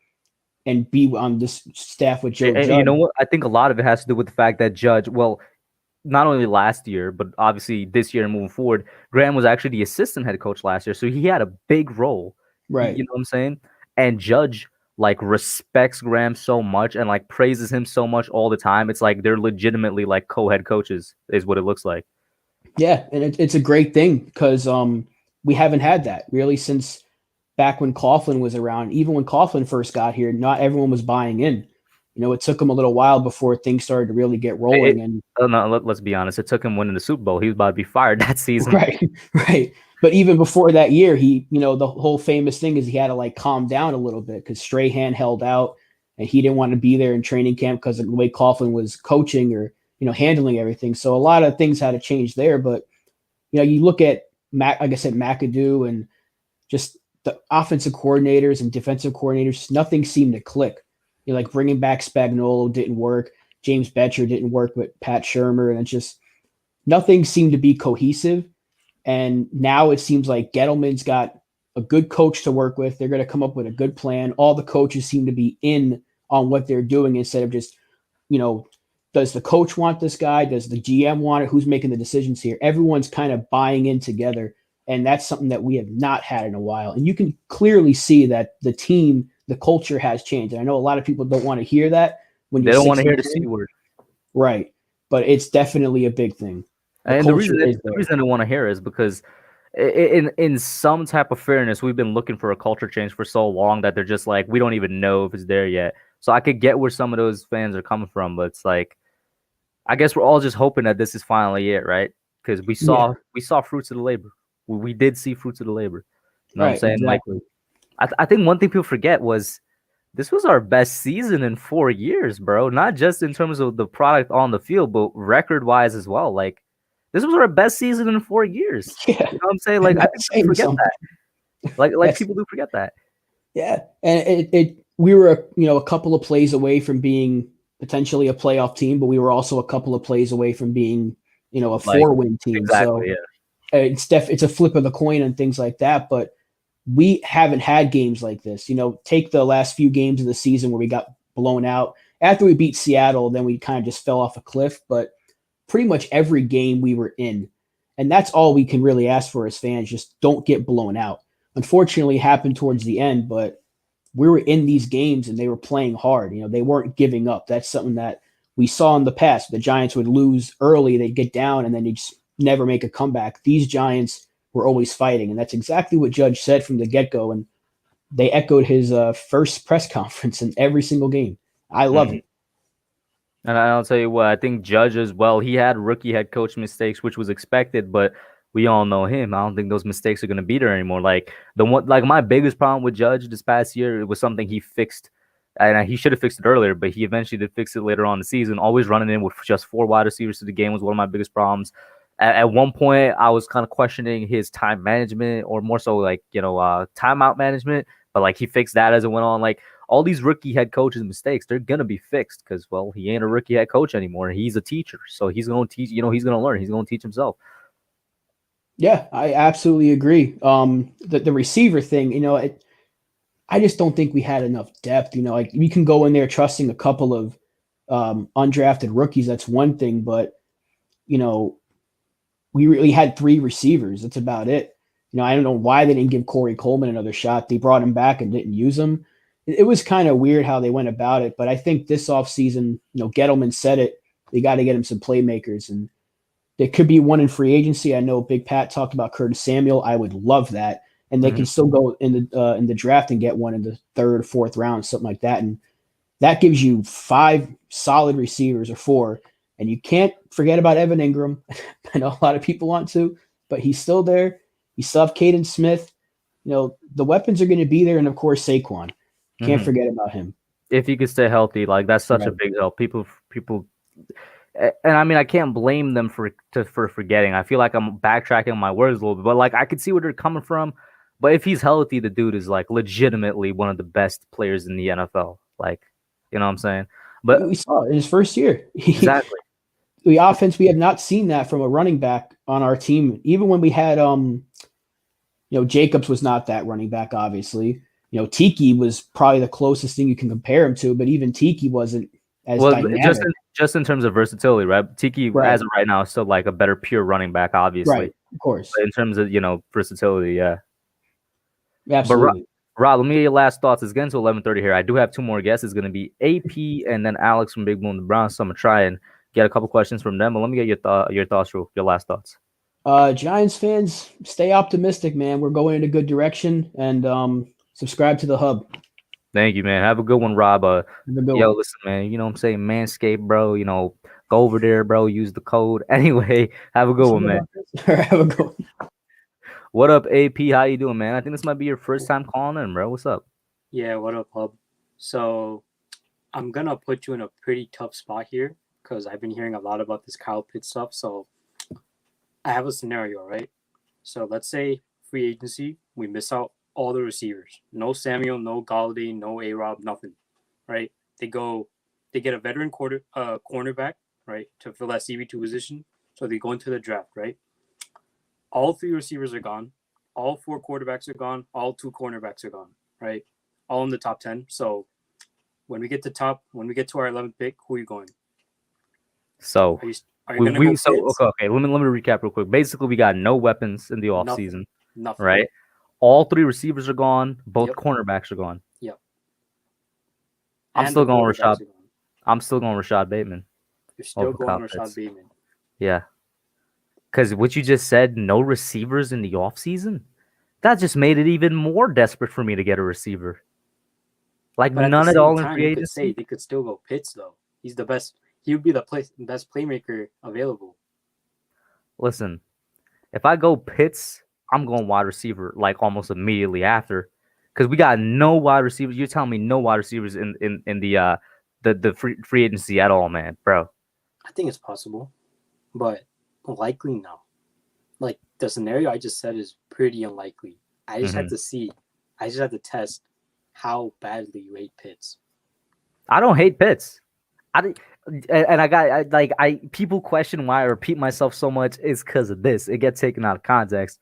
and be on this staff with Joe Judge. You know what? I think a lot of it has to do with the fact that Judge, well, not only last year, but obviously this year and moving forward, Graham was actually the assistant head coach last year. So he had a big role. Right. You know what I'm saying? And Judge, like, respects Graham so much and, like, praises him so much all the time. It's like they're legitimately, like, co-head coaches is what it looks like. Yeah, and it's a great thing because we haven't had that really since back when Coughlin was around. Even when Coughlin first got here, not everyone was buying in. You know, it took him a little while before things started to really get rolling. Let's be honest. It took him winning the Super Bowl. He was about to be fired that season. Right. But even before that year, he, you know, the whole famous thing is he had to, like, calm down a little bit because Strahan held out and he didn't want to be there in training camp because of the way Coughlin was coaching or, you know, handling everything. So a lot of things had to change there. But, you know, you look at, like I said, McAdoo and just the offensive coordinators and defensive coordinators, nothing seemed to click. You know, like bringing back Spagnuolo didn't work. James Betcher didn't work with Pat Shermer. And it's just nothing seemed to be cohesive. And now it seems like Gettleman's got a good coach to work with. They're going to come up with a good plan. All the coaches seem to be in on what they're doing instead of just, you know, does the coach want this guy? Does the GM want it? Who's making the decisions here? Everyone's kind of buying in together. And that's something that we have not had in a while. And you can clearly see that the team, the culture has changed. And I know a lot of people don't want to hear that. When they don't want to hear the C word. Right. But it's definitely a big thing. And the reason I don't want to hear is because in some type of fairness, we've been looking for a culture change for so long that they're just like, we don't even know if it's there yet. So I could get where some of those fans are coming from, but it's like, I guess we're all just hoping that this is finally it, right? Because we saw fruits of the labor. We did see fruits of the labor. You know what I'm saying? Exactly. Like, I think one thing people forget was this was our best season in 4 years, bro. Not just in terms of the product on the field, but record-wise as well. Like, this was our best season in 4 years. Yeah. You know what I'm saying? Like, I think people forget that. Like people do forget that. Yeah. And we were, you know, a couple of plays away from being potentially a playoff team, but we were also a couple of plays away from being, you know, a 4-win team. Exactly, so it's a flip of the coin and things like that. But we haven't had games like this. You know, take the last few games of the season where we got blown out. After we beat Seattle, then we kind of just fell off a cliff. But pretty much every game we were in. And that's all we can really ask for as fans. Just don't get blown out. Unfortunately, it happened towards the end, but we were in these games and they were playing hard. They weren't giving up. That's something that we saw in the past. The Giants would lose early, they'd get down, and then they'd just never make a comeback. These Giants were always fighting, and that's exactly what Judge said from the get-go, and they echoed his first press conference in every single game. I love it. And I'll tell you what, I think Judge as well, he had rookie head coach mistakes, which was expected, but we all know him. I don't think those mistakes are going to be there anymore. Like my biggest problem with Judge this past year, it was something he fixed, and he should have fixed it earlier, but he eventually did fix it later on in the season. Always running in with just 4 wide receivers to the game was one of my biggest problems. At one point, I was kind of questioning his time management, or more so timeout management, but like he fixed that as it went on. Like all these rookie head coaches' mistakes, they're going to be fixed because, well, he ain't a rookie head coach anymore. He's a teacher. So he's going to teach, he's going to learn. He's going to teach himself. Yeah, I absolutely agree. The receiver thing, I just don't think we had enough depth. Like we can go in there trusting a couple of undrafted rookies. That's one thing, but we really had 3 receivers. That's about it. I don't know why they didn't give Corey Coleman another shot. They brought him back and didn't use him. It was kind of weird how they went about it, but I think this offseason, Gettleman said it. They got to get him some playmakers, and there could be one in free agency. I know Big Pat talked about Curtis Samuel. I would love that, and they can still go in the draft and get one in the 3rd, 4th round, something like that, and that gives you 5 solid receivers or 4, and you can't forget about Evan Engram. I know a lot of people want to, but he's still there. You still have Caden Smith. The weapons are going to be there, and of course Saquon. Can't forget about him. If he could stay healthy, like that's such a big help. People, and I mean, I can't blame them for forgetting. I feel like I'm backtracking my words a little bit, but like I could see where they're coming from. But if he's healthy, the dude is like legitimately one of the best players in the NFL. Like, you know what I'm saying? But we saw it in his first year. Exactly. The offense, we have not seen that from a running back on our team. Even when we had, Jacobs was not that running back, obviously. Tiki was probably the closest thing you can compare him to, but even Tiki wasn't as dynamic. Just in terms of versatility, right? Tiki, as of right now, is still like a better pure running back, obviously. Right, of course. But in terms of, versatility, yeah. Absolutely. But Rob, let me get your last thoughts. It's getting to 11:30 here. I do have 2 more guests. It's going to be AP and then Alex from Big Boom the Browns. So I'm going to try and get a couple questions from them. But let me get your thoughts, your last thoughts. Giants fans, stay optimistic, man. We're going in a good direction, and subscribe to the hub. Thank you, man. Have a good one, Rob. Listen, man. You know what I'm saying? Manscaped, bro. Go over there, bro. Use the code. Anyway, have a good one, man. Have a good one. What up, AP? How you doing, man? I think this might be your first time calling in, bro. What's up? Yeah, what up, hub? So I'm going to put you in a pretty tough spot here because I've been hearing a lot about this Kyle Pitts stuff. So I have a scenario, right? So let's say free agency, we miss out all the receivers. No Samuel, no Galladay, no A-Rob, nothing, right? They get a veteran cornerback, right, to fill that CB2 position. So they go into the draft, right? All 3 receivers are gone. All 4 quarterbacks are gone. All 2 cornerbacks are gone, right? All in the top 10. So when we get to our 11th pick, who are you going? So are you gonna go okay. Let me recap real quick. Basically, we got no weapons in the offseason. Nothing. Right? All 3 receivers are gone. Both cornerbacks are gone. Yep. I'm still going Rashad Bateman. You're still going Rashad Bateman. Yeah. Because what you just said, no receivers in the offseason, that just made it even more desperate for me to get a receiver. Like but none at all in free agency. They could still go Pitts, though. He's the best. He would be the best playmaker available. Listen, if I go Pitts, I'm going wide receiver like almost immediately after, because we got no wide receivers. You're telling me no wide receivers in the free agency at all, man, bro. I think it's possible, but likely no. Like the scenario I just said is pretty unlikely. I just had to see. I just had to test how badly you hate Pitts. I don't hate Pitts. People question why I repeat myself so much is because of this. It gets taken out of context.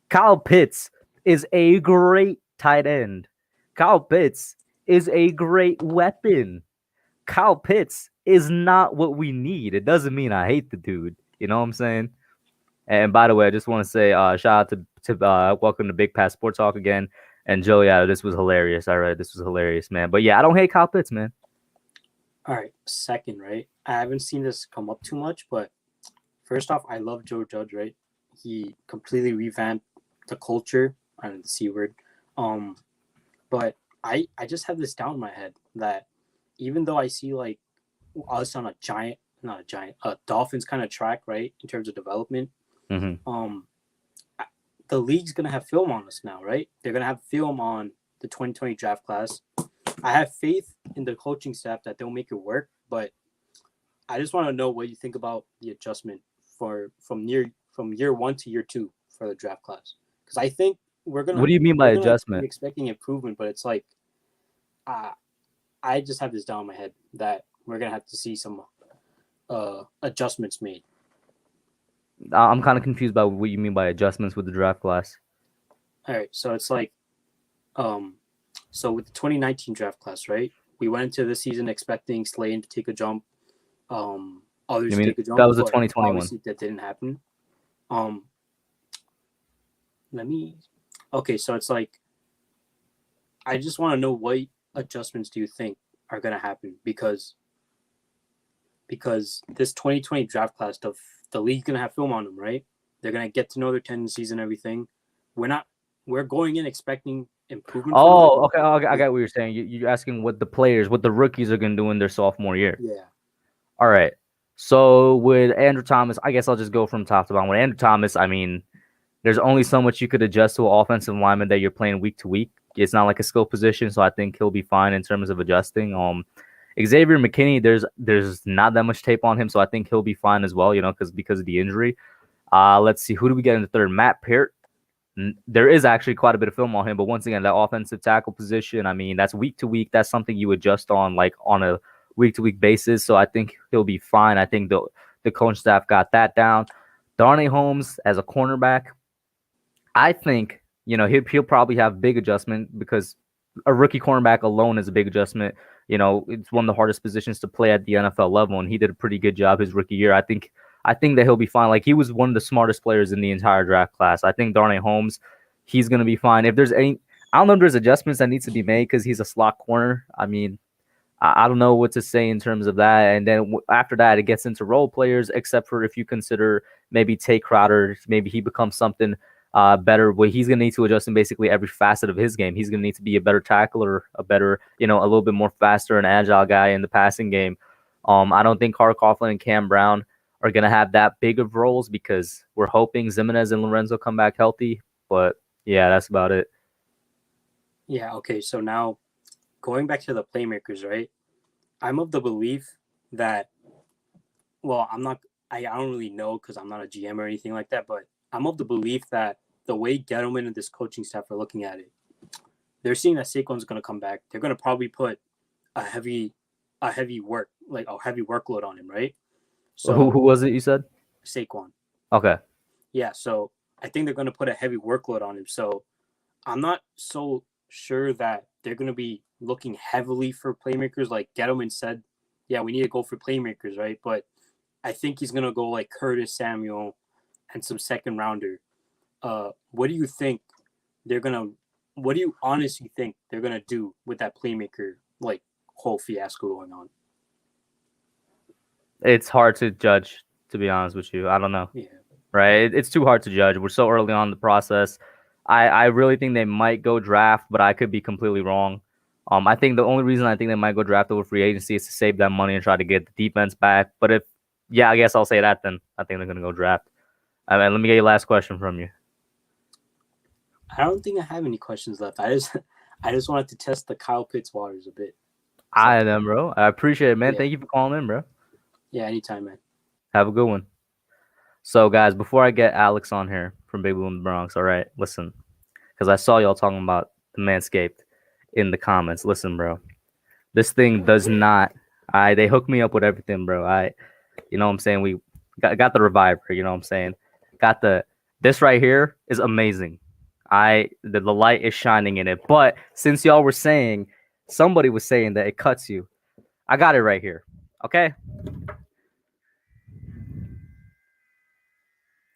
Kyle Pitts is a great tight end. Kyle Pitts is a great weapon. Kyle Pitts is not what we need. It doesn't mean I hate the dude. You know what I'm saying? And by the way, I just want to say shout out to welcome to Big Pass Sports Talk again. And Joe, yeah, this was hilarious. All right, this was hilarious, man. But yeah, I don't hate Kyle Pitts, man. All right, second, right? I haven't seen this come up too much, but first off, I love Joe Judge, right? He completely revamped the culture. I don't know the C word. But I just have this down in my head that even though I see like us on a Dolphins kind of track, right, in terms of development, the league's gonna have film on us now, right? They're gonna have film on the 2020 draft class. I have faith in the coaching staff that they'll make it work, but I just want to know what you think about the adjustment from year 1 to year 2 for the draft class, because I think we're gonna. What do you mean by adjustment? Be expecting improvement, but it's like, I just have this down in my head that we're gonna have to see some adjustments made. I'm kind of confused by what you mean by adjustments with the draft class. All right, so it's like, so with the 2019 draft class, right? We went into the season expecting Slayton to take a jump, others to take a jump. That was the 2021. Obviously, that didn't happen. Okay, so it's like, I just want to know what adjustments do you think are gonna happen, because this 2020 draft class, the league's gonna have film on them, right? They're gonna get to know their tendencies and everything. We're going in expecting improvement. Oh, okay. I got what you're saying. You're asking what the rookies are gonna do in their sophomore year. Yeah. All right. So with Andrew Thomas, I guess I'll just go from top to bottom. With Andrew Thomas, I mean, there's only so much you could adjust to an offensive lineman that you're playing week to week. It's not like a skill position, so I think he'll be fine in terms of adjusting. Xavier McKinney, there's not that much tape on him, so I think he'll be fine as well, because of the injury. Let's see, who do we get in the third? Matt Peart. There is actually quite a bit of film on him, but once again, that offensive tackle position, I mean, that's week to week. That's something you adjust on, like, on a week-to-week basis, so I think he'll be fine. I think the coaching staff got that down. Darnay Holmes as a cornerback, I think, he'll probably have big adjustment, because a rookie cornerback alone is a big adjustment. It's one of the hardest positions to play at the NFL level, and he did a pretty good job his rookie year. I think that he'll be fine. Like, he was one of the smartest players in the entire draft class. I think Darnay Holmes, he's going to be fine. If there's I don't know if there's adjustments that needs to be made, because he's a slot corner. I mean, I don't know what to say in terms of that. And then after that, it gets into role players, except for if you consider maybe Tay Crowder, maybe he becomes something better. Where he's going to need to adjust in basically every facet of his game. He's going to need to be a better tackler, a better, a little bit more faster and agile guy in the passing game. I don't think Carl Coughlin and Cam Brown are going to have that big of roles, because we're hoping Zimenez and Lorenzo come back healthy. But yeah, that's about it. Yeah, okay. So now going back to the playmakers, right? I'm of the belief that, well, I don't really know, because I'm not a GM or anything like that, but I'm of the belief that the way Gettleman and this coaching staff are looking at it, they're seeing that Saquon's going to come back. They're going to probably put a heavy workload on him, right? So who was it you said? Saquon. Okay. Yeah, so I think they're going to put a heavy workload on him. So I'm not so sure that they're going to be looking heavily for playmakers. Like Gettleman said, yeah, we need to go for playmakers, right? But I think he's going to go like Curtis Samuel and some second rounder. What do you think what do you honestly think they're going to do with that playmaker, like, whole fiasco going on? It's hard to judge, to be honest with you. I don't know. Yeah. Right? It's too hard to judge. We're so early on in the process. I really think they might go draft, but I could be completely wrong. I think the only reason I think they might go draft over free agency is to save that money and try to get the defense back. But I guess I'll say that then. I think they're going to go draft. I mean, let me get your last question from you. I don't think I have any questions left. I just wanted to test the Kyle Pitts waters a bit. I am, bro. I appreciate it, man. Yeah. Thank you for calling in, bro. Yeah, anytime, man. Have a good one. So, guys, before I get Alex on here from Big Blue in the Bronx, all right, listen, because I saw y'all talking about the Manscaped in the comments. Listen, bro, this thing does not. They hooked me up with everything, bro. You know what I'm saying? We got the Reviver. You know what I'm saying? Got this right here is amazing. The light is shining in it. But since y'all were saying, somebody was saying that it cuts you, I got it right here. Okay.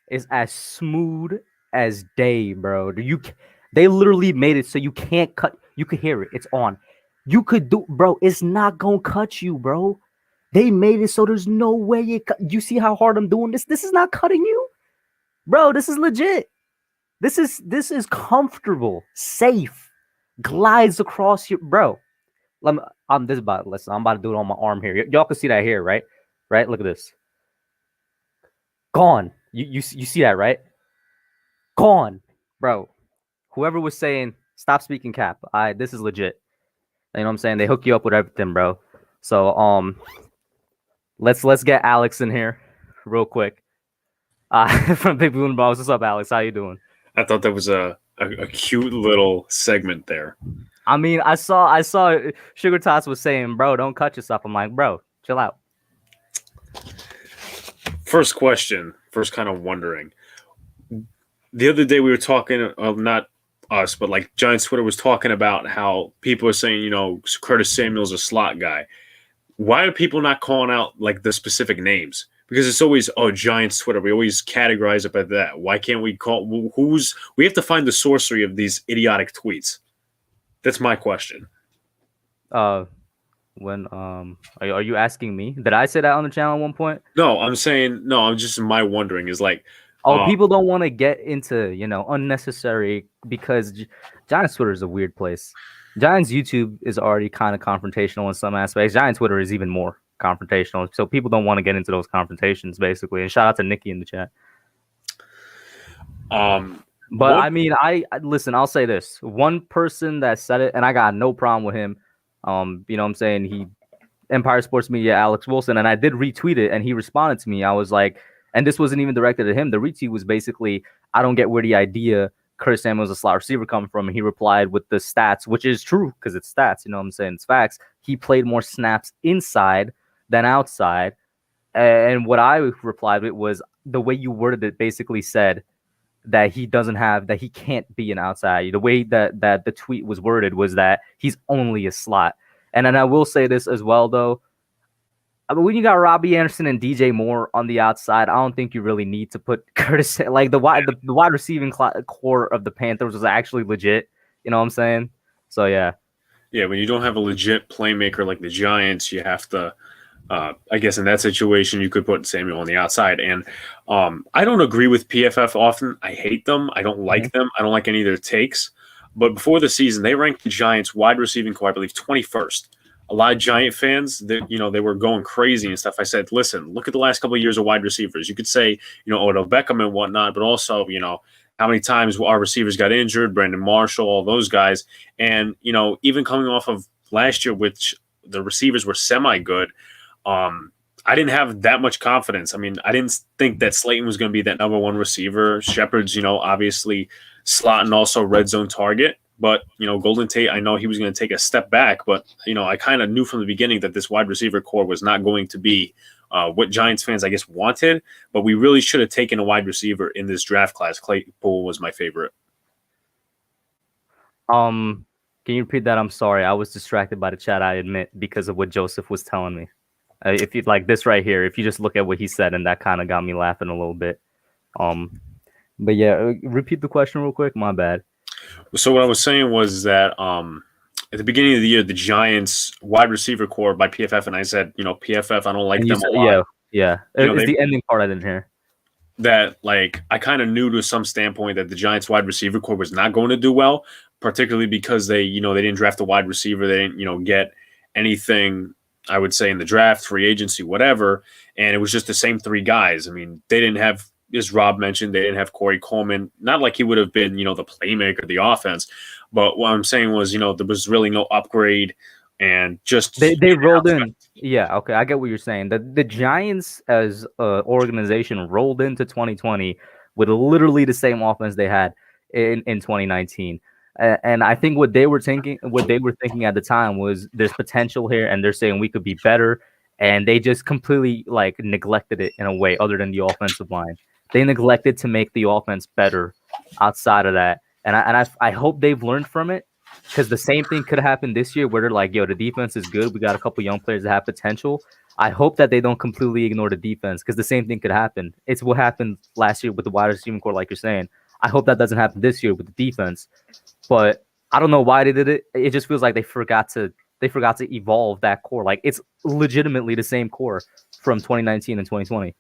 It's as smooth as day, bro. They literally made it so you can't cut. You could hear it. It's on. You could do, bro. It's not gonna cut you, bro. They made it so there's no way it. You see how hard I'm doing this? This is not cutting you, bro. This is legit. This is comfortable, safe, glides across your, bro. I'm about to do it on my arm here. Y'all can see that here, right? Right. Look at this. Gone. You see that, right? Gone, bro. Whoever was saying stop speaking cap, this is legit. You know what I'm saying? They hook you up with everything, bro. So let's get Alex in here real quick. From Big Balloon Balls. What's up, Alex? How you doing? I thought that was a cute little segment there. I mean, I saw Sugar Tots was saying, bro, don't cut yourself. I'm like, bro, chill out. First question, first kind of wondering. The other day we were talking, not us, but like Giants Twitter was talking about how people are saying, you know, Curtis Samuel's a slot guy. Why are people not calling out like the specific names? Because it's always, Giants Twitter. We always categorize it by that. Why can't we call we have to find the sorcery of these idiotic tweets? That's my question. Are you asking me? Did I say that on the channel at one point? No, I'm just my wondering is like, people don't want to get into, unnecessary, because Giants Twitter is a weird place. Giants YouTube is already kind of confrontational in some aspects. Giants Twitter is even more confrontational. So people don't want to get into those confrontations, basically. And shout out to Nikki in the chat. I mean, listen, I'll say this. One person that said it, and I got no problem with him. You know what I'm saying? Empire Sports Media, Alex Wilson, and I did retweet it, and he responded to me. I was like, and this wasn't even directed at him. The retweet was basically, I don't get where the idea Curtis Samuel's a slot receiver coming from. And he replied with the stats, which is true because it's stats. You know what I'm saying? It's facts. He played more snaps inside than outside. And what I replied with was the way you worded it basically said that he can't be an outside. The way that the tweet was worded was that he's only a slot. And then I will say this as well, though. I mean, when you got Robbie Anderson and DJ Moore on the outside, I don't think you really need to put Curtis. Like the wide receiving core of the Panthers was actually legit. You know what I'm saying? So yeah. Yeah, when you don't have a legit playmaker like the Giants, you have to. I guess in that situation, you could put Samuel on the outside. And I don't agree with PFF often. I hate them. I don't like them. I don't like any of their takes. But before the season, they ranked the Giants wide receiving core, I believe, 21st. A lot of Giant fans, they were going crazy and stuff. I said, listen, look at the last couple of years of wide receivers. You could say, Odell Beckham and whatnot, but also, how many times our receivers got injured, Brandon Marshall, all those guys. And, even coming off of last year, which the receivers were semi-good, I didn't have that much confidence. I mean, I didn't think that Slayton was going to be that number one receiver. Shepard's, obviously slot and also red zone target. But, Golden Tate, I know he was going to take a step back. But, I kind of knew from the beginning that this wide receiver core was not going to be what Giants fans, I guess, wanted. But we really should have taken a wide receiver in this draft class. Claypool was my favorite. Can you repeat that? I'm sorry. I was distracted by the chat, I admit, because of what Joseph was telling me. If you like this right here, if you just look at what he said, and that kind of got me laughing a little bit. But yeah, repeat the question real quick. My bad. So what I was saying was that at the beginning of the year, the Giants wide receiver core by PFF, and I said, PFF, I don't like them a lot. Yeah. It's the ending part I didn't hear. That, like, I kind of knew to some standpoint that the Giants wide receiver core was not going to do well, particularly because they didn't draft a wide receiver. They didn't, get anything, I would say, in the draft, free agency, whatever. And it was just the same three guys. I mean, they didn't have, as Rob mentioned, they didn't have Corey Coleman. Not like he would have been, the playmaker, the offense. But what I'm saying was, there was really no upgrade, and just they rolled in. Yeah, okay, I get what you're saying. The Giants as an organization rolled into 2020 with literally the same offense they had in 2019. And I think what they were thinking at the time was there's potential here, and they're saying we could be better, and they just completely neglected it in a way other than the offensive line. They neglected to make the offense better outside of that, and I hope they've learned from it, because the same thing could happen this year where they're like, yo, the defense is good, we got a couple young players that have potential. I hope that they don't completely ignore the defense, because the same thing could happen. It's what happened last year with the wide receiving core, like you're saying. I hope that doesn't happen this year with the defense. But I don't know why they did it. It just feels like they forgot to evolve that core. Like it's legitimately the same core from 2019 and 2020.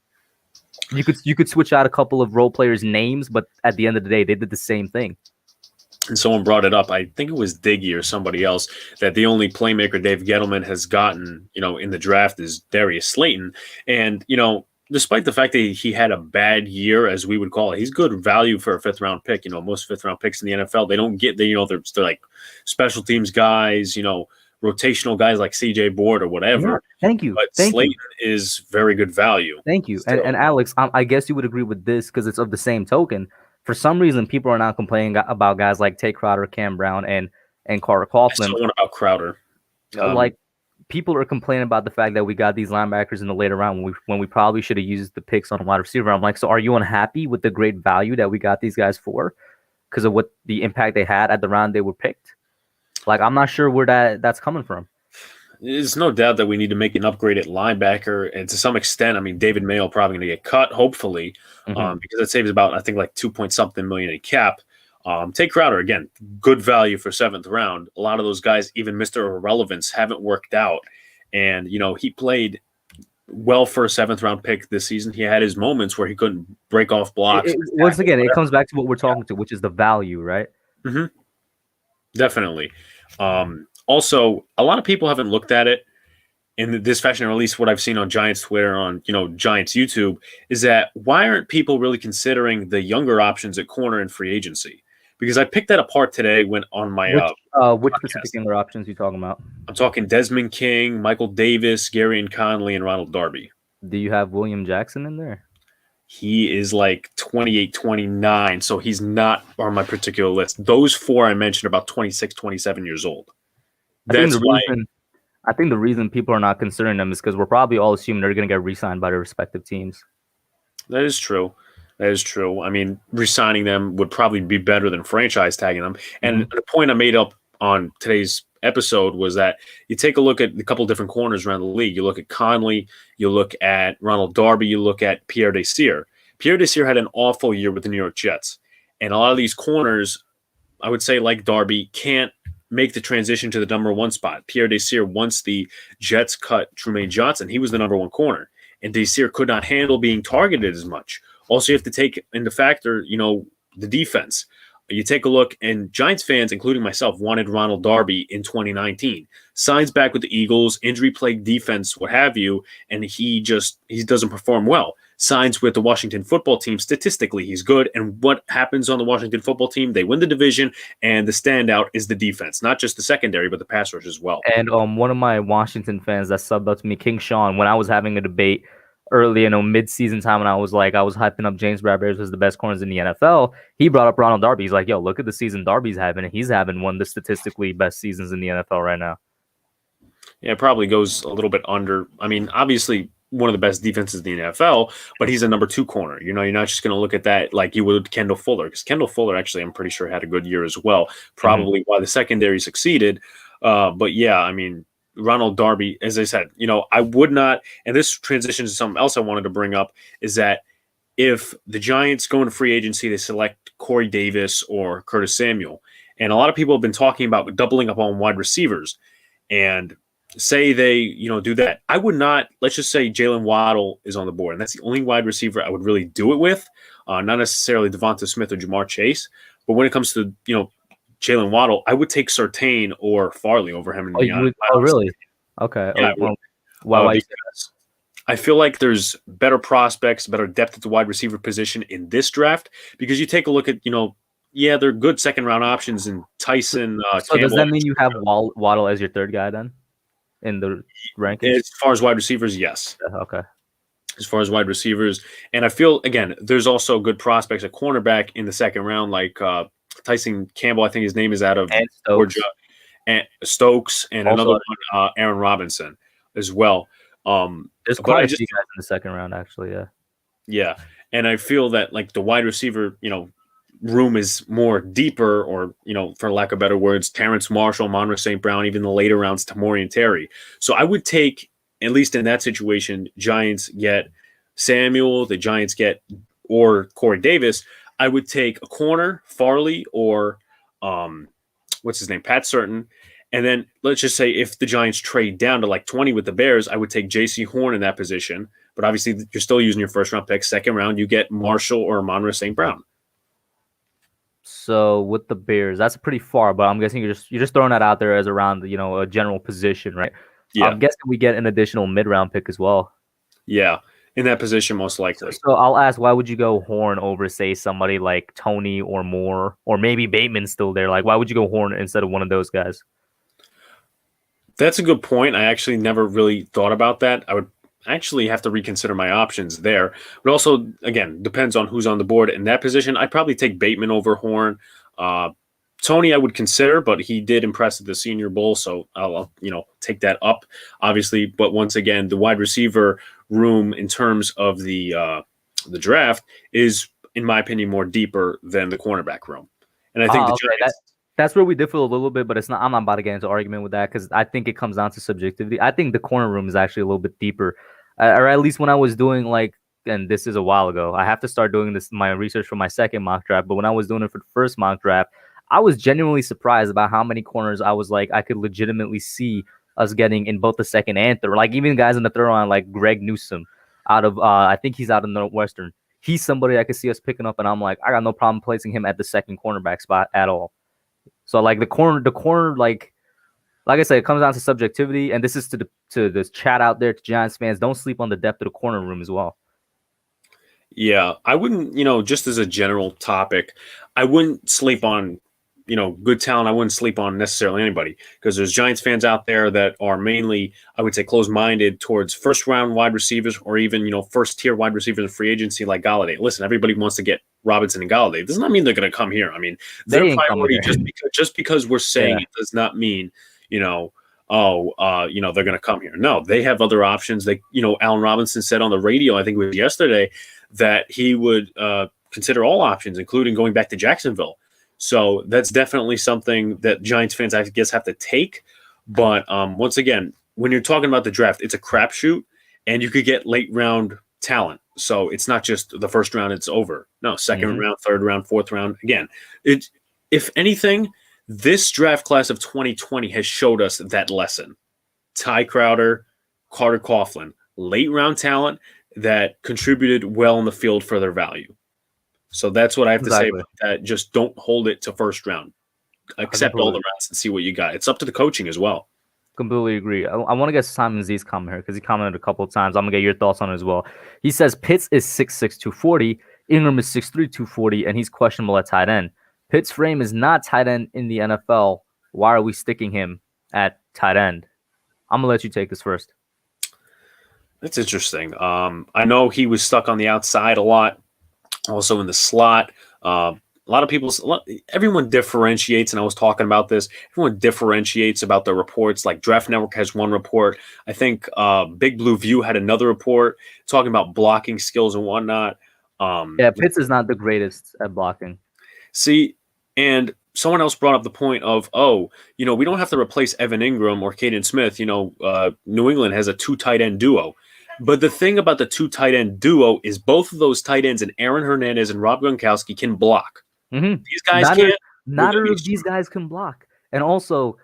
You could switch out a couple of role players' names, but at the end of the day, they did the same thing. And someone brought it up. I think it was Diggy or somebody else that the only playmaker Dave Gettleman has gotten, in the draft is Darius Slayton. And, despite the fact that he had a bad year, as we would call it, he's good value for a 5th round pick. Most 5th round picks in the NFL, they don't get they're like special teams guys, rotational guys like CJ Board or whatever. Yeah, thank you. But Thank Slayton you. is very good value. Thank you. And Alex, I guess you would agree with this because it's of the same token. For some reason, people are not complaining about guys like Tay Crowder, Cam Brown, and Carter Coughlin. I still want about Crowder. People are complaining about the fact that we got these linebackers in the later round when we probably should have used the picks on a wide receiver. I'm like, so are you unhappy with the great value that we got these guys for because of what the impact they had at the round they were picked? Like, I'm not sure where that's coming from. There's no doubt that we need to make an upgrade at linebacker, and to some extent, David Mayo probably going to get cut, hopefully, because that saves about, I think, like 2-point-something million in cap. Take Crowder, again, good value for 7th round. A lot of those guys, even Mr. Irrelevance, haven't worked out. And, he played well for a 7th round pick this season. He had his moments where he couldn't break off blocks. Once again, it comes back to what we're talking to, which is the value, right? Mm-hmm. Definitely. Also, a lot of people haven't looked at it in this fashion, or at least what I've seen on Giants Twitter, on Giants YouTube, is that why aren't people really considering the younger options at corner and free agency? Because I picked that apart today when on my which specific younger options are you talking about? I'm talking Desmond King, Michael Davis, Gary and Conley, and Ronald Darby. Do you have William Jackson in there? He is like 28, 29, so he's not on my particular list. Those 4 I mentioned are about 26, 27 years old. I think the reason people are not considering them is because we're probably all assuming they're going to get re-signed by their respective teams. That is true. Re-signing them would probably be better than franchise tagging them. And the point I made up on today's episode was that you take a look at a couple different corners around the league. You look at Conley, you look at Ronald Darby, you look at Pierre Desir. Pierre Desir had an awful year with the New York Jets. And a lot of these corners, I would say, like Darby, can't make the transition to the number 1 spot. Pierre Desir, once the Jets cut Trumaine Johnson, he was the number 1 corner. And Desir could not handle being targeted as much. Also, you have to take into factor, the defense. You take a look, and Giants fans, including myself, wanted Ronald Darby in 2019. Signs back with the Eagles, injury-plagued defense, what have you, and he doesn't perform well. Signs with the Washington football team. Statistically, he's good. And what happens on the Washington football team? They win the division, and the standout is the defense. Not just the secondary, but the pass rush as well. And one of my Washington fans that subbed up to me, King Sean, when I was having a debate early, mid-season time, when I was hyping up James Bradbury as the best corners in the NFL, he brought up Ronald Darby. He's like, yo, look at the season Darby's having, and he's having one of the statistically best seasons in the NFL right now. Yeah, it probably goes a little bit under. Obviously, one of the best defenses in the NFL, but he's a number 2 corner. You're not just going to look at that like you would Kendall Fuller, because Kendall Fuller actually, I'm pretty sure, had a good year as well. Probably why the secondary succeeded. But yeah, Ronald Darby, as I said, I would not, and this transitions to something else I wanted to bring up, is that if the Giants go into free agency, they select Corey Davis or Curtis Samuel. And a lot of people have been talking about doubling up on wide receivers. And say they, do that. I would not, let's just say Jalen Waddle is on the board, and that's the only wide receiver I would really do it with, not necessarily Devonta Smith or Jamar Chase. But when it comes to, Jalen Waddle, I would take Surtain or Farley over him. Really? Okay. Yeah, why? I feel like there's better prospects, better depth at the wide receiver position in this draft, because you take a look at, they're good 2nd round options in Tyson. So Campbell. Does that mean you have Waddle as your 3rd guy then in the rankings? As far as wide receivers, yes. Okay. As far as wide receivers. And I feel, again, there's also good prospects at cornerback in the 2nd round, like Tyson Campbell, I think his name is out of Georgia, and Stokes, and also another one, Aaron Robinson as well. There's quite a few guys in the 2nd round, actually. Yeah. And I feel that the wide receiver, room is more deeper, or, for lack of better words, Terrence Marshall, Monroe St. Brown, even the later rounds, Tamori and Terry. So I would take, at least in that situation, Giants get Samuel, the Giants get, or Corey Davis. I would take a corner, Farley, or what's his name, Pat Certain. And then let's just say if the Giants trade down to like 20 with the Bears, I would take J.C. Horn in that position. But obviously, you're still using your first round pick. Second round, you get Marshall or Amon-Ra St. Brown. So with the Bears, that's pretty far, but I'm guessing you're just throwing that out there as around a general position, right? Yeah. I'm guessing we get an additional mid-round pick as well. Yeah, in that position, most likely. So I'll ask, why would you go Horn over, say, somebody like Tony or Moore, or maybe Bateman's still there? Like, why would you go Horn instead of one of those guys? That's a good point. I actually never really thought about that. I would actually have to reconsider my options there. But also, again, depends on who's on the board in that position. I'd probably take Bateman over Horn. Tony, I would consider, but he did impress at the Senior Bowl, so I'll take that up, obviously. But once again, the wide receiver room in terms of the draft is, in my opinion, more deeper than the cornerback room. And I think the Giants. That's where we differ a little bit, but it's not. I'm not about to get into argument with that because I think it comes down to subjectivity. I think the corner room is actually a little bit deeper, or at least when I was doing and this is a while ago. I have to start doing my research for my second mock draft, but when I was doing it for the first mock draft, I was genuinely surprised about how many corners I was like I could legitimately see us getting in both the second and third. Like even guys in the third round, like Greg Newsome out of I think he's out of Northwestern. He's somebody I could see us picking up, and I'm like, I got no problem placing him at the second cornerback spot at all. So like the corner, like I said, it comes down to subjectivity, and this is to this chat out there to Giants fans. Don't sleep on the depth of the corner room as well. Yeah, I wouldn't, just as a general topic, I wouldn't sleep on, good talent. I wouldn't sleep on necessarily anybody because there's Giants fans out there that are mainly, I would say, closed-minded towards first-round wide receivers or even, first-tier wide receivers in free agency like Galladay. Listen, everybody wants to get Robinson and Galladay. Does not mean they're going to come here. I mean, their priority just because we're saying it does not mean, they're going to come here. No, they have other options. They, Allen Robinson said on the radio, I think it was yesterday, that he would consider all options, including going back to Jacksonville. So that's definitely something that Giants fans, I guess, have to take. But once again, when you're talking about the draft, it's a crapshoot, and you could get late round talent. So it's not just the first round, it's over. No, second round, third round, fourth round. Again, if anything, this draft class of 2020 has showed us that lesson. Ty Crowder, Carter Coughlin, late round talent that contributed well in the field for their value. So that's what I have to say about that. Just don't hold it to first round. Accept all the rounds and see what you got. It's up to the coaching as well. Completely agree. I want to get Simon Z's comment here because he commented a couple of times. I'm going to get your thoughts on it as well. He says Pitts is 6'6", 240. Ingram is 6'3", 240, and he's questionable at tight end. Pitts' frame is not tight end in the NFL. Why are we sticking him at tight end? I'm going to let you take this first. That's interesting. I know he was stuck on the outside a lot. Also in the slot, a lot of people, everyone differentiates, and I was talking about this. Everyone differentiates about the reports. Like Draft Network has one report. I think Big Blue View had another report talking about blocking skills and whatnot. Pitts is not the greatest at blocking. See, and someone else brought up the point of, we don't have to replace Evan Engram or Caden Smith. New England has a 2 tight end duo. But the thing about the 2 tight end duo is both of those tight ends and Aaron Hernandez and Rob Gronkowski can block. Mm-hmm. These guys can't. Neither of these guys can block. And also,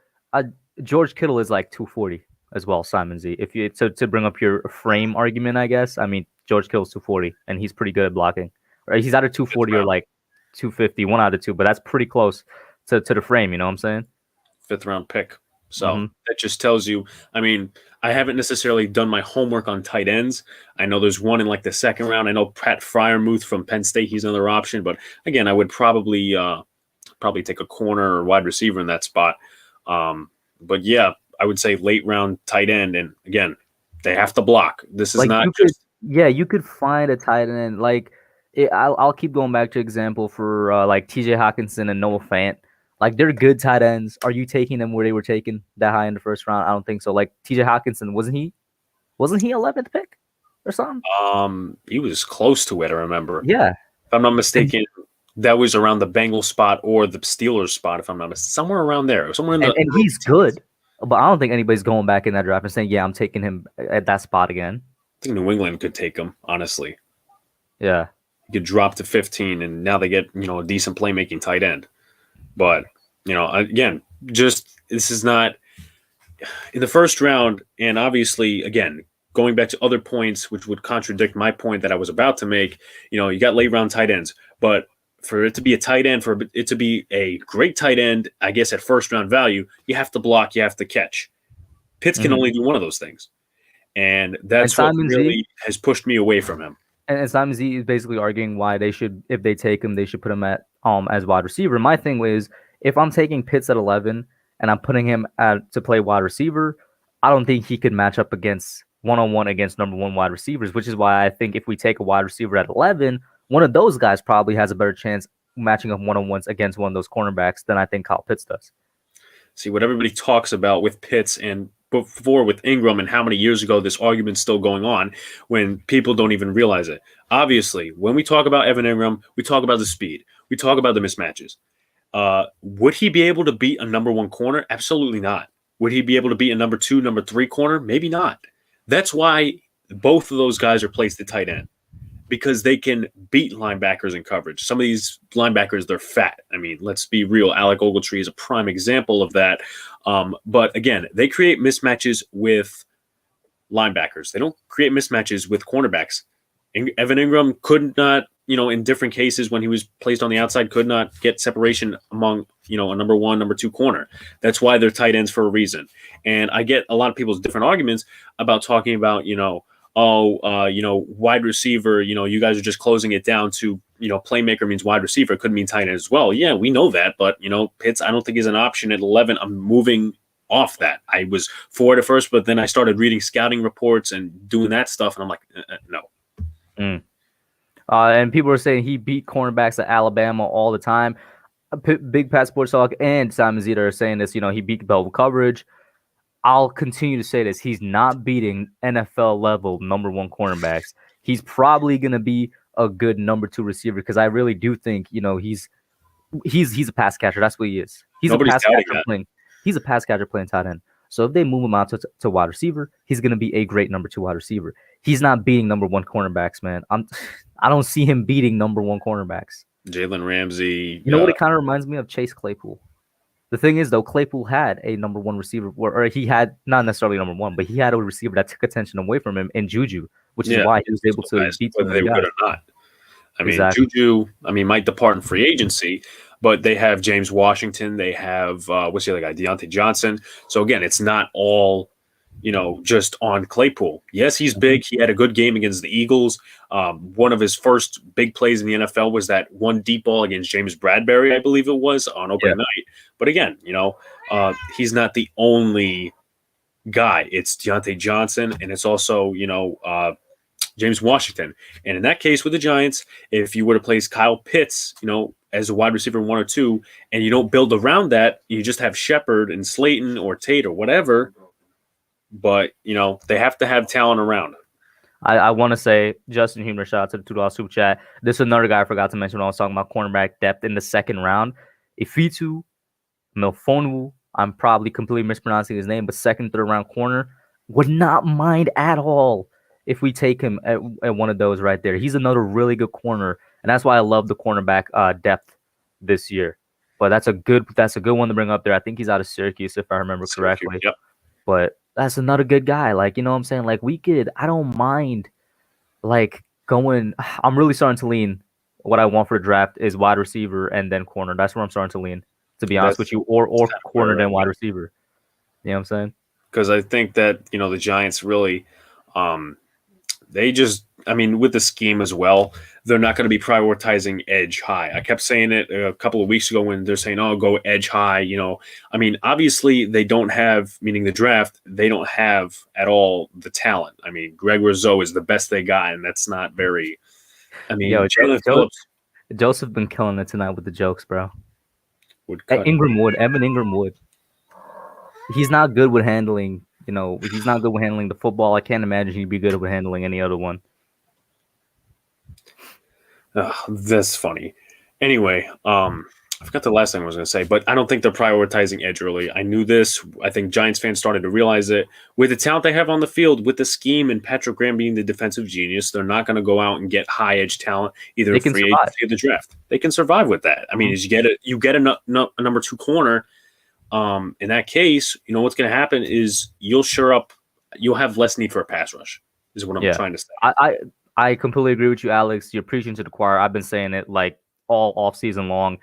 George Kittle is like 240 as well, Simon Z. If you to bring up your frame argument, I guess. I mean, George Kittle's 240, and he's pretty good at blocking. Right? He's either 240 or like 250, one out of two, but that's pretty close to the frame. You know what I'm saying? 5th round pick. So that just tells you, I mean, I haven't necessarily done my homework on tight ends. I know there's one in like the 2nd round. I know Pat Fryermuth from Penn State, he's another option. But again, I would probably take a corner or wide receiver in that spot. But yeah, I would say late round tight end. And again, they have to block. This is not just. You could find a tight end. Like, I'll keep going back to example for like TJ Hawkinson and Noah Fant. Like, they're good tight ends. Are you taking them where they were taken that high in the 1st round? I don't think so. Like, TJ Hawkinson, wasn't he 11th pick or something? He was close to it, I remember. Yeah. If I'm not mistaken, that was around the Bengals spot or the Steelers spot, if I'm not mistaken. Somewhere around there. Somewhere in the and he's good. But I don't think anybody's going back in that draft and saying, yeah, I'm taking him at that spot again. I think New England could take him, honestly. Yeah. get dropped to 15, and now they get a decent playmaking tight end. But again, just this is not in the first round, and obviously, again, going back to other points which would contradict my point that I was about to make. You got late round tight ends, but for it to be a tight end, for it to be a great tight end, I guess at first round value, you have to block, you have to catch. Pitts can only do one of those things, and that's what really has pushed me away from him. And Simon Z is basically arguing why they should, if they take him, they should put him at as wide receiver. My thing is, if I'm taking Pitts at 11 and I'm putting him to play wide receiver, I don't think he could match up against one-on-one against number one wide receivers, which is why I think if we take a wide receiver at 11, one of those guys probably has a better chance matching up one-on-ones against one of those cornerbacks than I think Kyle Pitts does. See, what everybody talks about with Pitts and before with Engram and how many years ago this argument's still going on when people don't even realize it. Obviously, when we talk about Evan Engram, we talk about the speed. We talk about the mismatches. Would he be able to beat a number one corner? Absolutely not. Would he be able to beat a number two, number three corner? Maybe not. That's why both of those guys are placed at tight end, because they can beat linebackers in coverage. Some of these linebackers, they're fat. I mean, let's be real. Alec Ogletree is a prime example of that. But again, they create mismatches with linebackers. They don't create mismatches with cornerbacks. Evan Engram could not, in different cases when he was placed on the outside, could not get separation among, a number one, number two corner. That's why they're tight ends for a reason. And I get a lot of people's different arguments about talking about, wide receiver, you guys are just closing it down to, playmaker means wide receiver. It could mean tight end as well. Yeah, we know that. But, Pitts, I don't think is an option at 11. I'm moving off that. I was for it at first, but then I started reading scouting reports and doing that stuff. And I'm like, no. And people are saying he beat cornerbacks at Alabama all the time. Big Pat Sports Talk and Simon Zeta are saying this, he beat double coverage. I'll continue to say this. He's not beating NFL level number one cornerbacks. He's probably going to be a good number two receiver because I really do think, he's a pass catcher. That's what he is. He's a pass catcher playing tight end. So if they move him out to wide receiver, he's going to be a great number two wide receiver. He's not beating number one cornerbacks, man. I don't see him beating number one cornerbacks. Jalen Ramsey. You know what it kind of reminds me of? Chase Claypool. The thing is, though, Claypool had a number one receiver, or he had not necessarily number one, but he had a receiver that took attention away from him in Juju, which is why he was able to beat whether they would or not. I mean, Juju, might depart in free agency, but they have James Washington. They have, what's the other guy? Deontay Johnson. So, again, it's not all, just on Claypool. Yes, he's big. He had a good game against the Eagles. One of his first big plays in the NFL was that one deep ball against James Bradbury, I believe it was, on opening night. But, again, he's not the only guy. It's Deontay Johnson, and it's also, James Washington. And in that case with the Giants, if you were to place Kyle Pitts, as a wide receiver 1 or 2, and you don't build around that, you just have Shepard and Slayton or Tate or whatever. But, they have to have talent around. I want to say, Justin Humer, shout out to the $2 super chat. This is another guy I forgot to mention when I was talking about cornerback depth in the second round. Ifitu Milfonu, I'm probably completely mispronouncing his name, but second, third round corner, would not mind at all if we take him at one of those right there. He's another really good corner, and that's why I love the cornerback depth this year. But that's a good one to bring up there. I think he's out of Syracuse, if I remember correctly. Yep. But that's another good guy. Like, what I'm saying? Like, I don't mind, going. I'm really starting to lean. What I want for the draft is wide receiver and then corner. That's where I'm starting to lean, to be honest with you, or corner then wide receiver. You know what I'm saying? Because I think that, the Giants really, they just, with the scheme as well, they're not going to be prioritizing edge high. I kept saying it a couple of weeks ago when they're saying, oh, go edge high. Obviously they don't have, meaning the draft, they don't have at all the talent. Greg Rousseau is the best they got, and that's not very, Jalen Phillips. Joseph been killing it tonight with the jokes, bro. Evan Engram would. He's not good with handling, he's not good with handling the football. I can't imagine he'd be good with handling any other one. That's funny. Anyway, I forgot the last thing I was going to say, but I don't think they're prioritizing edge early. I knew this. I think Giants fans started to realize it. With the talent they have on the field, with the scheme and Patrick Graham being the defensive genius, they're not going to go out and get high edge talent, either They can free survive. agency or the draft. They can survive with that. I mean, as you get a number 2 corner. In that case, you know what's going to happen is you'll have less need for a pass rush. Is what I'm trying to say. I completely agree with you, Alex. You're preaching to the choir. I've been saying it like all off season long.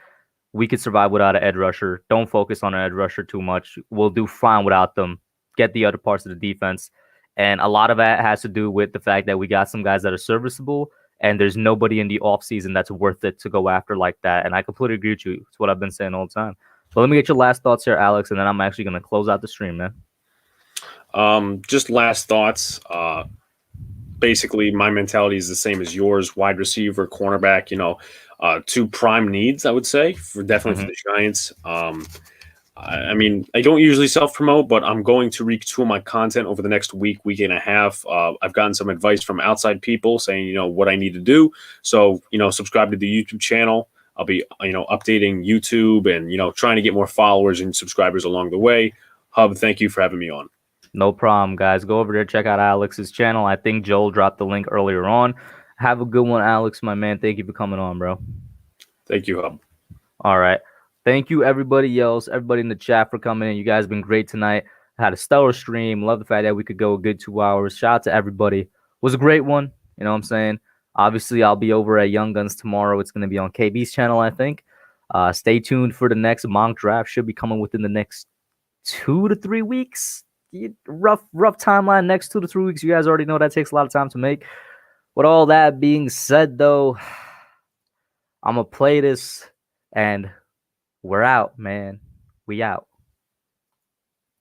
We could survive without an edge rusher. Don't focus on an edge rusher too much. We'll do fine without them. Get the other parts of the defense. And a lot of that has to do with the fact that we got some guys that are serviceable, and there's nobody in the offseason that's worth it to go after like that. And I completely agree with you. It's what I've been saying all the time. But let me get your last thoughts here, Alex, and then I'm actually going to close out the stream, man. Just last thoughts. Basically, my mentality is the same as yours. Wide receiver, cornerback, 2 prime needs, I would say, definitely for the Giants. I mean, I don't usually self-promote, but I'm going to retool my content over the next week and a half. I've gotten some advice from outside people saying, what I need to do. So, subscribe to the YouTube channel. I'll be, updating YouTube and, trying to get more followers and subscribers along the way. Hub, thank you for having me on. No problem, guys. Go over there, check out Alex's channel. I think Joel dropped the link earlier on. Have a good one, Alex, my man. Thank you for coming on, bro. Thank you, Hub. All right. Thank you, everybody else, everybody in the chat for coming in. You guys have been great tonight. Had a stellar stream. Love the fact that we could go a good 2 hours. Shout out to everybody. It was a great one. You know what I'm saying? Obviously, I'll be over at Young Guns tomorrow. It's going to be on KB's channel, I think. Stay tuned for the next mock draft. Should be coming within the next 2 to 3 weeks. Rough timeline. Next 2 to 3 weeks. You guys already know that takes a lot of time to make. With all that being said, though, I'm going to play this, and we're out, man. We out.